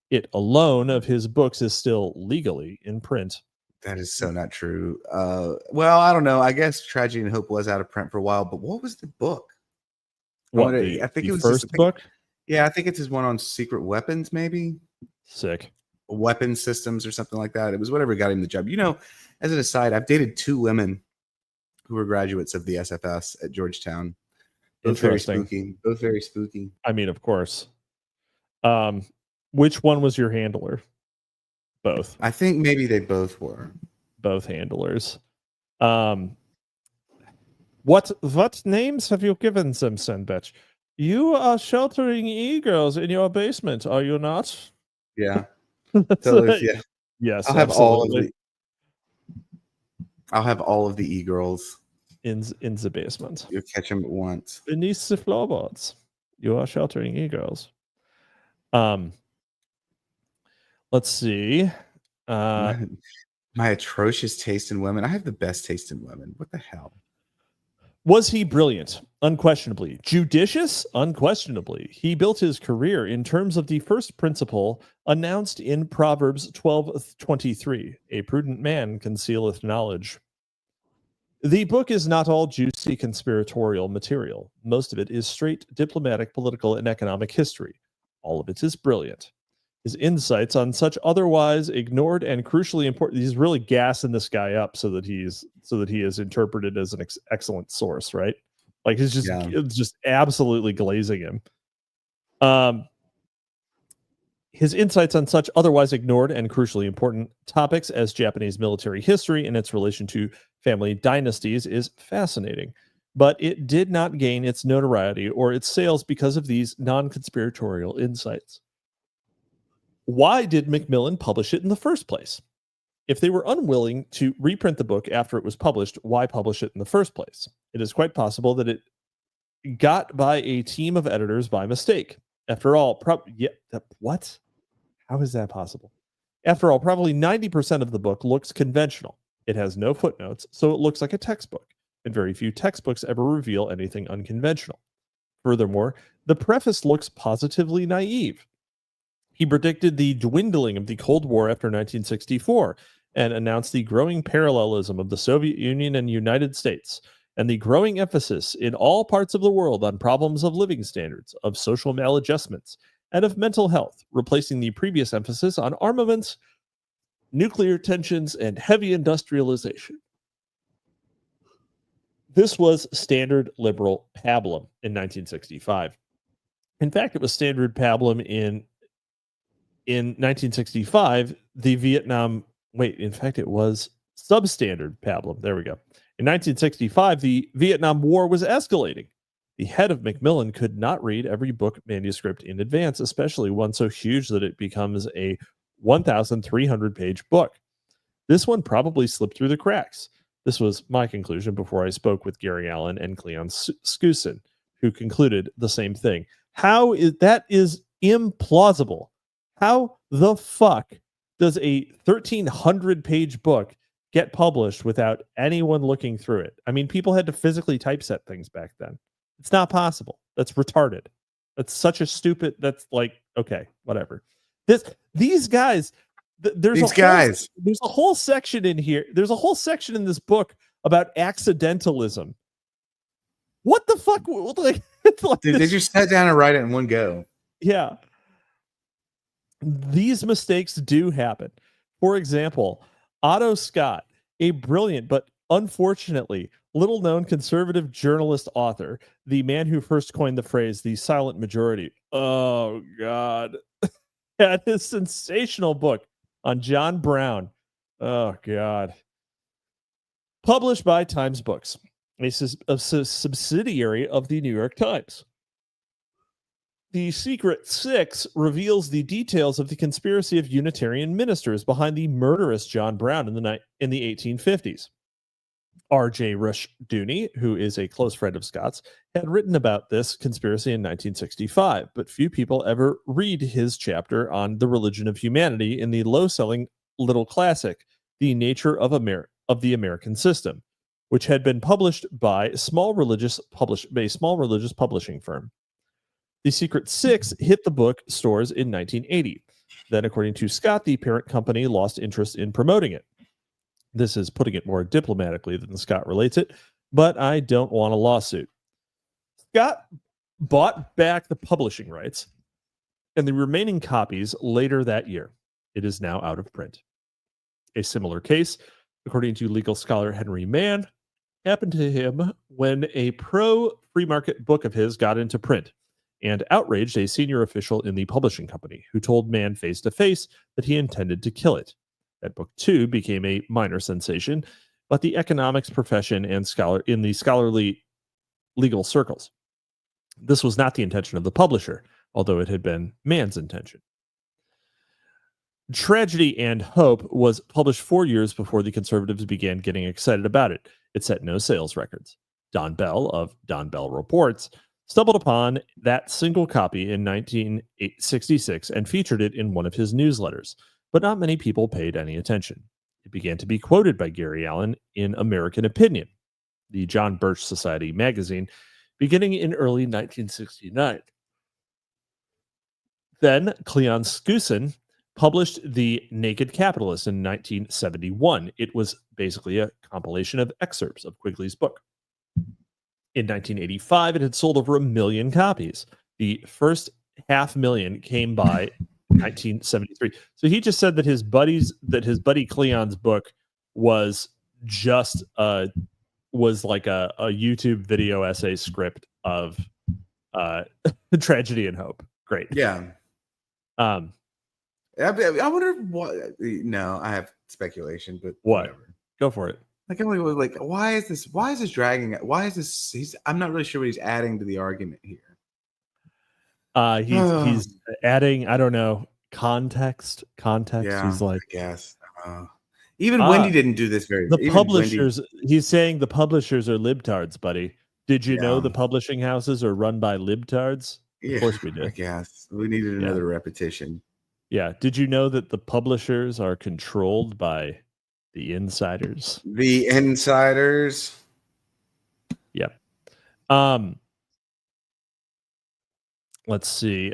It alone of his books is still legally in print. That is so not true. Well, I don't know. I guess Tragedy and Hope was out of print for a while, but what was the book? What, I think the it was first book? Yeah, I think it's his one on secret weapons, maybe. Sick. Weapon systems or something like that. It was whatever got him the job. You know, as an aside, I've dated 2 women who were graduates of the SFS at Georgetown. Both very spooky. Both very spooky. I mean, of course. Which one was your handler? Both. I think maybe they both were. Both handlers. What names have you given them, Sandbatch? You are sheltering e-girls in your basement, are you not? Yeah. Totally, yeah. Yes. I'll have all of the e-girls in the basement. You catch them at once. Beneath the floorboards. You are sheltering e-girls. Let's see. My atrocious taste in women. I have the best taste in women. What the hell? Was he brilliant? Unquestionably. Judicious? Unquestionably. He built his career in terms of the first principle announced in Proverbs 12:23. A prudent man concealeth knowledge. The book is not all juicy conspiratorial material. Most of it is straight diplomatic, political, and economic history. All of it is brilliant. His insights on such otherwise ignored and crucially important. He's really gassing this guy up so that he is interpreted as an excellent source, right? Like it's just absolutely glazing him. His insights on such otherwise ignored and crucially important topics as Japanese military history and its relation to family dynasties is fascinating, but it did not gain its notoriety or its sales because of these non-conspiratorial insights. Why did Macmillan publish it in the first place? If they were unwilling to reprint the book after it was published, why publish it in the first place? It is quite possible that it got by a team of editors by mistake. After all, what? How is that possible? After all, probably 90% of the book looks conventional. It has no footnotes, so it looks like a textbook, and very few textbooks ever reveal anything unconventional. Furthermore, the preface looks positively naive. He predicted the dwindling of the Cold War after 1964 and announced the growing parallelism of the Soviet Union and United States and the growing emphasis in all parts of the world on problems of living standards, of social maladjustments, and of mental health, replacing the previous emphasis on armaments, nuclear tensions, and heavy industrialization. This was standard liberal pablum in 1965. In fact, it was standard pablum in 1965, it was substandard pablum. There we go. In 1965, the Vietnam War was escalating. The head of Macmillan could not read every book manuscript in advance, especially one so huge that it becomes a 1,300-page book. This one probably slipped through the cracks. This was my conclusion before I spoke with Gary Allen and Cleon Skousen, who concluded the same thing. That is implausible. How the fuck does a 1,300-page book get published without anyone looking through it? I mean, people had to physically typeset things back then. It's not possible. That's retarded. That's such a stupid. That's like, okay, whatever. These guys. There's a whole section in here. There's a whole section in this book about accidentalism. What the fuck? Like, they just sat down and write it in one go. Yeah. These mistakes do happen. For example, Otto Scott, a brilliant but unfortunately little-known conservative journalist author, the man who first coined the phrase the silent majority. Oh, God. Had his sensational book on John Brown. Oh, God. Published by Times Books, a subsidiary of the New York Times. The Secret Six reveals the details of the conspiracy of Unitarian ministers behind the murderous John Brown in the 1850s. R.J. Rushdoony, who is a close friend of Scott's, had written about this conspiracy in 1965, but few people ever read his chapter on the religion of humanity in the low-selling little classic, The Nature of the American System, which had been published by a small religious publishing firm. The Secret Six hit the book stores in 1980. Then, according to Scott, the parent company lost interest in promoting it. This is putting it more diplomatically than Scott relates it, but I don't want a lawsuit. Scott bought back the publishing rights and the remaining copies later that year. It is now out of print. A similar case, according to legal scholar Henry Mann, happened to him when a pro-free market book of his got into print and outraged a senior official in the publishing company who told Mann face-to-face that he intended to kill it. That book, too, became a minor sensation, but the economics profession and scholarly legal circles. This was not the intention of the publisher, although it had been Mann's intention. Tragedy and Hope was published 4 years before the conservatives began getting excited about it. It set no sales records. Don Bell of Don Bell Reports stumbled upon that single copy in 1966 and featured it in one of his newsletters, but not many people paid any attention. It began to be quoted by Gary Allen in American Opinion, the John Birch Society magazine, beginning in early 1969. Then Cleon Skousen published The Naked Capitalist in 1971. It was basically a compilation of excerpts of Quigley's book. In 1985, it had sold over 1 million copies. The first 500,000 came by 1973. So he just said that his buddy Cleon's book was just was like a YouTube video essay script of Tragedy and Hope. Great. Yeah. I wonder what. No, I have speculation, but what? Whatever. Go for it. Like, why is this dragging? Why is this? I'm not really sure what he's adding to the argument here. He's adding, I don't know, context. Yeah, He's like, I guess. Even Wendy didn't do this very. The publishers. He's saying the publishers are libtards, buddy. Did you know the publishing houses are run by libtards? Yeah, of course we did. I guess we needed another repetition. Yeah. Did you know that the publishers are controlled by the insiders? The insiders. Yeah. Let's see.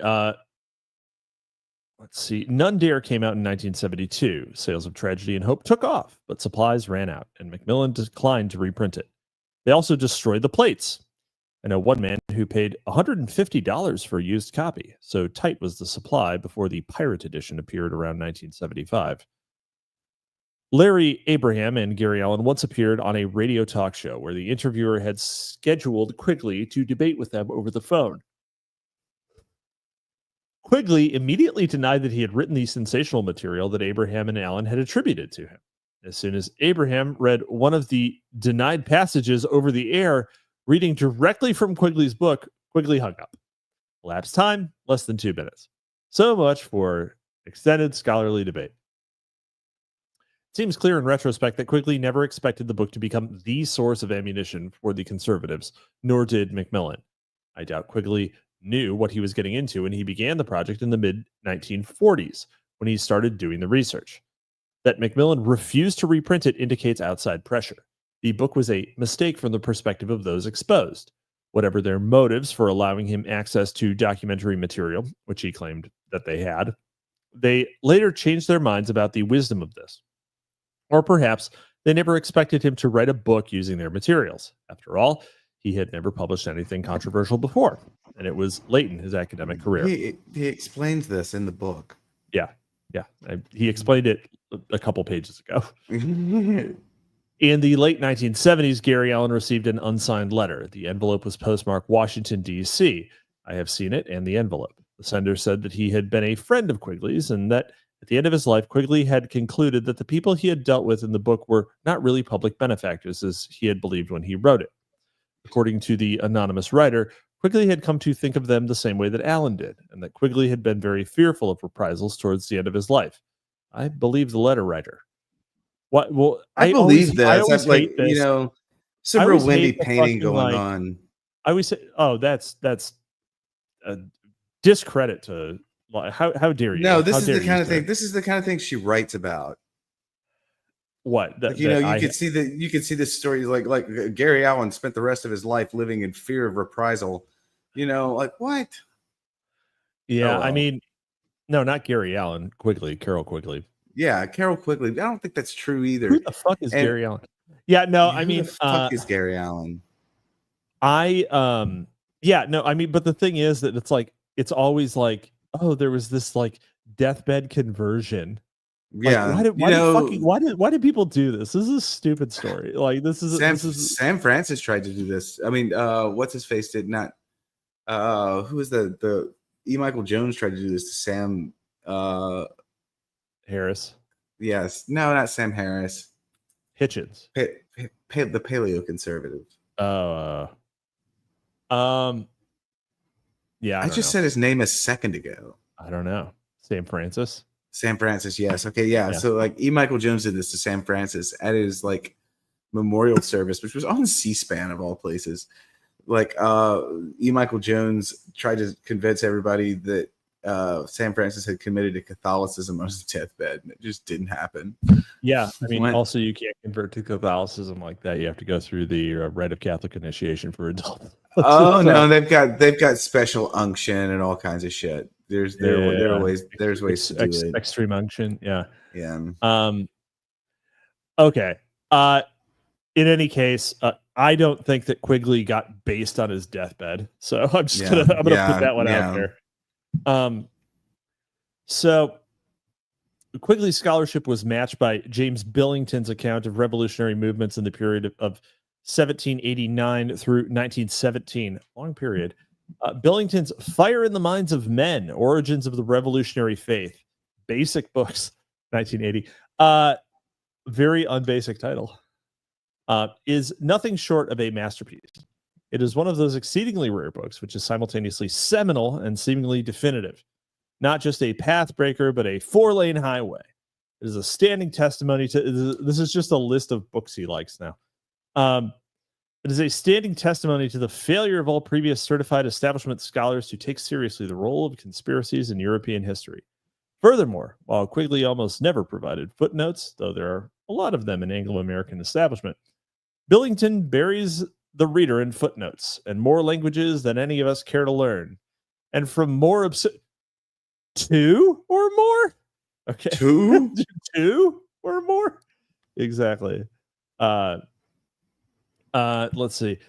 None Dare came out in 1972. Sales of Tragedy and Hope took off, but supplies ran out, and Macmillan declined to reprint it. They also destroyed the plates. I know one man who paid $150 for a used copy, so tight was the supply before the pirate edition appeared around 1975. Larry Abraham and Gary Allen once appeared on a radio talk show where the interviewer had scheduled Quigley to debate with them over the phone. Quigley immediately denied that he had written the sensational material that Abraham and Allen had attributed to him. As soon as Abraham read one of the denied passages over the air, reading directly from Quigley's book, Quigley hung up. Elapsed time, less than 2 minutes. So much for extended scholarly debate. It seems clear in retrospect that Quigley never expected the book to become the source of ammunition for the conservatives, nor did Macmillan. I doubt Quigley knew what he was getting into when he began the project in the mid-1940s, when he started doing the research. That Macmillan refused to reprint it indicates outside pressure. The book was a mistake from the perspective of those exposed. Whatever their motives for allowing him access to documentary material, which he claimed that they had, they later changed their minds about the wisdom of this. Or perhaps they never expected him to write a book using their materials. After all, he had never published anything controversial before, and it was late in his academic career. He explains this in the book. Yeah. He explained it a couple pages ago. In the late 1970s, Gary Allen received an unsigned letter. The envelope was postmarked Washington, D.C. I have seen it and the envelope. The sender said that he had been a friend of Quigley's and that at the end of his life, Quigley had concluded that the people he had dealt with in the book were not really public benefactors as he had believed when he wrote it. According to the anonymous writer, Quigley had come to think of them the same way that Allen did, and that Quigley had been very fearful of reprisals towards the end of his life. I believe the letter writer. What? Well, I always, believe I this. always I've like hate this. some I real always windy hate the painting fucking, going like, on. I always say, "Oh, that's a discredit to, like, how dare you? No, How this is dare the you, kind of sir?" thing. This is the kind of thing she writes about. What? Like, That you I could see this story. Like Gary Allen spent the rest of his life living in fear of reprisal. Like what? Yeah, Oh I well. mean, no, not Gary Allen. Carol Quigley. Yeah, Carol Quigley. I don't think that's true Who either. the fuck is And Gary Allen? Yeah, no, I who the mean, fuck is Gary Allen? yeah, no, I mean, but the thing is that it's always like, oh, there was this like deathbed conversion. Like, Yeah, why did people do this? This is a stupid story. Like, this is Sam Francis tried to do this. I mean, what's his face did not. Who was the E. Michael Jones tried to do this to Sam. Harris Yes, no, not Sam Harris. Hitchens. The paleo conservative. Yeah, I just said his name a second ago. I don't know. Sam Francis. Sam Francis, yes. Okay, yeah. So like E. Michael Jones did this to Sam Francis at his like memorial service, which was on C-SPAN of all places. Like E. Michael Jones tried to convince everybody that Sam Francis had committed to Catholicism on his deathbed, and it just didn't happen. Yeah, I mean, also you can't convert to Catholicism like that. You have to go through the rite of Catholic initiation for adults. Oh no, they've got special unction and all kinds of shit. There's ways to do it. Extreme unction, yeah. Yeah. Okay. In any case, I don't think that Quigley got based on his deathbed. So I'm just gonna put that one out there. So Quigley's scholarship was matched by James Billington's account of revolutionary movements in the period of 1789 through 1917, long period. Billington's Fire in the Minds of Men, Origins of the Revolutionary Faith, basic books, 1980. Very unbasic title. Is nothing short of a masterpiece. It is one of those exceedingly rare books which is simultaneously seminal and seemingly definitive. Not just a path breaker, but a 4-lane highway. It is a standing testimony to... This is just a list of books he likes now. It is a standing testimony to the failure of all previous certified establishment scholars to take seriously the role of conspiracies in European history. Furthermore, while Quigley almost never provided footnotes, though there are a lot of them in Anglo-American establishment, Billington buries the reader in footnotes and more languages than any of us care to learn. And from more two or more? Okay. Two or more? Exactly. Let's see.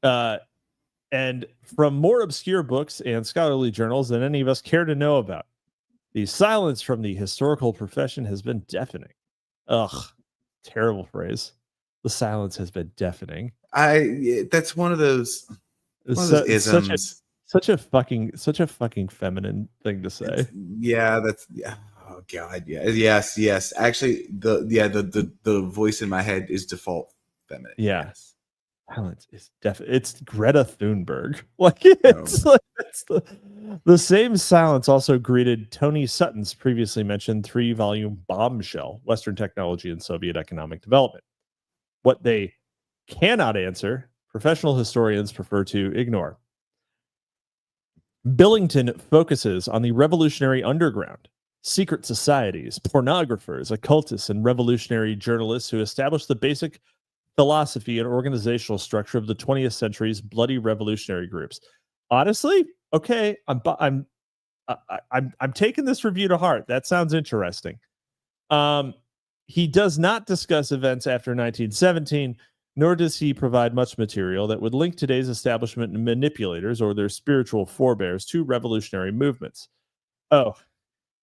And from more obscure books and scholarly journals than any of us care to know about. The silence from the historical profession has been deafening. Ugh, terrible phrase. The silence has been deafening. That's one of those isms. Such a fucking feminine thing to say. Oh god, yeah. Yes. Actually, the voice in my head is default feminine. Yeah. Yes. Silence is it's Greta Thunberg. Like it's the same silence also greeted Tony Sutton's previously mentioned 3-volume Bombshell, Western Technology and Soviet Economic Development. What they cannot answer, professional historians prefer to ignore. Billington focuses on the revolutionary underground, secret societies, pornographers, occultists, and revolutionary journalists who established the basic philosophy and organizational structure of the 20th century's bloody revolutionary groups. Honestly, okay, I'm taking this review to heart. That sounds interesting. He does not discuss events after 1917, nor does he provide much material that would link today's establishment manipulators or their spiritual forebears to revolutionary movements. Oh,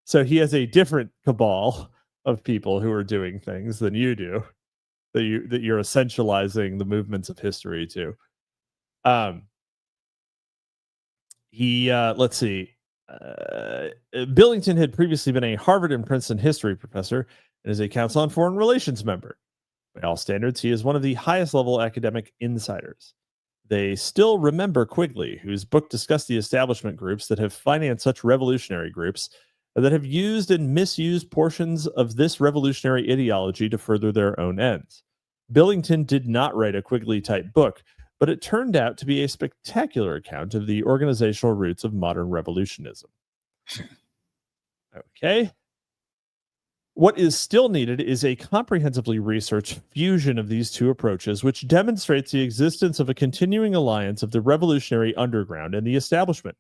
so he has a different cabal of people who are doing things than you do. That you're essentializing the movements of history to. Let's see. Billington had previously been a Harvard and Princeton history professor and is a Council on Foreign Relations member. By all standards, he is one of the highest level academic insiders. They still remember Quigley, whose book discussed the establishment groups that have financed such revolutionary groups, that have used and misused portions of this revolutionary ideology to further their own ends. Billington did not write a Quigley-type book, but it turned out to be a spectacular account of the organizational roots of modern revolutionism. Okay. What is still needed is a comprehensively researched fusion of these two approaches, which demonstrates the existence of a continuing alliance of the revolutionary underground and the establishment,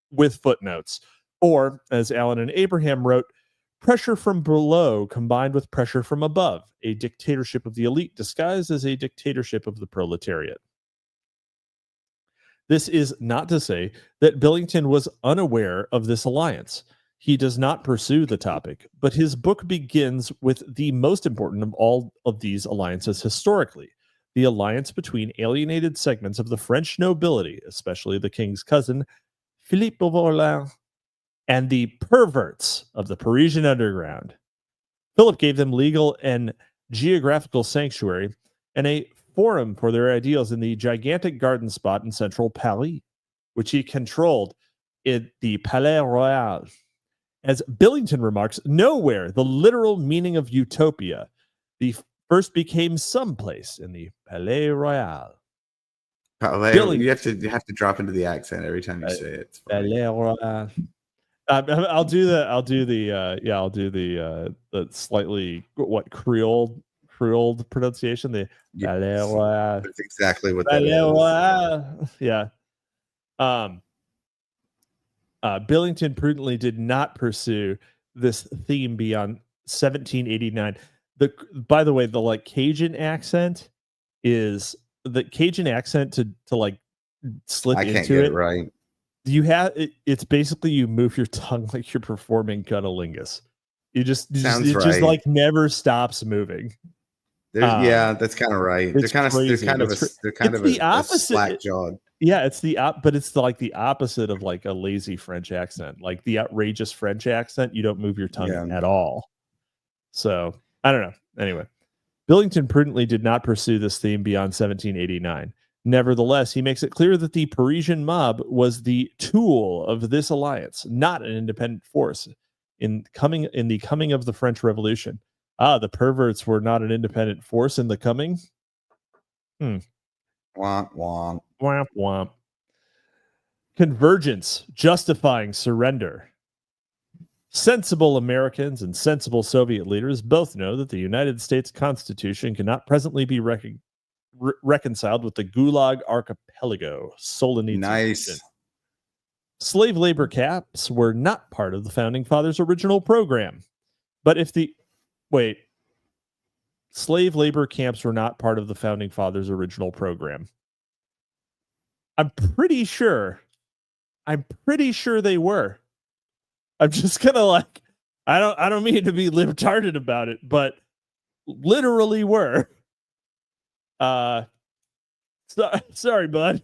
with footnotes. Or, as Allen and Abraham wrote, pressure from below combined with pressure from above, a dictatorship of the elite disguised as a dictatorship of the proletariat. This is not to say that Billington was unaware of this alliance. He does not pursue the topic, but his book begins with the most important of all of these alliances historically, the alliance between alienated segments of the French nobility, especially the king's cousin, Philippe of Orléans, and the perverts of the Parisian underground. Philip gave them legal and geographical sanctuary and a forum for their ideals in the gigantic garden spot in central Paris, which he controlled in the Palais Royal. As Billington remarks, nowhere the literal meaning of utopia. The first became someplace in the Palais Royal. Palais, you have to drop into the accent every time you say it. It's Palais Royal. I'll do the slightly Creole pronunciation. The Palais Royal. That's exactly what Palais that is. Royal. Yeah. Billington prudently did not pursue this theme beyond 1789. By the way, the Cajun accent is the Cajun accent to slip I into can't get it. it right. You have it's basically you move your tongue like you're performing cunnilingus. It just never stops moving. Yeah, that's kind of right. They're kind of a slack jawed. Yeah, it's but it's the opposite of like a lazy French accent. Like the outrageous French accent, you don't move your tongue at all. So I don't know. Anyway, Billington prudently did not pursue this theme beyond 1789. Nevertheless, he makes it clear that the Parisian mob was the tool of this alliance, not an independent force in the coming of the French Revolution. The perverts were not an independent force in the coming. Womp womp. Womp womp. Convergence justifying surrender. Sensible Americans and sensible Soviet leaders both know that the United States Constitution cannot presently be reconciled with the Gulag Archipelago. Nice. Slave labor camps were not part of the Founding Fathers' original program. But slave labor camps were not part of the Founding Fathers' original program. I'm pretty sure they were. I'm just gonna I don't mean to be libtarded about it, but literally were. Sorry, bud.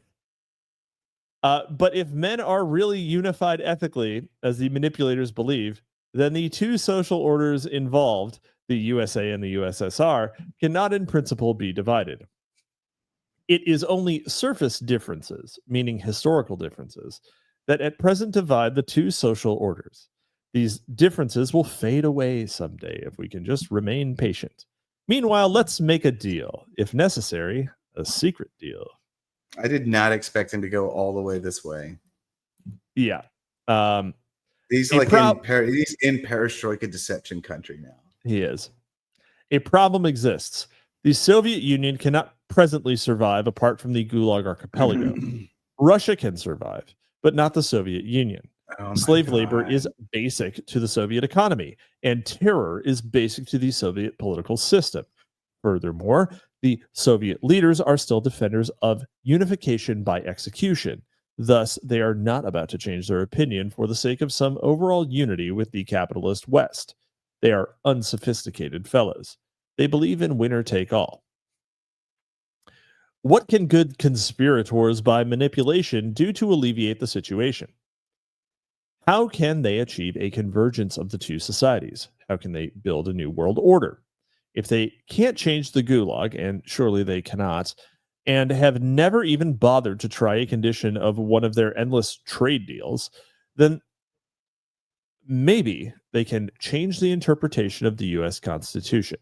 But if men are really unified ethically, as the manipulators believe, then the two social orders involved, the USA and the USSR, cannot in principle be divided. It is only surface differences, meaning historical differences, that at present divide the two social orders. These differences will fade away someday if we can just remain patient. Meanwhile, let's make a deal. If necessary, a secret deal. I did not expect him to go all the way this way. Yeah. He's in perestroika deception country now. He is. A problem exists. The Soviet Union cannot presently survive apart from the Gulag Archipelago. Russia can survive, but not the Soviet Union. Slave labor is basic to the Soviet economy, and terror is basic to the Soviet political system. Furthermore, the Soviet leaders are still defenders of unification by execution. Thus, they are not about to change their opinion for the sake of some overall unity with the capitalist West. They are unsophisticated fellows. They believe in winner take all. What can good conspirators by manipulation do to alleviate the situation? How can they achieve a convergence of the two societies? How can they build a new world order? If they can't change the Gulag, and surely they cannot, and have never even bothered to try a condition of one of their endless trade deals, then maybe they can change the interpretation of the U.S. Constitution,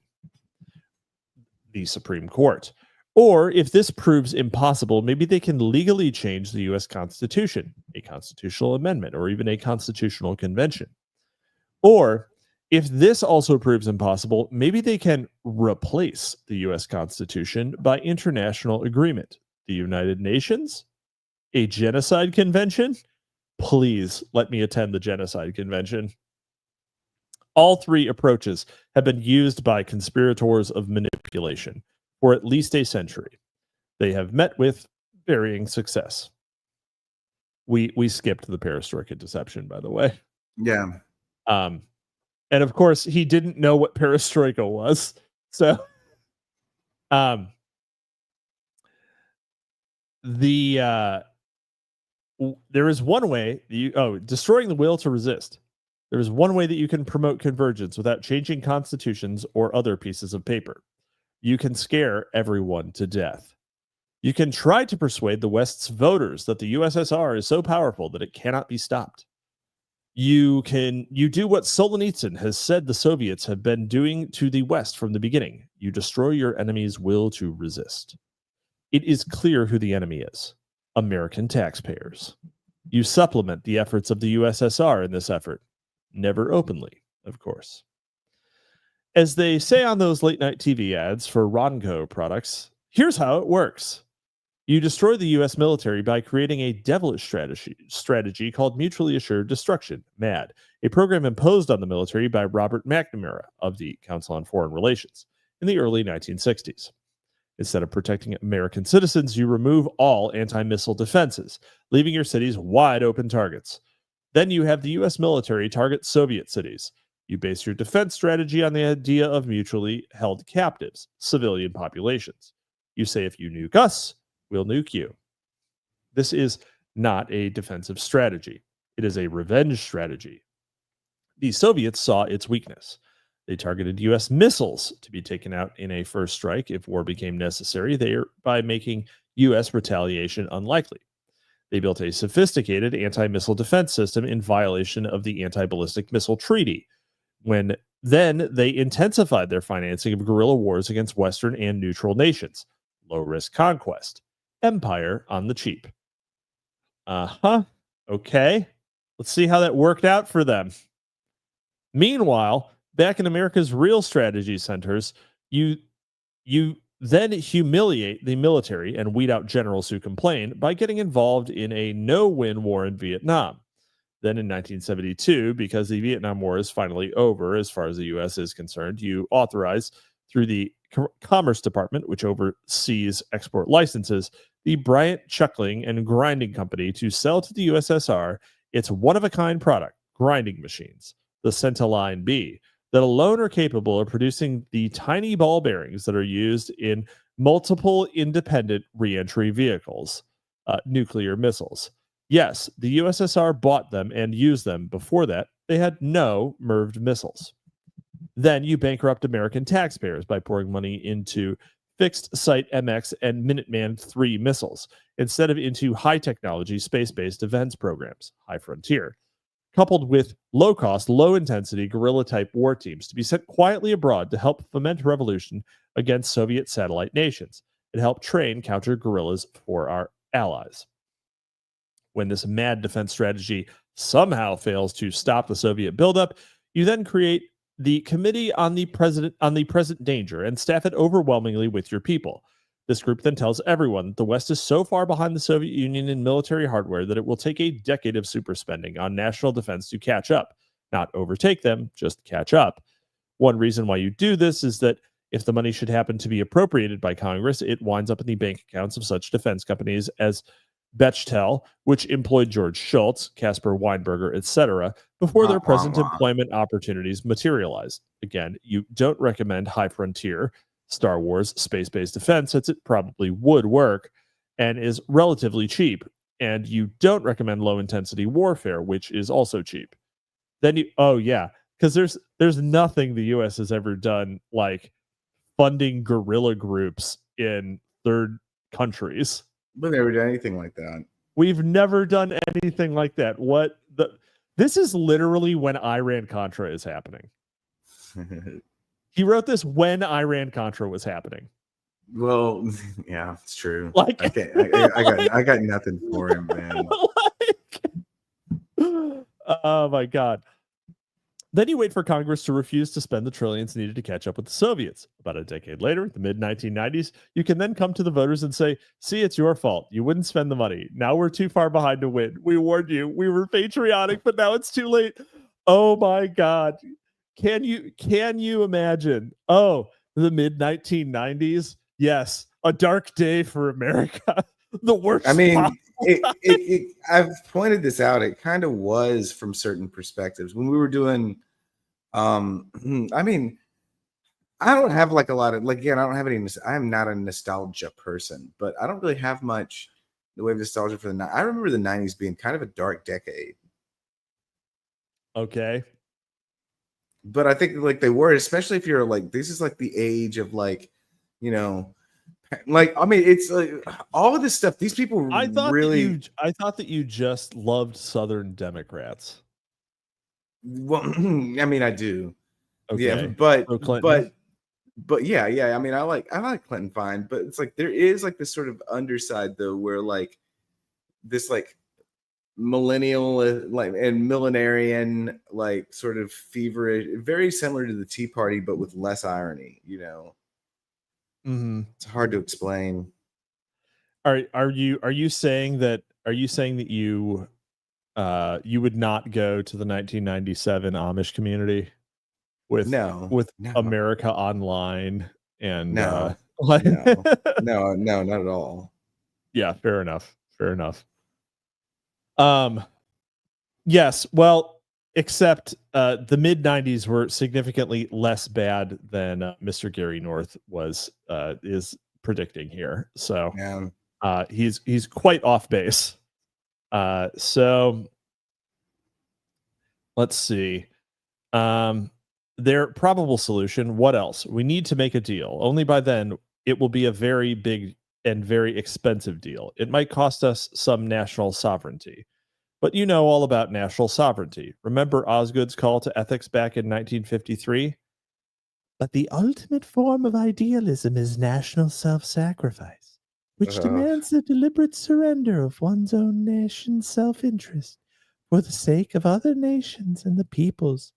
the Supreme Court. Or if this proves impossible, maybe they can legally change the U.S. Constitution, a constitutional amendment, or even a constitutional convention. Or if this also proves impossible, maybe they can replace the U.S. Constitution by international agreement. The United Nations? A genocide convention? Please let me attend the genocide convention. All three approaches have been used by conspirators of manipulation for at least a century. They have met with varying success. We skipped the perestroika deception, by the way. Yeah. And of course, he didn't know what perestroika was. So there is one way destroying the will to resist. There is one way that you can promote convergence without changing constitutions or other pieces of paper. You can scare everyone to death. You can try to persuade the West's voters that the USSR is so powerful that it cannot be stopped. You do what Solzhenitsyn has said the Soviets have been doing to the West from the beginning. You destroy your enemy's will to resist. It is clear who the enemy is. American taxpayers. You supplement the efforts of the USSR in this effort. Never openly, of course. As they say on those late-night TV ads for Ronco products, here's how it works. You destroy the U.S. military by creating a devilish strategy called Mutually Assured Destruction, MAD, a program imposed on the military by Robert McNamara of the Council on Foreign Relations in the early 1960s. Instead of protecting American citizens, you remove all anti-missile defenses, leaving your cities wide open targets. Then you have the U.S. military target Soviet cities. You base your defense strategy on the idea of mutually held captives, civilian populations. You say if you nuke us, we'll nuke you. This is not a defensive strategy. It is a revenge strategy. The Soviets saw its weakness. They targeted U.S. missiles to be taken out in a first strike if war became necessary, thereby making U.S. retaliation unlikely. They built a sophisticated anti-missile defense system in violation of the Anti-Ballistic Missile Treaty. Then they intensified their financing of guerrilla wars against Western and neutral nations. Low-risk conquest. Empire on the cheap. Okay. Let's see how that worked out for them. Meanwhile, back in America's real strategy centers, you then humiliate the military and weed out generals who complain by getting involved in a no-win war in Vietnam. Then in 1972, because the Vietnam War is finally over as far as the U.S. is concerned, you authorize through the Commerce Department, which oversees export licenses, the Bryant Chuckling and Grinding Company to sell to the USSR its one-of-a-kind product, grinding machines, the Centiline B, that alone are capable of producing the tiny ball bearings that are used in multiple independent reentry vehicles, nuclear missiles. Yes, the USSR bought them and used them. Before that, they had no MIRV missiles. Then you bankrupt American taxpayers by pouring money into fixed-site MX and Minuteman III missiles, instead of into high-technology space-based defense programs, high frontier, coupled with low-cost, low-intensity guerrilla-type war teams to be sent quietly abroad to help foment revolution against Soviet satellite nations and help train counter-guerrillas for our allies. When this mad defense strategy somehow fails to stop the Soviet buildup, you then create the Committee on the Present Danger and staff it overwhelmingly with your people. This group then tells everyone that the West is so far behind the Soviet Union in military hardware that it will take a decade of superspending on national defense to catch up. Not overtake them, just catch up. One reason why you do this is that if the money should happen to be appropriated by Congress, it winds up in the bank accounts of such defense companies as Bechtel, which employed George Shultz, Caspar Weinberger, etc., before their present employment opportunities materialized. Again, you don't recommend high frontier, Star Wars, space-based defense, as it probably would work and is relatively cheap. And you don't recommend low-intensity warfare, which is also cheap. Then because there's nothing the U.S. has ever done like funding guerrilla groups in third countries. We've never done anything like that. We've never done anything like that. This is literally when Iran-Contra is happening. He wrote this when Iran-Contra was happening. Well, yeah, it's true. Like, I got nothing for him, man. Oh my God. Then you wait for Congress to refuse to spend the trillions needed to catch up with the Soviets. About a decade later, the mid-1990s, you can then come to the voters and say, see, it's your fault. You wouldn't spend the money. Now we're too far behind to win. We warned you. We were patriotic, but now it's too late. Oh my God. Can you imagine? Oh, the mid-1990s? Yes, a dark day for America. The worst. I mean, I've pointed this out. It kind of was from certain perspectives when we were doing. I mean, I don't have like a lot of like again. I don't have any. I'm not a nostalgia person, but I don't really have much in the way of nostalgia for the. I remember the '90s being kind of a dark decade. Okay. But I think like they were, especially if you're like this is like the age of like, you know. Like I mean, it's like all of this stuff. These people I thought that you just loved Southern Democrats. Well, I mean, I do. Okay. Yeah, but yeah. I mean, I like Clinton fine, but it's like there is like this sort of underside though, where like this like millennial like and millenarian like sort of feverish, very similar to the Tea Party, but with less irony. You know. Mm-hmm. It's hard to explain. Are you saying that you would not go to the 1997 Amish community with America Online and no, not at all. Yeah, fair enough. Yes, well, except the mid 90s were significantly less bad than Mr. Gary North is predicting here. So he's quite off base. So let's see. Their probable solution, what else? We need to make a deal. Only by then it will be a very big and very expensive deal. It might cost us some national sovereignty. But you know all about national sovereignty. Remember Osgood's call to ethics back in 1953? But the ultimate form of idealism is national self-sacrifice, which demands the deliberate surrender of one's own nation's self-interest for the sake of other nations and the peoples,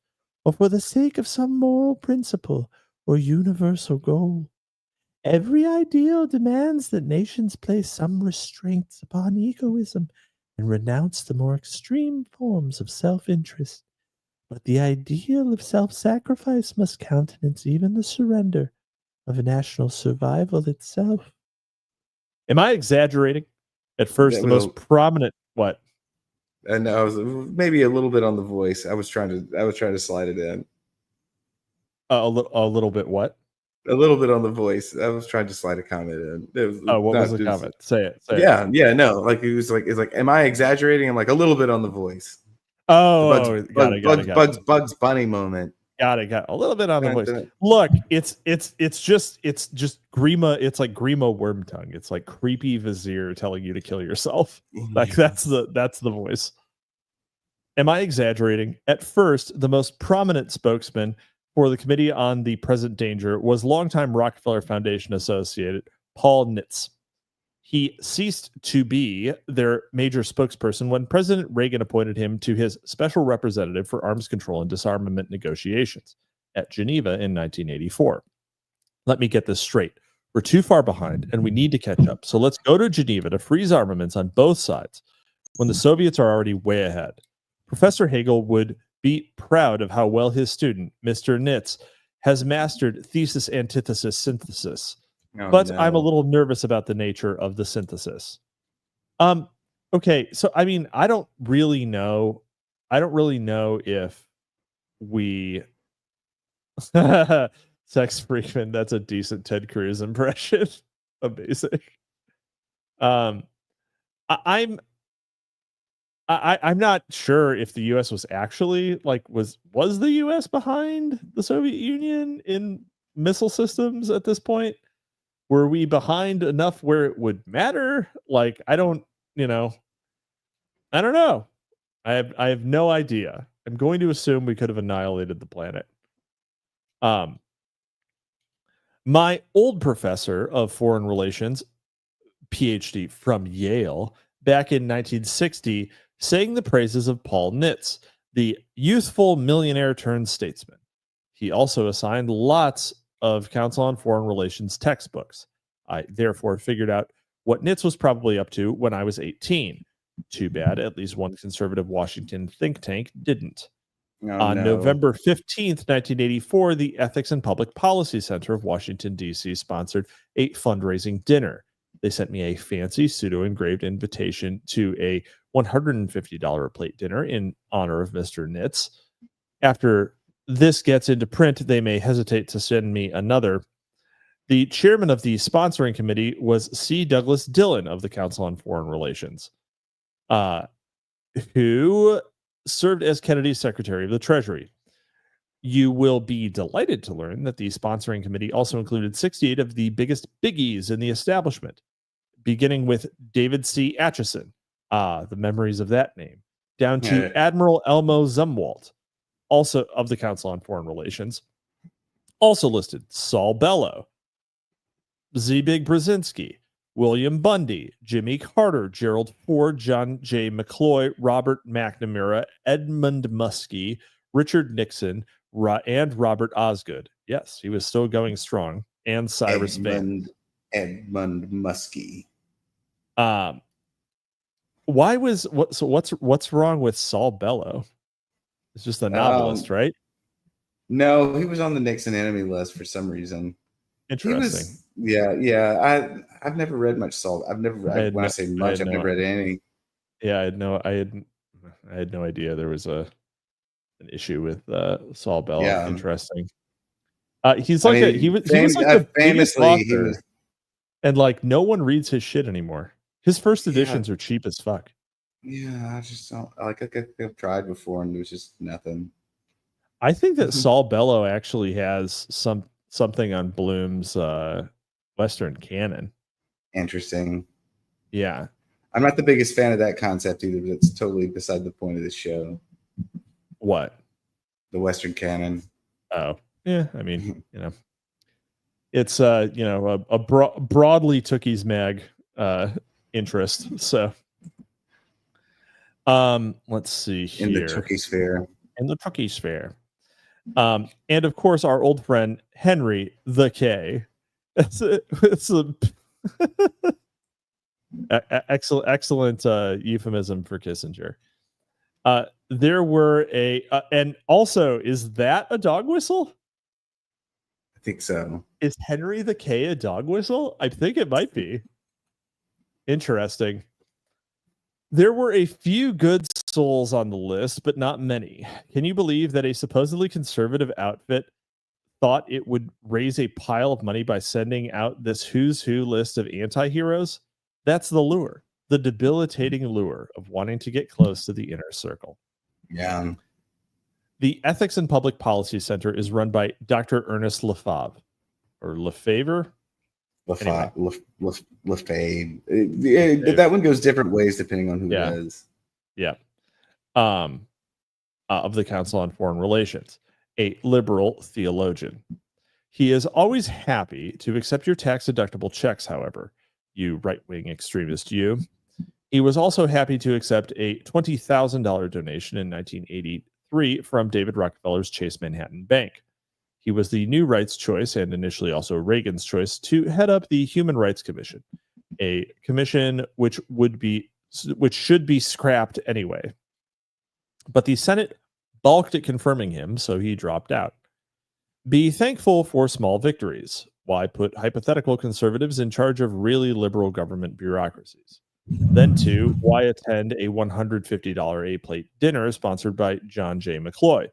or for the sake of some moral principle or universal goal. Every ideal demands that nations place some restraints upon egoism and renounce the more extreme forms of self-interest. But the ideal of self-sacrifice must countenance even the surrender of national survival itself. Am I exaggerating? At first, the most prominent what? And I was maybe a little bit on the voice. I was trying to slide it in. A little bit what? A little bit on the voice. I was trying to slide a comment in. What was the comment? Say it. No. Like it's like, am I exaggerating? I'm like a little bit on the voice. Got it. Bugs Bunny moment. Got it. A little bit on the voice. Look, it's just Grima. It's like Grima Wormtongue. It's like creepy vizier telling you to kill yourself. Like that's the voice. Am I exaggerating? At first, the most prominent spokesman for the Committee on the Present Danger was longtime Rockefeller Foundation associate Paul Nitz. He ceased to be their major spokesperson when President Reagan appointed him to his special representative for arms control and disarmament negotiations at Geneva in 1984. Let me get this straight. We're too far behind and we need to catch up. So let's go to Geneva to freeze armaments on both sides when the Soviets are already way ahead. Professor Hagel would be proud of how well his student, Mr. Nitz, has mastered thesis, antithesis, synthesis. But I'm a little nervous about the nature of the synthesis. Okay, so I mean, I don't really know if we Sex Freakman, that's a decent Ted Cruz impression. Amazing. I'm not sure if the US was actually was the US behind the Soviet Union in missile systems at this point? Were we behind enough where it would matter? I don't know. I have no idea. I'm going to assume we could have annihilated the planet. My old professor of foreign relations, PhD from Yale, back in 1960, sang the praises of Paul Nitz, the youthful millionaire turned statesman. He also assigned lots of Council on Foreign Relations textbooks. I therefore figured out what Nitz was probably up to when I was 18. Too bad at least one conservative Washington think tank didn't. On November 15th, 1984, the Ethics and Public Policy Center of Washington, D.C. sponsored a fundraising dinner. They sent me a fancy pseudo-engraved invitation to a $150 plate dinner in honor of Mr. Nitz. After this gets into print, they may hesitate to send me another. The chairman of the sponsoring committee was C. Douglas Dillon of the Council on Foreign Relations, who served as Kennedy's Secretary of the Treasury. You will be delighted to learn that the sponsoring committee also included 68 of the biggest biggies in the establishment, beginning with David C. Atchison, the memories of that name, down to Admiral Elmo Zumwalt, also of the Council on Foreign Relations. Also listed Saul Bellow, Zbig Brzezinski, William Bundy, Jimmy Carter, Gerald Ford, John J. McCloy, Robert McNamara, Edmund Muskie, Richard Nixon, and Robert Osgood. Yes, he was still going strong. And Cyrus Vane. Edmund Muskie. What's wrong with Saul Bellow? It's just a novelist, right? No, he was on the Nixon enemy list for some reason. Interesting. I've never read much Saul. I've never read, when I say much, I've never read any. Yeah, I had no idea there was an issue with Saul Bellow. Yeah. Interesting. He's like he was like the biggest author, and like no one reads his shit anymore. His first editions are cheap as fuck. Yeah, I just don't like. I've tried before, and there's just nothing. I think that Saul Bellow actually has something on Bloom's Western canon. Interesting. Yeah. I'm not the biggest fan of that concept either, but it's totally beside the point of the show. What? The Western canon. Oh, yeah. I mean, it's a broadly Tookie's mag interest. So let's see here. In the Tookie sphere. In the Tookie sphere. And of course, our old friend Henry the K. It's a excellent euphemism for Kissinger. There were and also, is that a dog whistle? I think so. Is Henry the K a dog whistle? I think it might be. Interesting. There were a few good souls on the list, but not many. Can you believe that a supposedly conservative outfit thought it would raise a pile of money by sending out this who's who list of anti-heroes? That's the lure, the debilitating lure of wanting to get close to the inner circle. Yeah. The Ethics and Public Policy Center is run by Dr. Ernest Lefebvre, or Lefebvre. Lefebvre. That one goes different ways depending on who it is. Yeah. Of the Council on Foreign Relations, a liberal theologian. He is always happy to accept your tax-deductible checks, however, you right-wing extremist you. He was also happy to accept a $20,000 donation in 1983 from David Rockefeller's Chase Manhattan Bank. He was the new right's choice, and initially also Reagan's choice, to head up the Human Rights Commission, a commission which should be scrapped anyway. But the Senate balked at confirming him, so he dropped out. Be thankful for small victories. Why put hypothetical conservatives in charge of really liberal government bureaucracies? Then, two, why attend a $150 A-plate dinner sponsored by John J. McCloy?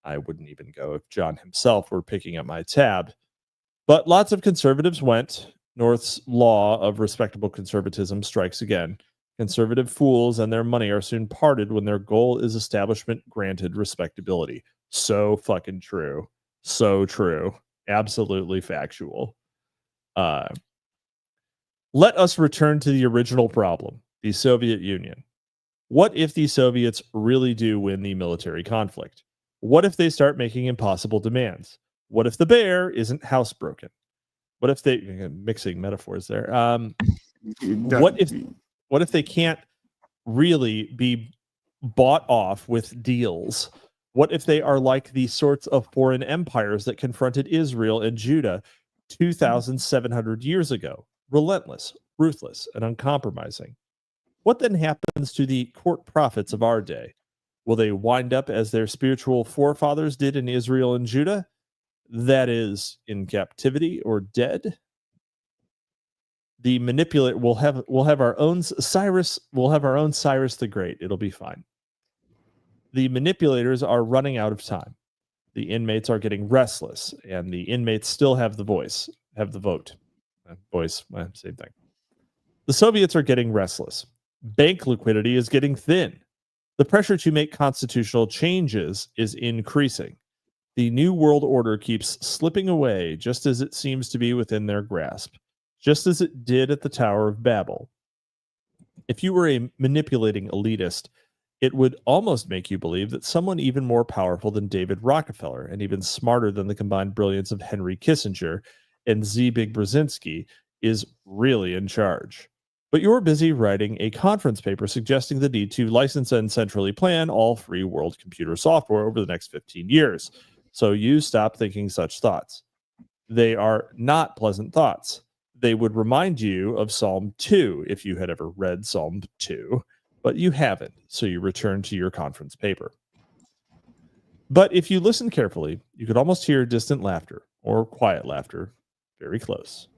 I wouldn't even go if John himself were picking up my tab. But lots of conservatives went. North's law of respectable conservatism strikes again. Conservative fools and their money are soon parted when their goal is establishment-granted respectability. So fucking true. So true. Absolutely factual. Let us return to the original problem, the Soviet Union. What if the Soviets really do win the military conflict? What if they start making impossible demands? What if the bear isn't housebroken? What if they mixing metaphors there? What if they can't really be bought off with deals? What if they are like the sorts of foreign empires that confronted Israel and Judah 2,700 years ago? Relentless, ruthless, and uncompromising. What then happens to the court prophets of our day? Will they wind up as their spiritual forefathers did in Israel and Judah? That is, in captivity or dead? The manipulate will have our own Cyrus. We'll have our own Cyrus the Great. It'll be fine. The manipulators are running out of time. The inmates are getting restless, and the inmates still have the vote. Voice, same thing. The Soviets are getting restless. Bank liquidity is getting thin. The pressure to make constitutional changes is increasing. The New World Order keeps slipping away just as it seems to be within their grasp, just as it did at the Tower of Babel. If you were a manipulating elitist, it would almost make you believe that someone even more powerful than David Rockefeller and even smarter than the combined brilliance of Henry Kissinger and Zbig Brzezinski is really in charge. But you're busy writing a conference paper suggesting the need to license and centrally plan all free world computer software over the next 15 years. So you stop thinking such thoughts. They are not pleasant thoughts. They would remind you of Psalm 2 if you had ever read Psalm 2, but you haven't, so you return to your conference paper. But if you listen carefully, you could almost hear distant laughter or quiet laughter very close.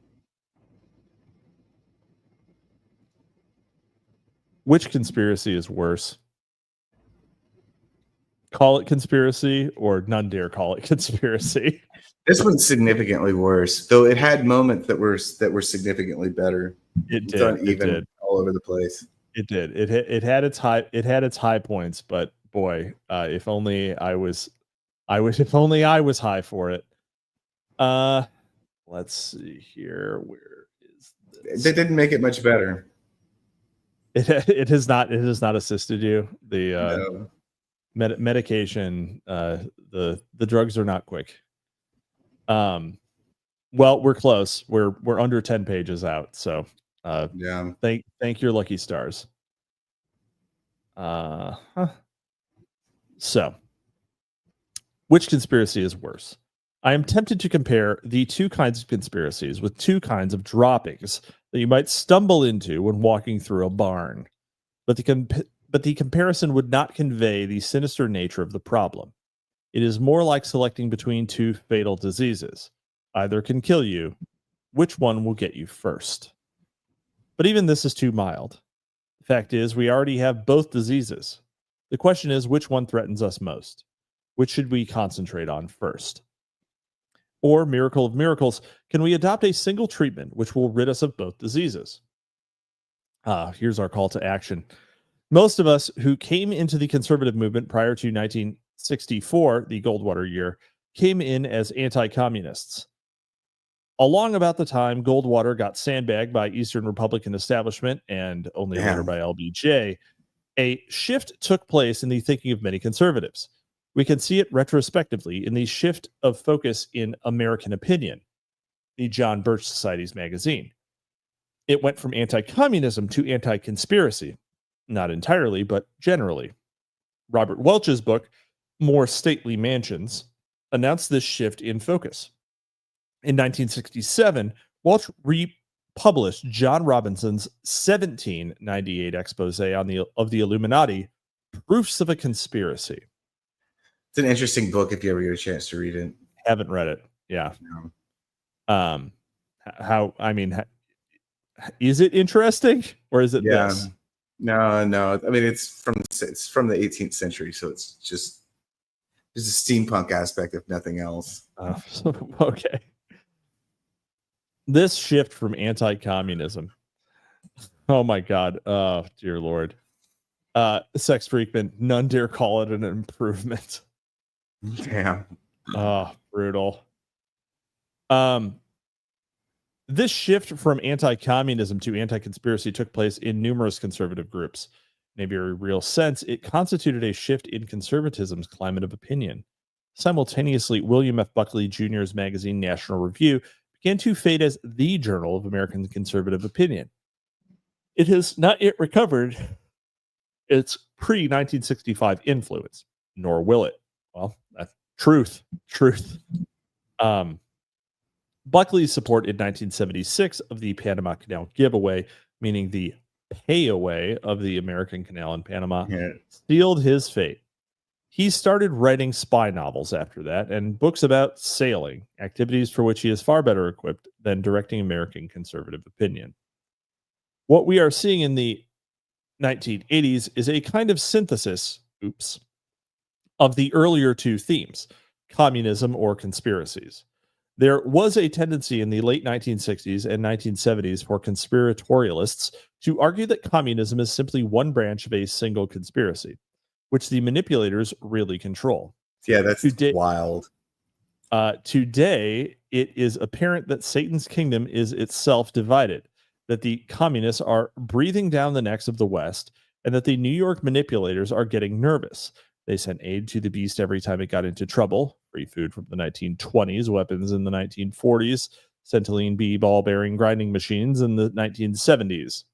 Which conspiracy is worse? Call it conspiracy, or none dare call it conspiracy. This one's significantly worse, though it had moments that were significantly better. It did. Uneven, it did. All over the place. It did. It had its high points, but boy, if only I was high for it. Let's see here. Where is this? They didn't make it much better. It has not assisted you. The medication, the drugs are not quick. Well, we're close. We're under 10 pages out. So thank your lucky stars. So which conspiracy is worse? I am tempted to compare the two kinds of conspiracies with two kinds of droppings that you might stumble into when walking through a barn. But the comparison would not convey the sinister nature of the problem. It is more like selecting between two fatal diseases. Either can kill you. Which one will get you first? But even this is too mild. The fact is, we already have both diseases. The question is, which one threatens us most? Which should we concentrate on first? Or, miracle of miracles, can we adopt a single treatment which will rid us of both diseases? Here's our call to action. Most of us who came into the conservative movement prior to 1964, the Goldwater year, came in as anti-communists. Along about the time Goldwater got sandbagged by Eastern Republican establishment and only later by LBJ, a shift took place in the thinking of many conservatives. We can see it retrospectively in the shift of focus in American Opinion, the John Birch Society's magazine. It went from anti-communism to anti-conspiracy. Not entirely, but generally. Robert Welch's book, More Stately Mansions, announced this shift in focus. In 1967, Welch republished John Robinson's 1798 expose of the Illuminati, Proofs of a Conspiracy. It's an interesting book if you ever get a chance to read it. Haven't read it. Yeah. No. Is it interesting or is it this? No. I mean, it's from the 18th century, so it's just there's a steampunk aspect, if nothing else. Okay. This shift from anti-communism. Oh my God. Oh dear Lord. Sex Freakman, none dare call it an improvement. Damn. Oh, brutal. This shift from anti-communism to anti-conspiracy took place in numerous conservative groups. In a very real sense, it constituted a shift in conservatism's climate of opinion. Simultaneously, William F. Buckley Jr.'s magazine National Review began to fade as the journal of American conservative opinion. It has not yet recovered its pre-1965 influence, nor will it. Well, that's truth. Buckley's support in 1976 of the Panama Canal giveaway, meaning the payaway of the American Canal in Panama, sealed his fate. He started writing spy novels after that and books about sailing, activities for which he is far better equipped than directing American conservative opinion. What we are seeing in the 1980s is a kind of synthesis, of the earlier two themes, communism or conspiracies. There was a tendency in the late 1960s and 1970s for conspiratorialists to argue that communism is simply one branch of a single conspiracy, which the manipulators really control. Yeah, that's wild. Today, it is apparent that Satan's kingdom is itself divided, that the communists are breathing down the necks of the West, and that the New York manipulators are getting nervous. They sent aid to the beast every time it got into trouble. Free food from the 1920s, weapons in the 1940s, Centilene B ball-bearing grinding machines in the 1970s.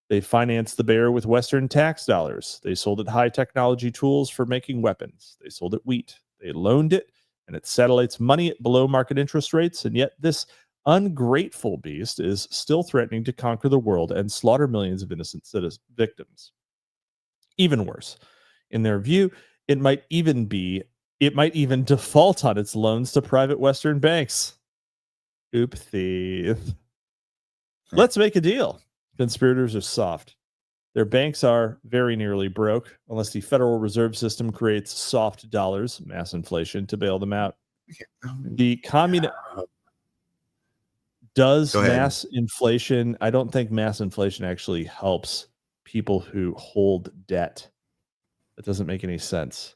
They financed the bear with Western tax dollars. They sold it high-technology tools for making weapons. They sold it wheat. They loaned it, and it satellites money at below-market interest rates, and yet this ungrateful beast is still threatening to conquer the world and slaughter millions of innocent victims. Even worse, in their view, it might even default on its loans to private Western banks. Oopsie. Let's make a deal. Conspirators are soft. Their banks are very nearly broke unless the Federal Reserve System creates soft dollars, mass inflation, to bail them out. The communist does mass inflation. I don't think mass inflation actually helps people who hold debt. That doesn't make any sense.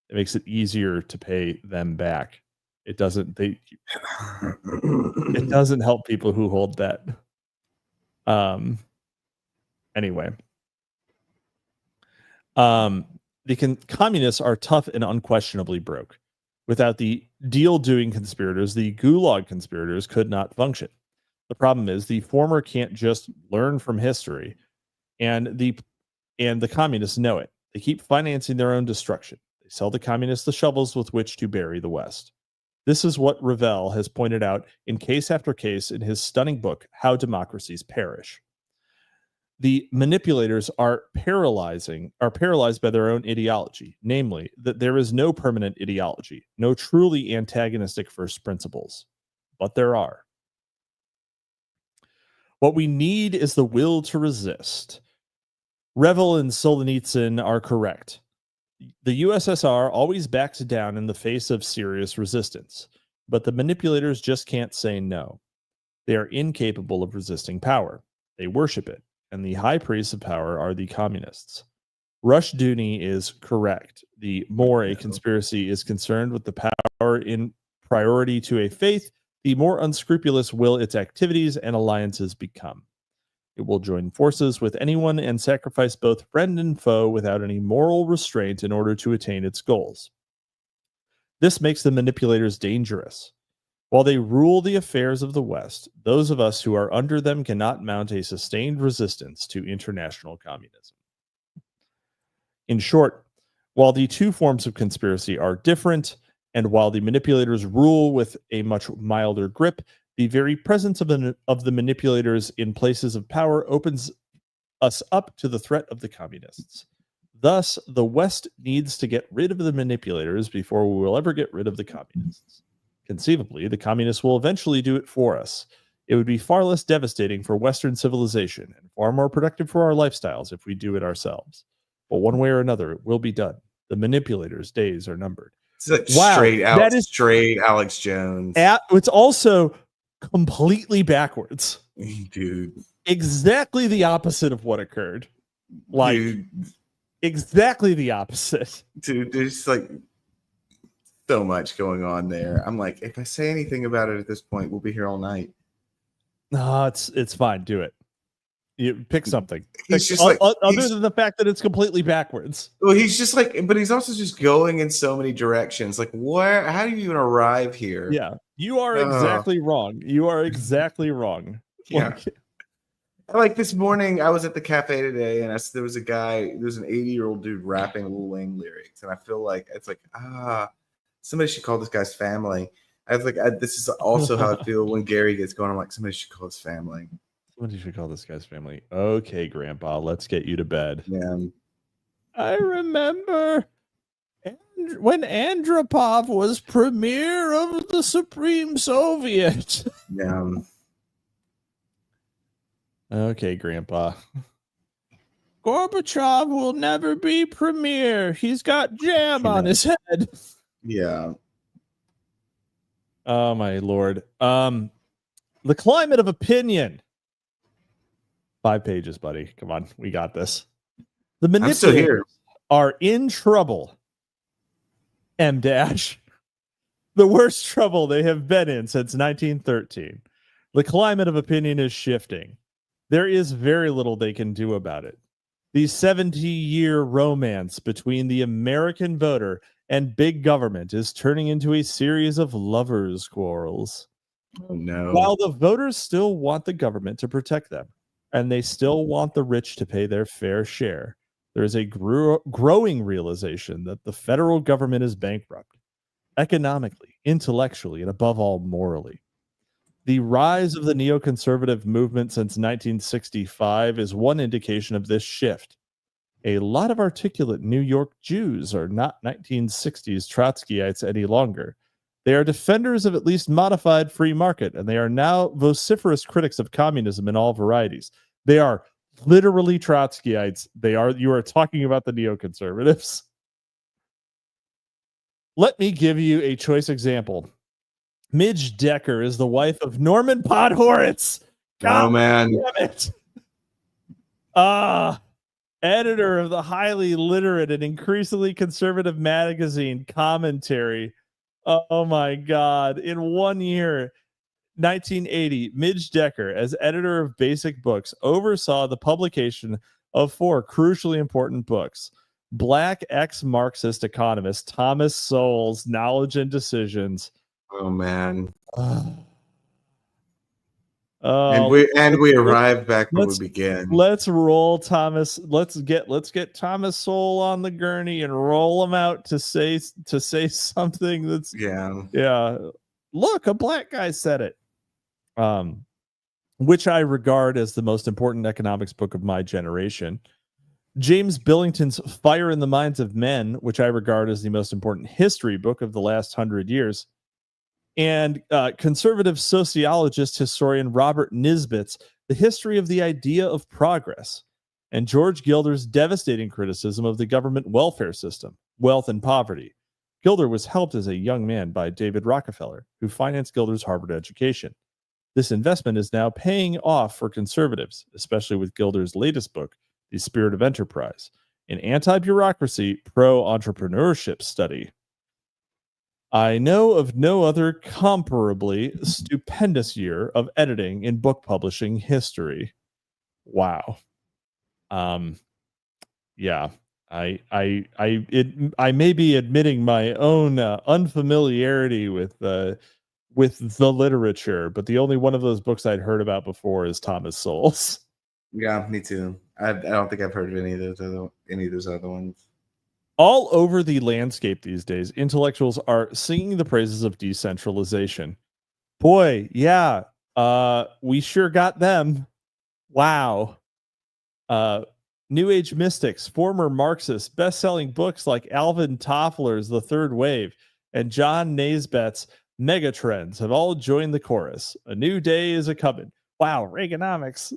It makes it easier to pay them back. It doesn't. It doesn't help people who hold debt. Anyway, the communists are tough and unquestionably broke. Without the deal-doing conspirators, the Gulag conspirators could not function. The problem is the former can't just learn from history, and the communists know it. They keep financing their own destruction. They sell the communists the shovels with which to bury the West. This is what Ravel has pointed out in case after case in his stunning book, How Democracies Perish. The manipulators are paralyzed by their own ideology, namely that there is no permanent ideology, no truly antagonistic first principles, but there are. What we need is the will to resist. Revel and Solzhenitsyn are correct. The USSR always backs down in the face of serious resistance, but the manipulators just can't say no. They are incapable of resisting power. They worship it, and the high priests of power are the communists. Rushdoony is correct. The more a conspiracy is concerned with the power in priority to a faith, the more unscrupulous will its activities and alliances become. It will join forces with anyone and sacrifice both friend and foe without any moral restraint in order to attain its goals. This makes the manipulators dangerous. While they rule the affairs of the West, those of us who are under them cannot mount a sustained resistance to international communism. In short, while the two forms of conspiracy are different, and while the manipulators rule with a much milder grip, the very presence of the manipulators in places of power opens us up to the threat of the communists. Thus, the West needs to get rid of the manipulators before we will ever get rid of the communists. Conceivably, the communists will eventually do it for us. It would be far less devastating for Western civilization and far more productive for our lifestyles if we do it ourselves. But one way or another, it will be done. The manipulators' days are numbered. It's like straight Alex Jones. It's also completely backwards. Dude. Exactly the opposite of what occurred. Like, dude. Exactly the opposite. Dude, there's like so much going on there. I'm like, if I say anything about it at this point, we'll be here all night. No, it's fine. Do it. You pick something. He's just like other than the fact that it's completely backwards. Well, he's just like, but he's also just going in so many directions. Like, where? How do you even arrive here? Yeah, you are exactly wrong. You are exactly wrong. Yeah. Like this morning, I was at the cafe today, and there was an 80-year-old dude rapping Lil Wayne lyrics, and I feel like it's like somebody should call this guy's family. I was like, this is also how I feel when Gary gets going. I'm like, somebody should call his family. Somebody should call this guy's family. Okay, Grandpa, let's get you to bed. Yeah. I remember when Andropov was premier of the Supreme Soviet. Yeah. Okay, Grandpa. Gorbachev will never be premier. He's got jam on his head. Yeah. Oh, my Lord. The climate of opinion. 5 pages, buddy. Come on. We got this. The manipulators are in trouble. M dash. The worst trouble they have been in since 1913. The climate of opinion is shifting. There is very little they can do about it. The 70-year romance between the American voter and big government is turning into a series of lovers' quarrels. Oh, no. While the voters still want the government to protect them, and they still want the rich to pay their fair share, there is a growing realization that the federal government is bankrupt, economically, intellectually, and above all, morally. The rise of the neoconservative movement since 1965 is one indication of this shift. A lot of articulate New York Jews are not 1960s Trotskyites any longer. They are defenders of at least modified free market, and they are now vociferous critics of communism in all varieties. They are literally Trotskyites. You are talking about the neoconservatives. Let me give you a choice example. Midge Decker is the wife of Norman Podhoretz. Oh, man. Damn it. Editor of the highly literate and increasingly conservative magazine Commentary. Oh my God. In 1 year, 1980, Midge Decker, as editor of Basic Books, oversaw the publication of 4 crucially important books. Black ex-Marxist economist Thomas Sowell's Knowledge and Decisions. Oh, man. And we arrived back where we began. Let's roll Thomas. Let's get Thomas Sowell on the gurney and roll him out to say something that's yeah. Look, a black guy said it. Which I regard as the most important economics book of my generation. James Billington's Fire in the Minds of Men, which I regard as the most important history book of the last 100 years. And conservative sociologist historian Robert Nisbet's The History of the Idea of Progress, and George Gilder's devastating criticism of the government welfare system, Wealth and Poverty. Gilder was helped as a young man by David Rockefeller, who financed Gilder's Harvard education. This investment is now paying off for conservatives, especially with Gilder's latest book, The Spirit of Enterprise, an anti-bureaucracy, pro-entrepreneurship study. I know of no other comparably stupendous year of editing in book publishing history. Wow. Yeah. I may be admitting my own unfamiliarity with the literature, but the only one of those books I'd heard about before is Thomas Sowell's. Yeah, me too. I don't think I've heard of any of those other ones. All over the landscape these days, intellectuals are singing the praises of decentralization. Boy, yeah, we sure got them. Wow. New Age mystics, former Marxists, best-selling books like Alvin Toffler's The Third Wave and John Naisbitt's Megatrends have all joined the chorus. A new day is a-coming. Wow, Reaganomics.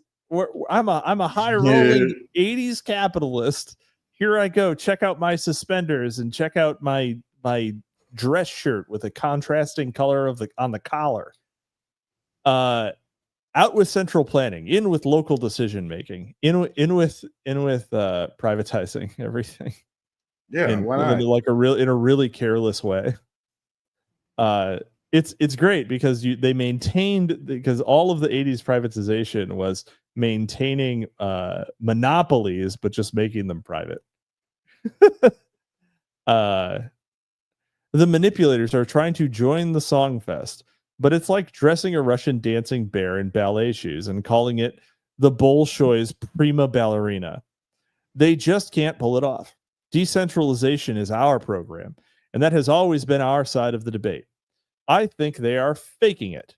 I'm a high-rolling 80s capitalist. Here I go. Check out my suspenders and check out my dress shirt with a contrasting color on the collar. Out with central planning, in with local decision making, in with privatizing everything. Yeah, why not? In a really careless way. It's great because they maintained, because all of the 80s privatization was maintaining monopolies, but just making them private. The manipulators are trying to join the song fest, but it's like dressing a Russian dancing bear in ballet shoes and calling it the Bolshoi's prima ballerina. They just can't pull it off. Decentralization is our program, and that has always been our side of the debate. I think they are faking it.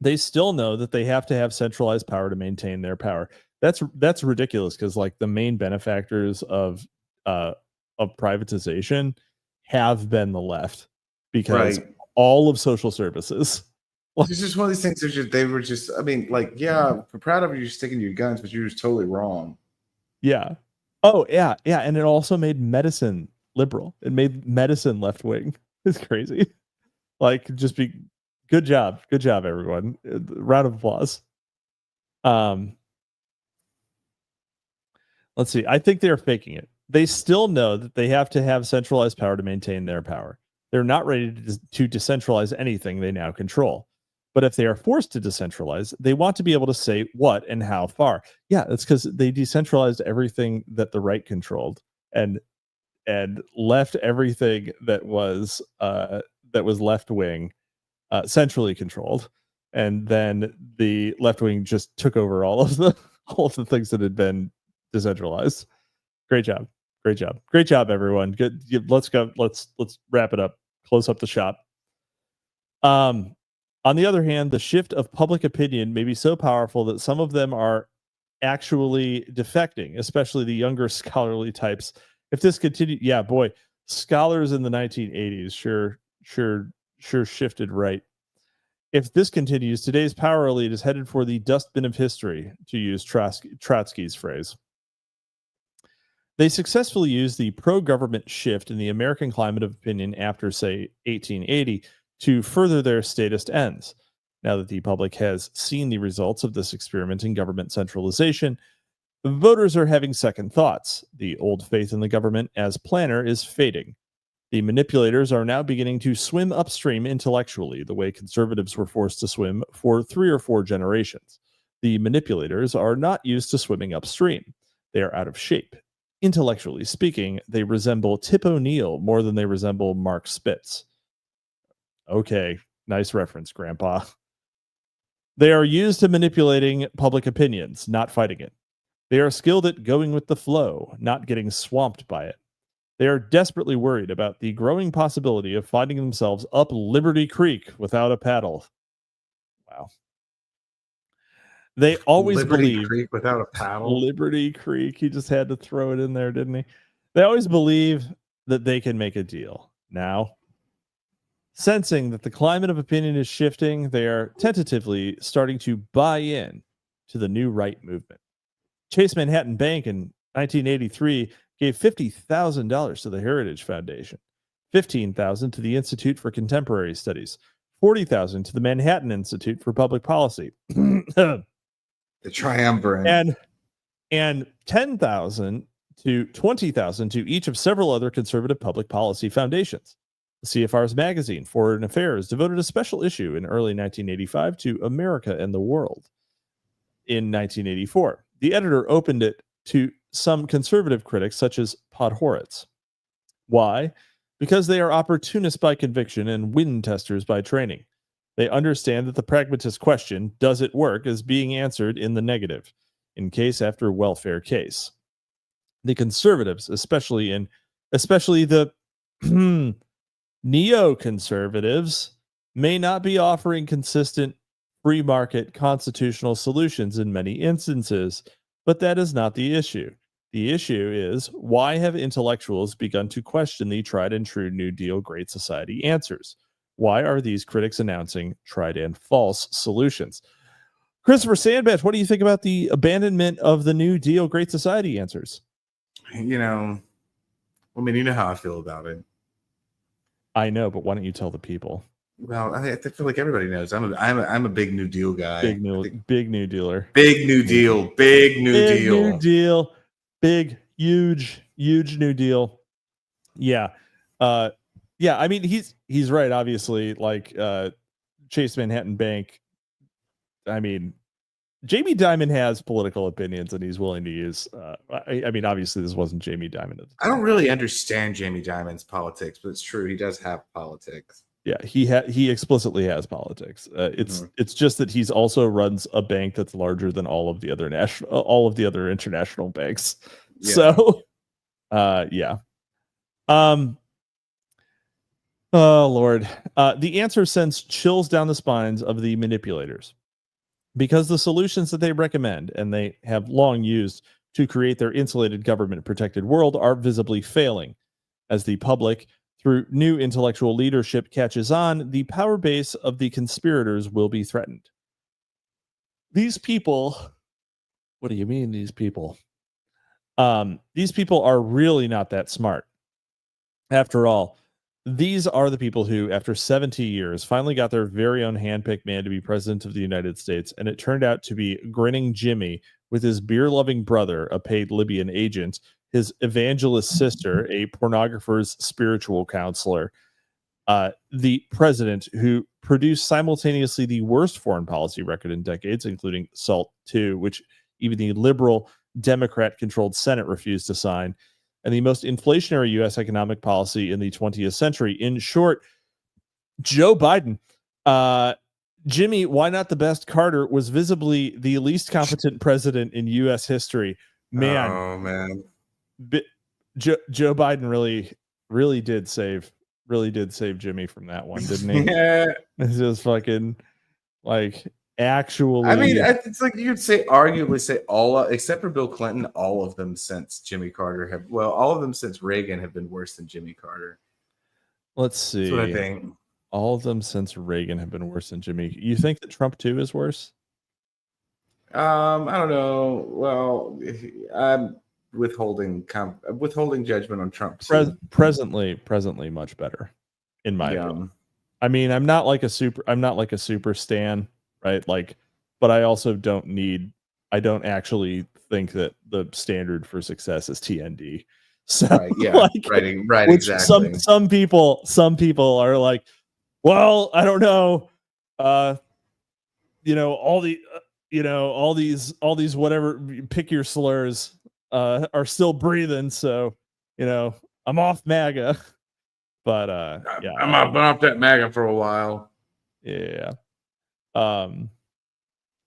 They still know that they have to have centralized power to maintain their power. That's ridiculous, because like the main benefactors of privatization have been the left, because all of social services. It's just one of these things. They were just. I mean, like, yeah, I'm proud of you sticking to your guns, but you're just totally wrong. Yeah. Oh, yeah. And it also made medicine liberal. It made medicine left wing. It's crazy. Like, just be good job. Good job, everyone. Round of applause. Let's see. I think they're faking it. They still know that they have to have centralized power to maintain their power. They're not ready to decentralize anything they now control. But if they are forced to decentralize, they want to be able to say what and how far. Yeah, that's because they decentralized everything that the right controlled and left everything that was left wing centrally controlled. And then the left wing just took over all of the things that had been decentralized. Great job, everyone. Good. Let's go. Let's wrap it up. Close up the shop. On the other hand, the shift of public opinion may be so powerful that some of them are actually defecting, especially the younger scholarly types. If this continues, yeah, boy, scholars in the 1980s sure shifted right. If this continues, today's power elite is headed for the dustbin of history, to use Trotsky's phrase. They successfully used the pro-government shift in the American climate of opinion after, say, 1880 to further their statist ends. Now that the public has seen the results of this experiment in government centralization, voters are having second thoughts. The old faith in the government as planner is fading. The manipulators are now beginning to swim upstream intellectually, the way conservatives were forced to swim for 3 or 4 generations. The manipulators are not used to swimming upstream. They are out of shape. Intellectually speaking, they resemble Tip O'Neill more than they resemble Mark Spitz. Okay, nice reference, Grandpa. They are used to manipulating public opinions, not fighting it. They are skilled at going with the flow, not getting swamped by it. They are desperately worried about the growing possibility of finding themselves up Liberty Creek without a paddle. Wow. They always believe Creek without a paddle. Liberty Creek. He just had to throw it in there, didn't he? They always believe that they can make a deal. Now, sensing that the climate of opinion is shifting, they are tentatively starting to buy in to the new right movement. Chase Manhattan Bank in 1983 gave $50,000 to the Heritage Foundation, $15,000 to the Institute for Contemporary Studies, $40,000 to the Manhattan Institute for Public Policy. The triumvirate. And $10,000 to $20,000 to each of several other conservative public policy foundations. CFR's magazine, Foreign Affairs, devoted a special issue in early 1985 to America and the World. In 1984, the editor opened it to some conservative critics, such as Podhoretz. Why? Because they are opportunists by conviction and wind testers by training. They understand that the pragmatist question, does it work, is being answered in the negative, in case after welfare case. The conservatives, especially the neoconservatives, may not be offering consistent free market constitutional solutions in many instances, but that is not the issue. The issue is, why have intellectuals begun to question the tried and true New Deal Great Society answers? Why are these critics announcing tried and false solutions? Christopher Sandbatch, what do you think about the abandonment of the New Deal Great Society answers? You know, I mean, you know how I feel about it. I know, but why don't you tell the people? Well, I feel like everybody knows. I'm a big New Deal guy. Big new dealer. Big New Deal. Big New Deal. New Deal. Big, huge New Deal. Yeah. Yeah, I mean, he's right, obviously. Like Chase Manhattan Bank, I mean, Jamie Dimon has political opinions, and he's willing to use. I mean, obviously, this wasn't Jamie Dimon at the time. I don't really understand Jamie Dimon's politics, but it's true he does have politics. Yeah, he explicitly has politics. It's just that he's also runs a bank that's larger than all of the other international banks. Yeah. So, yeah. Oh Lord, the answer sends chills down the spines of the manipulators, because the solutions that they recommend and they have long used to create their insulated government-protected world are visibly failing. As the public, through new intellectual leadership, catches on, the power base of the conspirators will be threatened. These people, what do you mean these people? These people are really not that smart. After all, these are the people who, after 70 years, finally got their very own handpicked man to be president of the United States, and it turned out to be Grinning Jimmy with his beer-loving brother, a paid Libyan agent, his evangelist sister, a pornographer's spiritual counselor, the president who produced simultaneously the worst foreign policy record in decades, including SALT II, which even the liberal Democrat-controlled Senate refused to sign, and the most inflationary U.S. economic policy in the 20th century. In short, Joe Biden. Jimmy, why not the best Carter, was visibly the least competent president in U.S. history. Man. Oh, man. Joe Biden really did save Jimmy from that one, didn't he? Yeah. It's just fucking like actually. I mean, it's like you'd say, arguably say all, except for Bill Clinton, all of them since Jimmy Carter have, well, all of them since Reagan have been worse than Jimmy Carter. Let's see. That's what I think. All of them since Reagan have been worse than Jimmy. You think that Trump too is worse? I don't know. Well, I'm withholding judgment on Trump too. Presently much better, in my opinion. I mean, I'm not like a super stan, right? Like, but I also I don't actually think that the standard for success is TND. So right, yeah, like, right, exactly. Some people are like, well, I don't know, all these whatever, pick your slurs, are still breathing. So, I'm off MAGA, but yeah, I'm off that MAGA for a while. Yeah.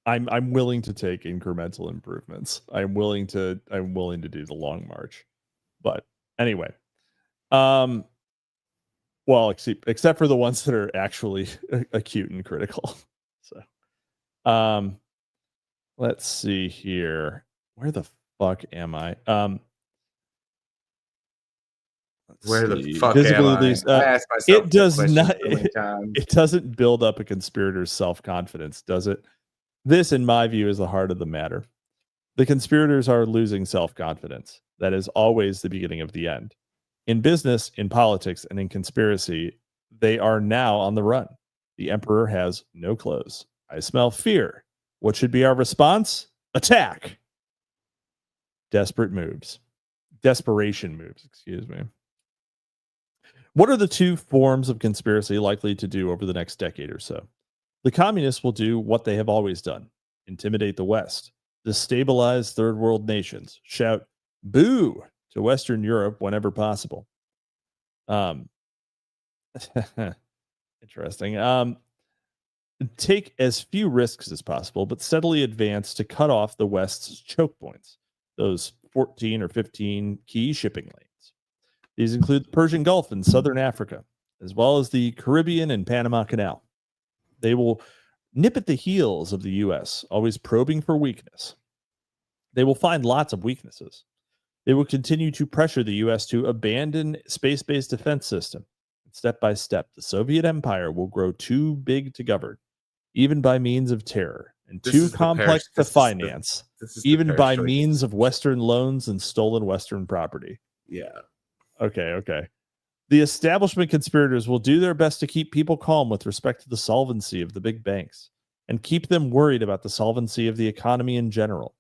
I'm willing to take incremental improvements. I'm willing to do the long march. But anyway, well, except for the ones that are actually acute and critical. So, let's see here. Where the fuck am I? Where the fuck am I? I asked myself it does not. It it doesn't build up a conspirator's self-confidence, does it? This, in my view, is the heart of the matter. The conspirators are losing self-confidence. That is always the beginning of the end. In business, in politics, and in conspiracy, they are now on the run. The emperor has no clothes. I smell fear. What should be our response? Attack. Desperation moves, excuse me. What are the two forms of conspiracy likely to do over the next decade or so? The communists will do what they have always done: intimidate the West, destabilize third world nations, shout boo to Western Europe whenever possible. Interesting. Take as few risks as possible, but steadily advance to cut off the West's choke points, those 14 or 15 key shipping lanes. These include the Persian Gulf and Southern Africa, as well as the Caribbean and Panama Canal. They will nip at the heels of the U.S., always probing for weakness. They will find lots of weaknesses. They will continue to pressure the U.S. to abandon space-based defense system. Step by step, the Soviet Empire will grow too big to govern, even by means of terror, and too complex to finance, even by means of Western loans and stolen Western property. Yeah. Okay. The establishment conspirators will do their best to keep people calm with respect to the solvency of the big banks, and keep them worried about the solvency of the economy in general.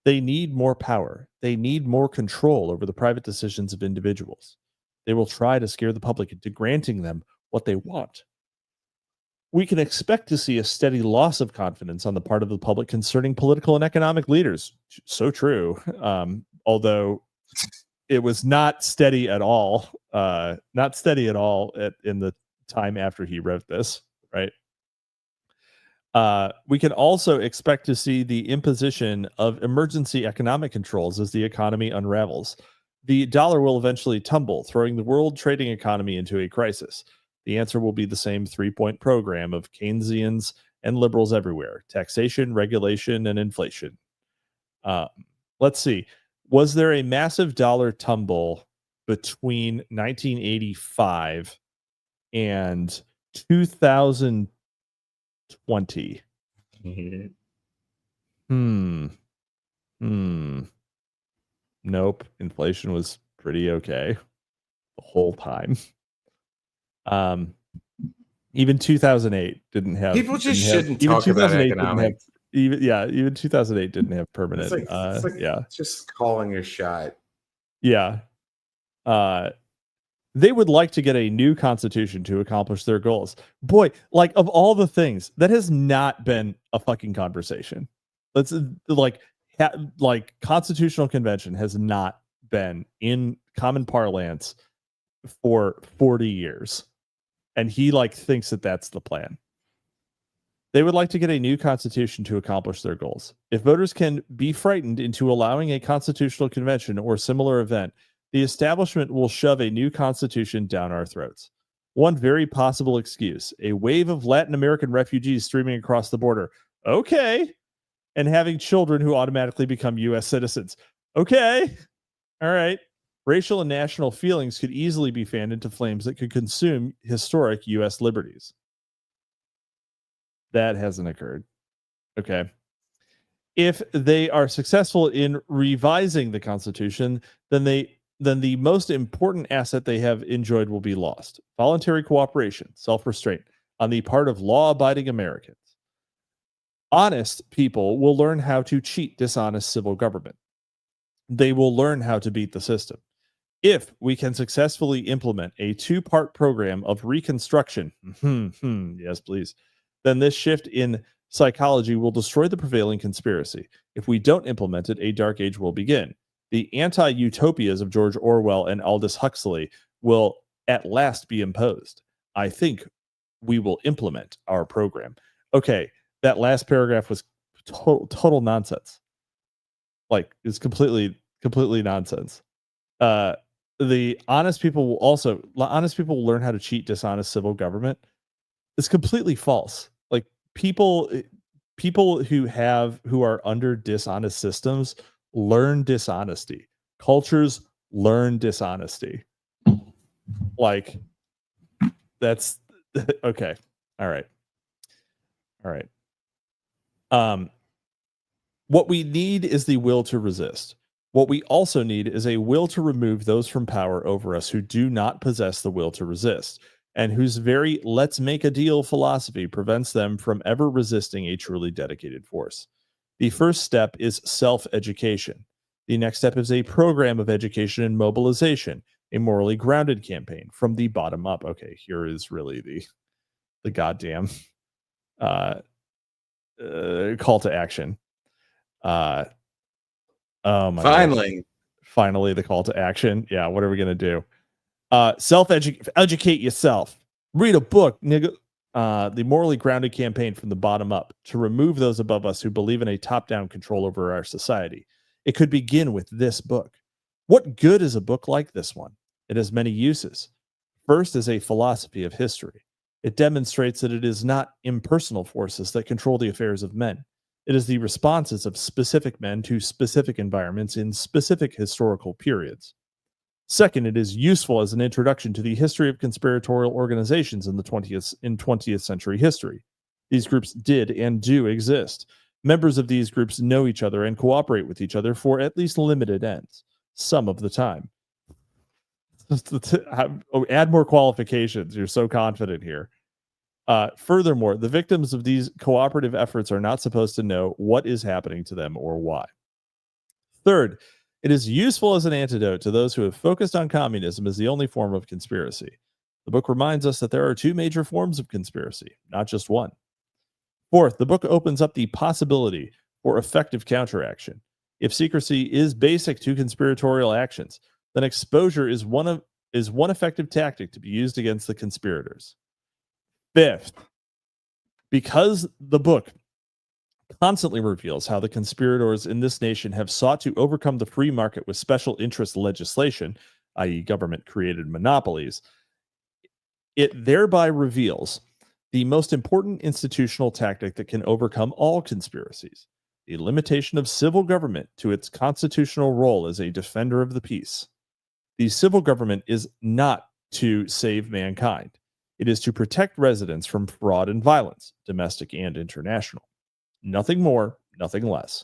They need more power. They need more control over the private decisions of individuals. They will try to scare the public into granting them what they want. we can expect to see a steady loss of confidence on the part of the public concerning political and economic leaders. So true. Although it was not steady at all. Not steady at all in the time after he wrote this, right? We can also expect to see the imposition of emergency economic controls as the economy unravels. The dollar will eventually tumble, throwing the world trading economy into a crisis. The answer will be the same 3-point program of Keynesians and liberals everywhere: taxation, regulation, and inflation. Let's see. Was there a massive dollar tumble between 1985 and 2020? Nope. Inflation was pretty okay the whole time. Even 2008 didn't have. People just shouldn't even talk about 2008 didn't have- economics. Even 2008 didn't have permanent. It's like Yeah. just calling your shot. Yeah. They would like to get a new constitution to accomplish their goals. Boy, like, of all the things, that has not been a fucking conversation. Let's like constitutional convention has not been in common parlance for 40 years. And he thinks that that's the plan. They would like to get a new constitution to accomplish their goals. If voters can be frightened into allowing a constitutional convention or similar event, the establishment will shove a new constitution down our throats. One very possible excuse: a wave of Latin American refugees streaming across the border. Okay. And having children who automatically become U.S. citizens. Okay. All right. Racial and national feelings could easily be fanned into flames that could consume historic U.S. liberties. That hasn't occurred. Okay. If they are successful in revising the Constitution, then the most important asset they have enjoyed will be lost: voluntary cooperation, self-restraint on the part of law-abiding Americans. Honest people will learn how to cheat dishonest civil government. They will learn how to beat the system. If we can successfully implement a 2-part program of reconstruction, yes, please, then this shift in psychology will destroy the prevailing conspiracy. If we don't implement it, a dark age will begin. The anti-utopias of George Orwell and Aldous Huxley will at last be imposed. I think we will implement our program. Okay, that last paragraph was total nonsense. It's completely nonsense. The honest people will learn how to cheat dishonest civil government. It's completely false. People who are under dishonest systems learn dishonesty. Cultures learn dishonesty. That's okay. All right. What we need is the will to resist. What we also need is a will to remove those from power over us who do not possess the will to resist, and whose very let's make a deal philosophy prevents them from ever resisting a truly dedicated force. The first step is self-education. The next step is a program of education and mobilization, a morally grounded campaign from the bottom up. Okay, here is really the goddamn call to action. Oh my Finally. God. Finally, the call to action. Yeah, what are we gonna do? Educate yourself. Read a book, nigga. The morally grounded campaign from the bottom up to remove those above us who believe in a top-down control over our society. It could begin with this book. What good is a book like this one? It has many uses. First is a philosophy of history. It demonstrates that it is not impersonal forces that control the affairs of men. It is the responses of specific men to specific environments in specific historical periods. Second, it is useful as an introduction to the history of conspiratorial organizations in 20th century history. These groups did and do exist. Members of these groups know each other and cooperate with each other for at least limited ends, some of the time. Add more qualifications. You're so confident here. Furthermore, the victims of these cooperative efforts are not supposed to know what is happening to them or why. Third, it is useful as an antidote to those who have focused on communism as the only form of conspiracy. The book reminds us that there are two major forms of conspiracy, not just one. Fourth, the book opens up the possibility for effective counteraction. If secrecy is basic to conspiratorial actions, then exposure is one effective tactic to be used against the conspirators. Fifth, because the book constantly reveals how the conspirators in this nation have sought to overcome the free market with special interest legislation, i.e., government-created monopolies, it thereby reveals the most important institutional tactic that can overcome all conspiracies, the limitation of civil government to its constitutional role as a defender of the peace. The civil government is not to save mankind. It is to protect residents from fraud and violence, domestic and international. Nothing more, nothing less.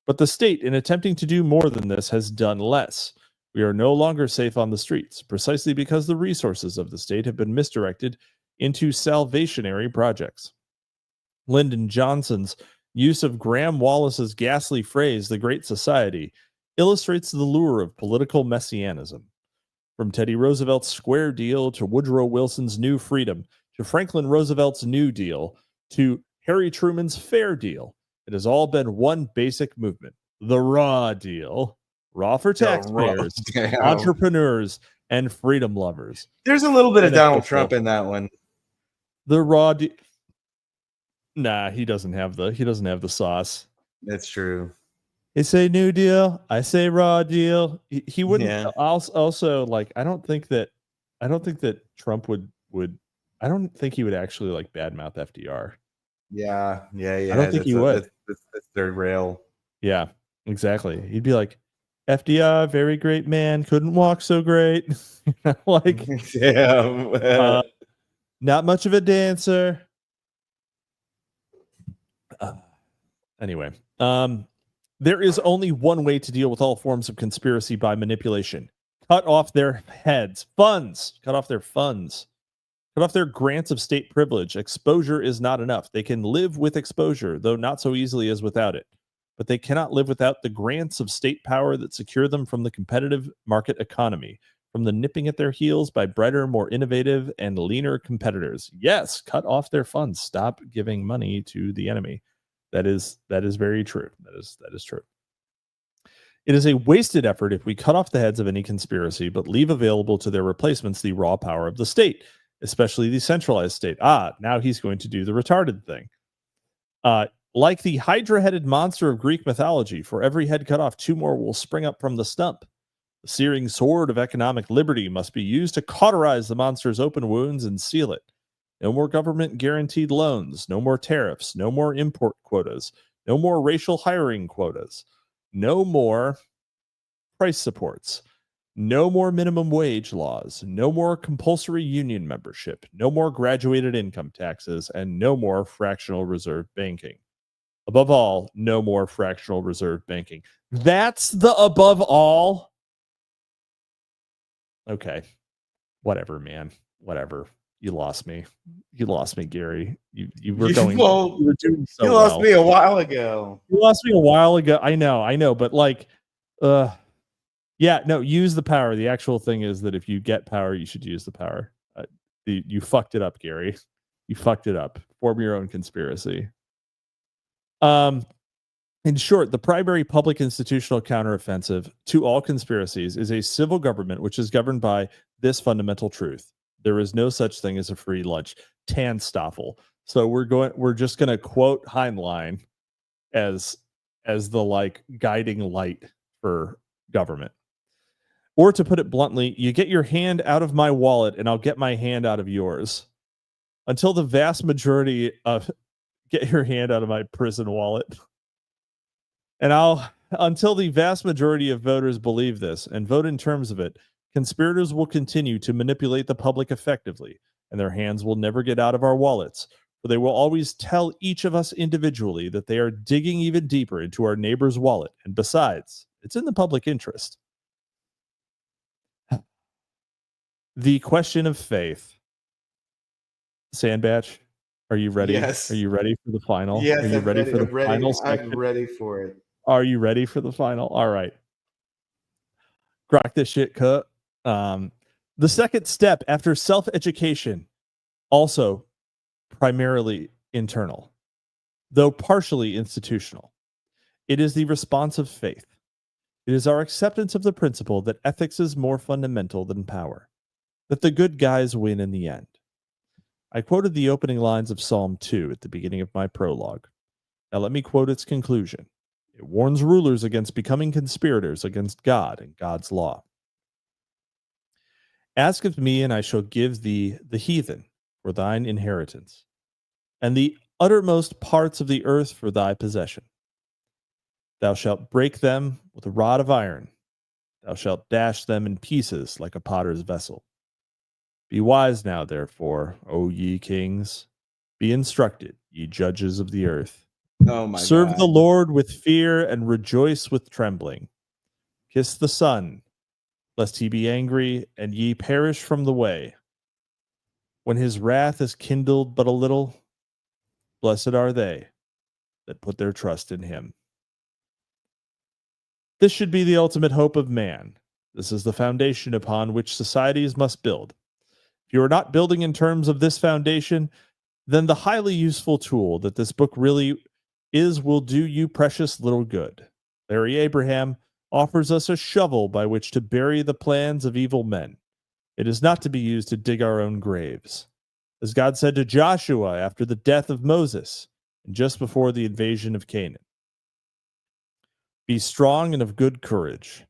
But the state, in attempting to do more than this, has done less. We are no longer safe on the streets, precisely because the resources of the state have been misdirected into salvationary projects. Lyndon Johnson's use of Graham Wallace's ghastly phrase, the Great Society, illustrates the lure of political messianism. From Teddy Roosevelt's Square Deal to Woodrow Wilson's New Freedom to Franklin Roosevelt's New Deal to Harry Truman's Fair Deal, it has all been one basic movement, the Raw Deal. Raw for taxpayers, entrepreneurs, and freedom lovers. There's a little bit of Donald Trump in that one. The Raw Deal. Nah, he doesn't have the sauce. That's true. They say New Deal, I say Raw Deal. He wouldn't. Yeah. Also, like, I don't think that Trump would. I don't think he would actually like badmouth FDR. Yeah. I don't think he would. That's third rail. Yeah, exactly. He'd be like, FDR, very great man, couldn't walk so great. Like, yeah, not much of a dancer. Anyway, there is only one way to deal with all forms of conspiracy by manipulation. Cut off their heads, funds, cut off their funds, cut off their grants of state privilege. Exposure is not enough. They can live with exposure, though not so easily as without it. But they cannot live without the grants of state power that secure them from the competitive market economy, from the nipping at their heels by brighter, more innovative, and leaner competitors. Yes, cut off their funds. Stop giving money to the enemy. That is very true. That is true. It is a wasted effort if we cut off the heads of any conspiracy, but leave available to their replacements the raw power of the state, especially the centralized state. Now he's going to do the retarded thing. Like the hydra-headed monster of Greek mythology, for every head cut off, two more will spring up from the stump. The searing sword of economic liberty must be used to cauterize the monster's open wounds and seal it. No more government-guaranteed loans, no more tariffs, no more import quotas, no more racial hiring quotas, no more price supports, no more minimum wage laws, no more compulsory union membership, no more graduated income taxes, and no more fractional reserve banking. Above all, no more fractional reserve banking. That's the above all. Okay. Whatever, man. Whatever. You lost me. You lost me, Gary. You were going. Well, you were doing so you lost well. me a while ago. You lost me a while ago. I know. But like, yeah, no. Use the power. The actual thing is that if you get power, you should use the power. You fucked it up, Gary. You fucked it up. Form your own conspiracy. In short, the primary public institutional counteroffensive to all conspiracies is a civil government which is governed by this fundamental truth: there is no such thing as a free lunch. Tanstoffel. So we're just gonna quote Heinlein as the like guiding light for government. Or to put it bluntly, you get your hand out of my wallet and I'll get my hand out of yours. Until the vast majority of get your hand out of my prison wallet. And until the vast majority of voters believe this and vote in terms of it, conspirators will continue to manipulate the public effectively, and their hands will never get out of our wallets, for they will always tell each of us individually that they are digging even deeper into our neighbor's wallet, and besides, it's in the public interest. The question of faith. Sandbatch, are you ready? Yes. Are you ready for the final? Yes, are you I'm ready for the final section? I'm ready for it. Are you ready for the final? All right. Grok this shit, cut. The second step after self-education, also primarily internal, though partially institutional. It is the response of faith. It is our acceptance of the principle that ethics is more fundamental than power, that the good guys win in the end. I quoted the opening lines of Psalm 2 at the beginning of my prologue. Now let me quote its conclusion. It warns rulers against becoming conspirators against God and God's law. Ask of me, and I shall give thee the heathen for thine inheritance, and the uttermost parts of the earth for thy possession. Thou shalt break them with a rod of iron. Thou shalt dash them in pieces like a potter's vessel. Be wise now, therefore, O ye kings. Be instructed, ye judges of the earth. Oh my Serve God. the Lord with fear and rejoice with trembling. Kiss the Son, lest he be angry and ye perish from the way. When his wrath is kindled but a little, blessed are they that put their trust in him. This should be the ultimate hope of man. This is the foundation upon which societies must build. If you are not building in terms of this foundation, then the highly useful tool that this book really is will do you precious little good. Larry Abraham offers us a shovel by which to bury the plans of evil men. It is not to be used to dig our own graves. As God said to Joshua after the death of Moses and just before the invasion of Canaan, be strong and of good courage,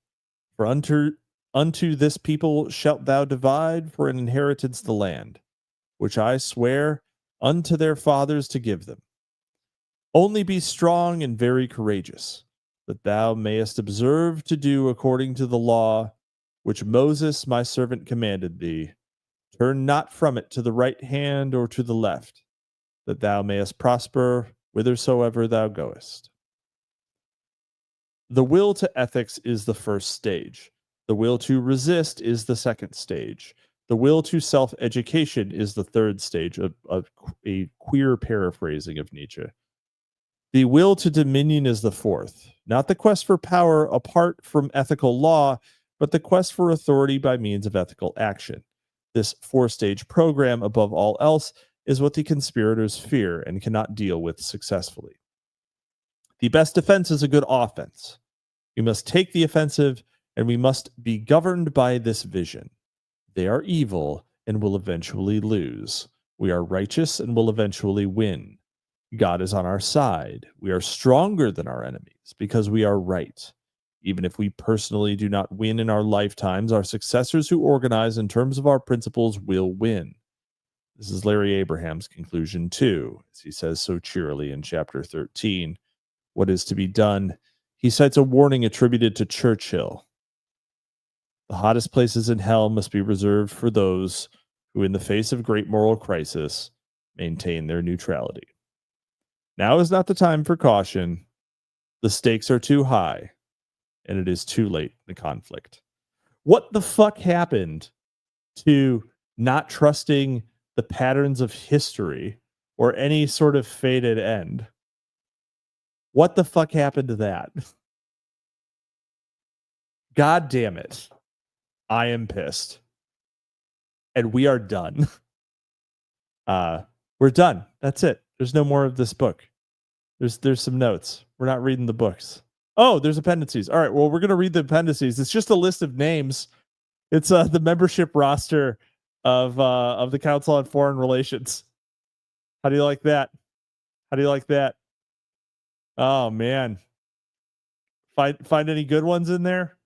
for unto this people shalt thou divide for an inheritance the land, which I swear unto their fathers to give them. Only be strong and very courageous, that thou mayest observe to do according to the law which Moses my servant commanded thee. Turn not from it to the right hand or to the left, that thou mayest prosper whithersoever thou goest. The will to ethics is the first stage. The will to resist is the second stage. The will to self-education is the third stage of a queer paraphrasing of Nietzsche. The will to dominion is the fourth, not the quest for power apart from ethical law, but the quest for authority by means of ethical action. This four-stage program, above all else, is what the conspirators fear and cannot deal with successfully. The best defense is a good offense. We must take the offensive, and we must be governed by this vision. They are evil and will eventually lose. We are righteous and will eventually win. God is on our side. We are stronger than our enemies because we are right. Even if we personally do not win in our lifetimes, our successors who organize in terms of our principles will win. This is Larry Abraham's conclusion too, as he says so cheerily in chapter 13. What is to be done? He cites a warning attributed to Churchill. The hottest places in hell must be reserved for those who, in the face of great moral crisis, maintain their neutrality. Now is not the time for caution. The stakes are too high, and it is too late in the conflict. What the fuck happened to not trusting the patterns of history or any sort of fated end? What the fuck happened to that? God damn it. I am pissed. And we are done. We're done. That's it. There's no more of this book. There's some notes. We're not reading the books. Oh, there's appendices. All right, well, we're going to read the appendices. It's just a list of names. It's the membership roster of the Council on Foreign Relations. How do you like that? How do you like that? Oh, man. Find any good ones in there?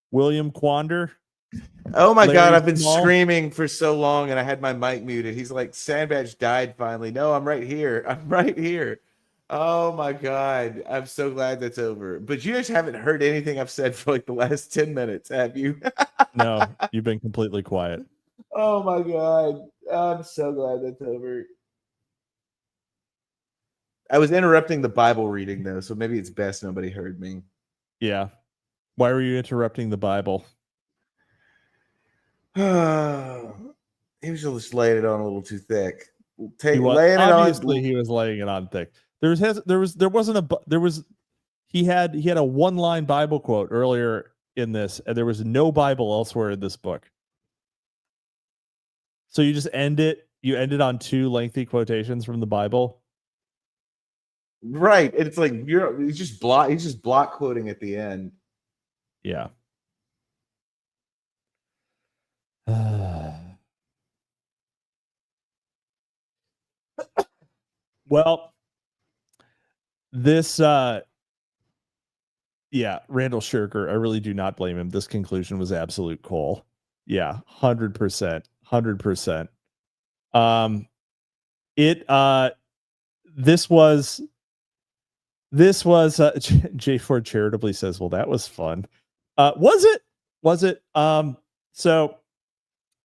William Quander. Oh my Larry God, I've been Small. screaming for so long and I had my mic muted. He's like, Sandbatch died finally. No, I'm right here. I'm right here. Oh my God. I'm so glad that's over. But you guys haven't heard anything I've said for like the last 10 minutes, have you? No, you've been completely quiet. Oh my God. I'm so glad that's over. I was interrupting the Bible reading though, so maybe it's best nobody heard me. Yeah. Why were you interrupting the Bible? He was just laying it on a little too thick. He was Laying it obviously on. he was laying it on thick. He had a one-line Bible quote earlier in this, and there was no Bible elsewhere in this book. So you just end it. You ended on 2 lengthy quotations from the Bible. Right. It's like he's just block quoting at the end. Yeah. Well, this yeah, Randall Shirker, I really do not blame him. This conclusion was absolute coal. Yeah, 100%. 100%. This was J Ford charitably says, well, that was fun. Was it? So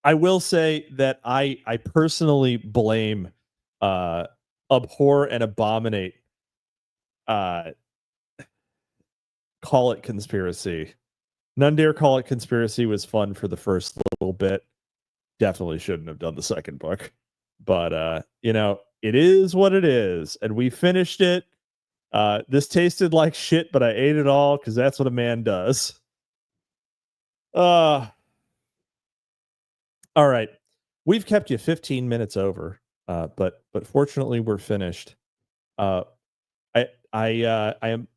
I will say that I personally blame, abhor and abominate, call it conspiracy. None dare call it conspiracy was fun for the first little bit. Definitely shouldn't have done the second book, but it is what it is, and we finished it. This tasted like shit, but I ate it all because that's what a man does. All right, we've kept you 15 minutes over, but fortunately we're finished. I am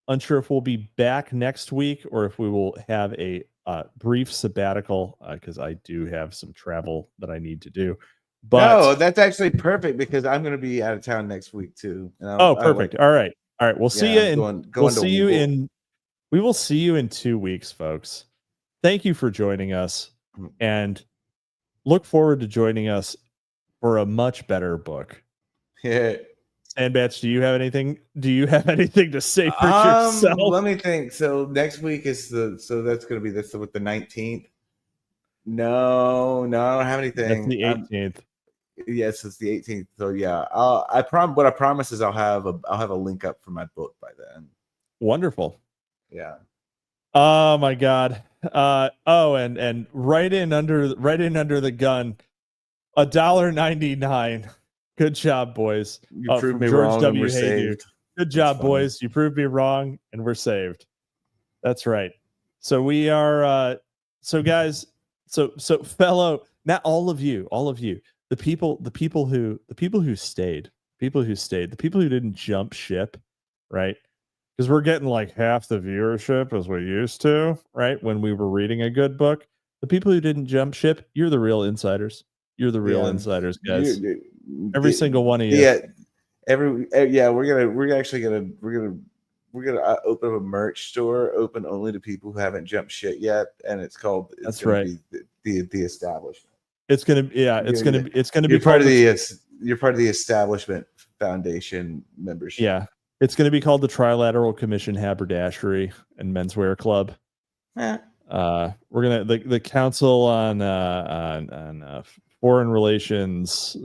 unsure if we'll be back next week or if we will have a brief sabbatical because I do have some travel that I need to do. But no, that's actually perfect because I'm going to be out of town next week too. Perfect. All right. We'll see you we will see you in 2 weeks, folks. Thank you for joining us, and look forward to joining us for a much better book. Yeah. Sandbatch, do you have anything to say for yourself? Let me think. So next week is that's going to be with the 19th. No, I don't have anything. That's the 18th. Yes, it's the 18th. So yeah, what I promise is I'll have a link up for my book by then. Wonderful. Yeah. Oh my God. And right in under the gun, $1.99. Good job, boys. You proved me George wrong. W. And we're saved. Good job, boys. You proved me wrong, and we're saved. That's right. So we are. So guys. So fellow. Not all of you. The people who stayed. The people who didn't jump ship, right? Because we're getting like half the viewership as we used to, right? When we were reading a good book. The people who didn't jump ship, you're the real insiders. You're the real insiders, guys. Every single one of you. We're gonna open up a merch store open only to people who haven't jumped shit yet, and it's gonna be the establishment. It's gonna be you're part of the Establishment Foundation membership. Yeah, it's gonna be called the Trilateral Commission Haberdashery and Menswear Club. We're gonna the Council on Foreign Relations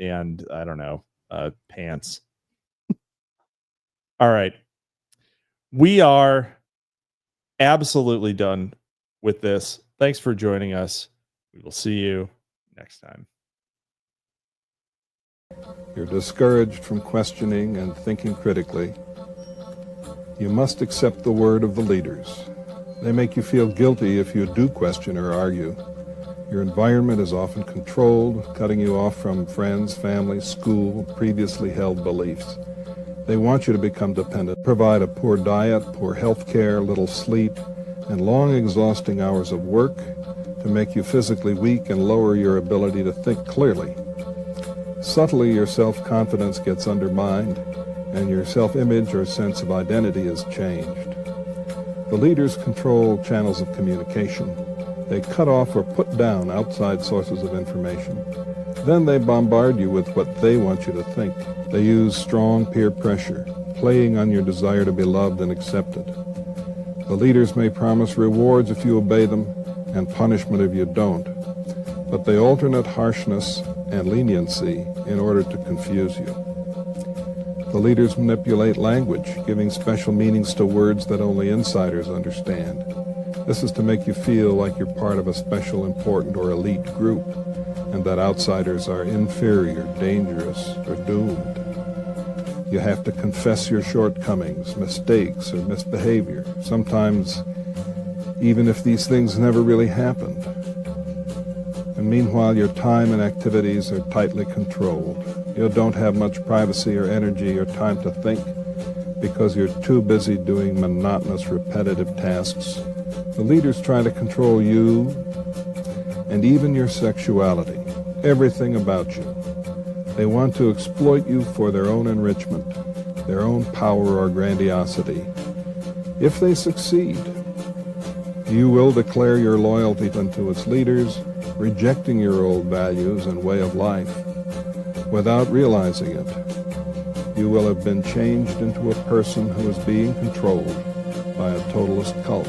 and I don't know pants. All right, we are absolutely done with this. Thanks for joining us. We will see you next time. You're discouraged from questioning and thinking critically. You must accept the word of the leaders. They make you feel guilty if you do question or argue. Your environment is often controlled, cutting you off from friends, family, school, previously held beliefs. They want you to become dependent, provide a poor diet, poor health care, little sleep, and long, exhausting hours of work to make you physically weak and lower your ability to think clearly. Subtly, your self-confidence gets undermined, and your self-image or sense of identity is changed. The leaders control channels of communication. They cut off or put down outside sources of information. Then they bombard you with what they want you to think. They use strong peer pressure, playing on your desire to be loved and accepted. The leaders may promise rewards if you obey them and punishment if you don't, but they alternate harshness and leniency in order to confuse you. The leaders manipulate language, giving special meanings to words that only insiders understand. This is to make you feel like you're part of a special, important, or elite group, and that outsiders are inferior, dangerous, or doomed. You have to confess your shortcomings, mistakes, or misbehavior, sometimes even if these things never really happened. And meanwhile, your time and activities are tightly controlled. You don't have much privacy or energy or time to think because you're too busy doing monotonous, repetitive tasks. The leaders try to control you and even your sexuality, everything about you. They want to exploit you for their own enrichment, their own power or grandiosity. If they succeed, you will declare your loyalty to its leaders, rejecting your old values and way of life. Without realizing it, you will have been changed into a person who is being controlled by a totalist cult.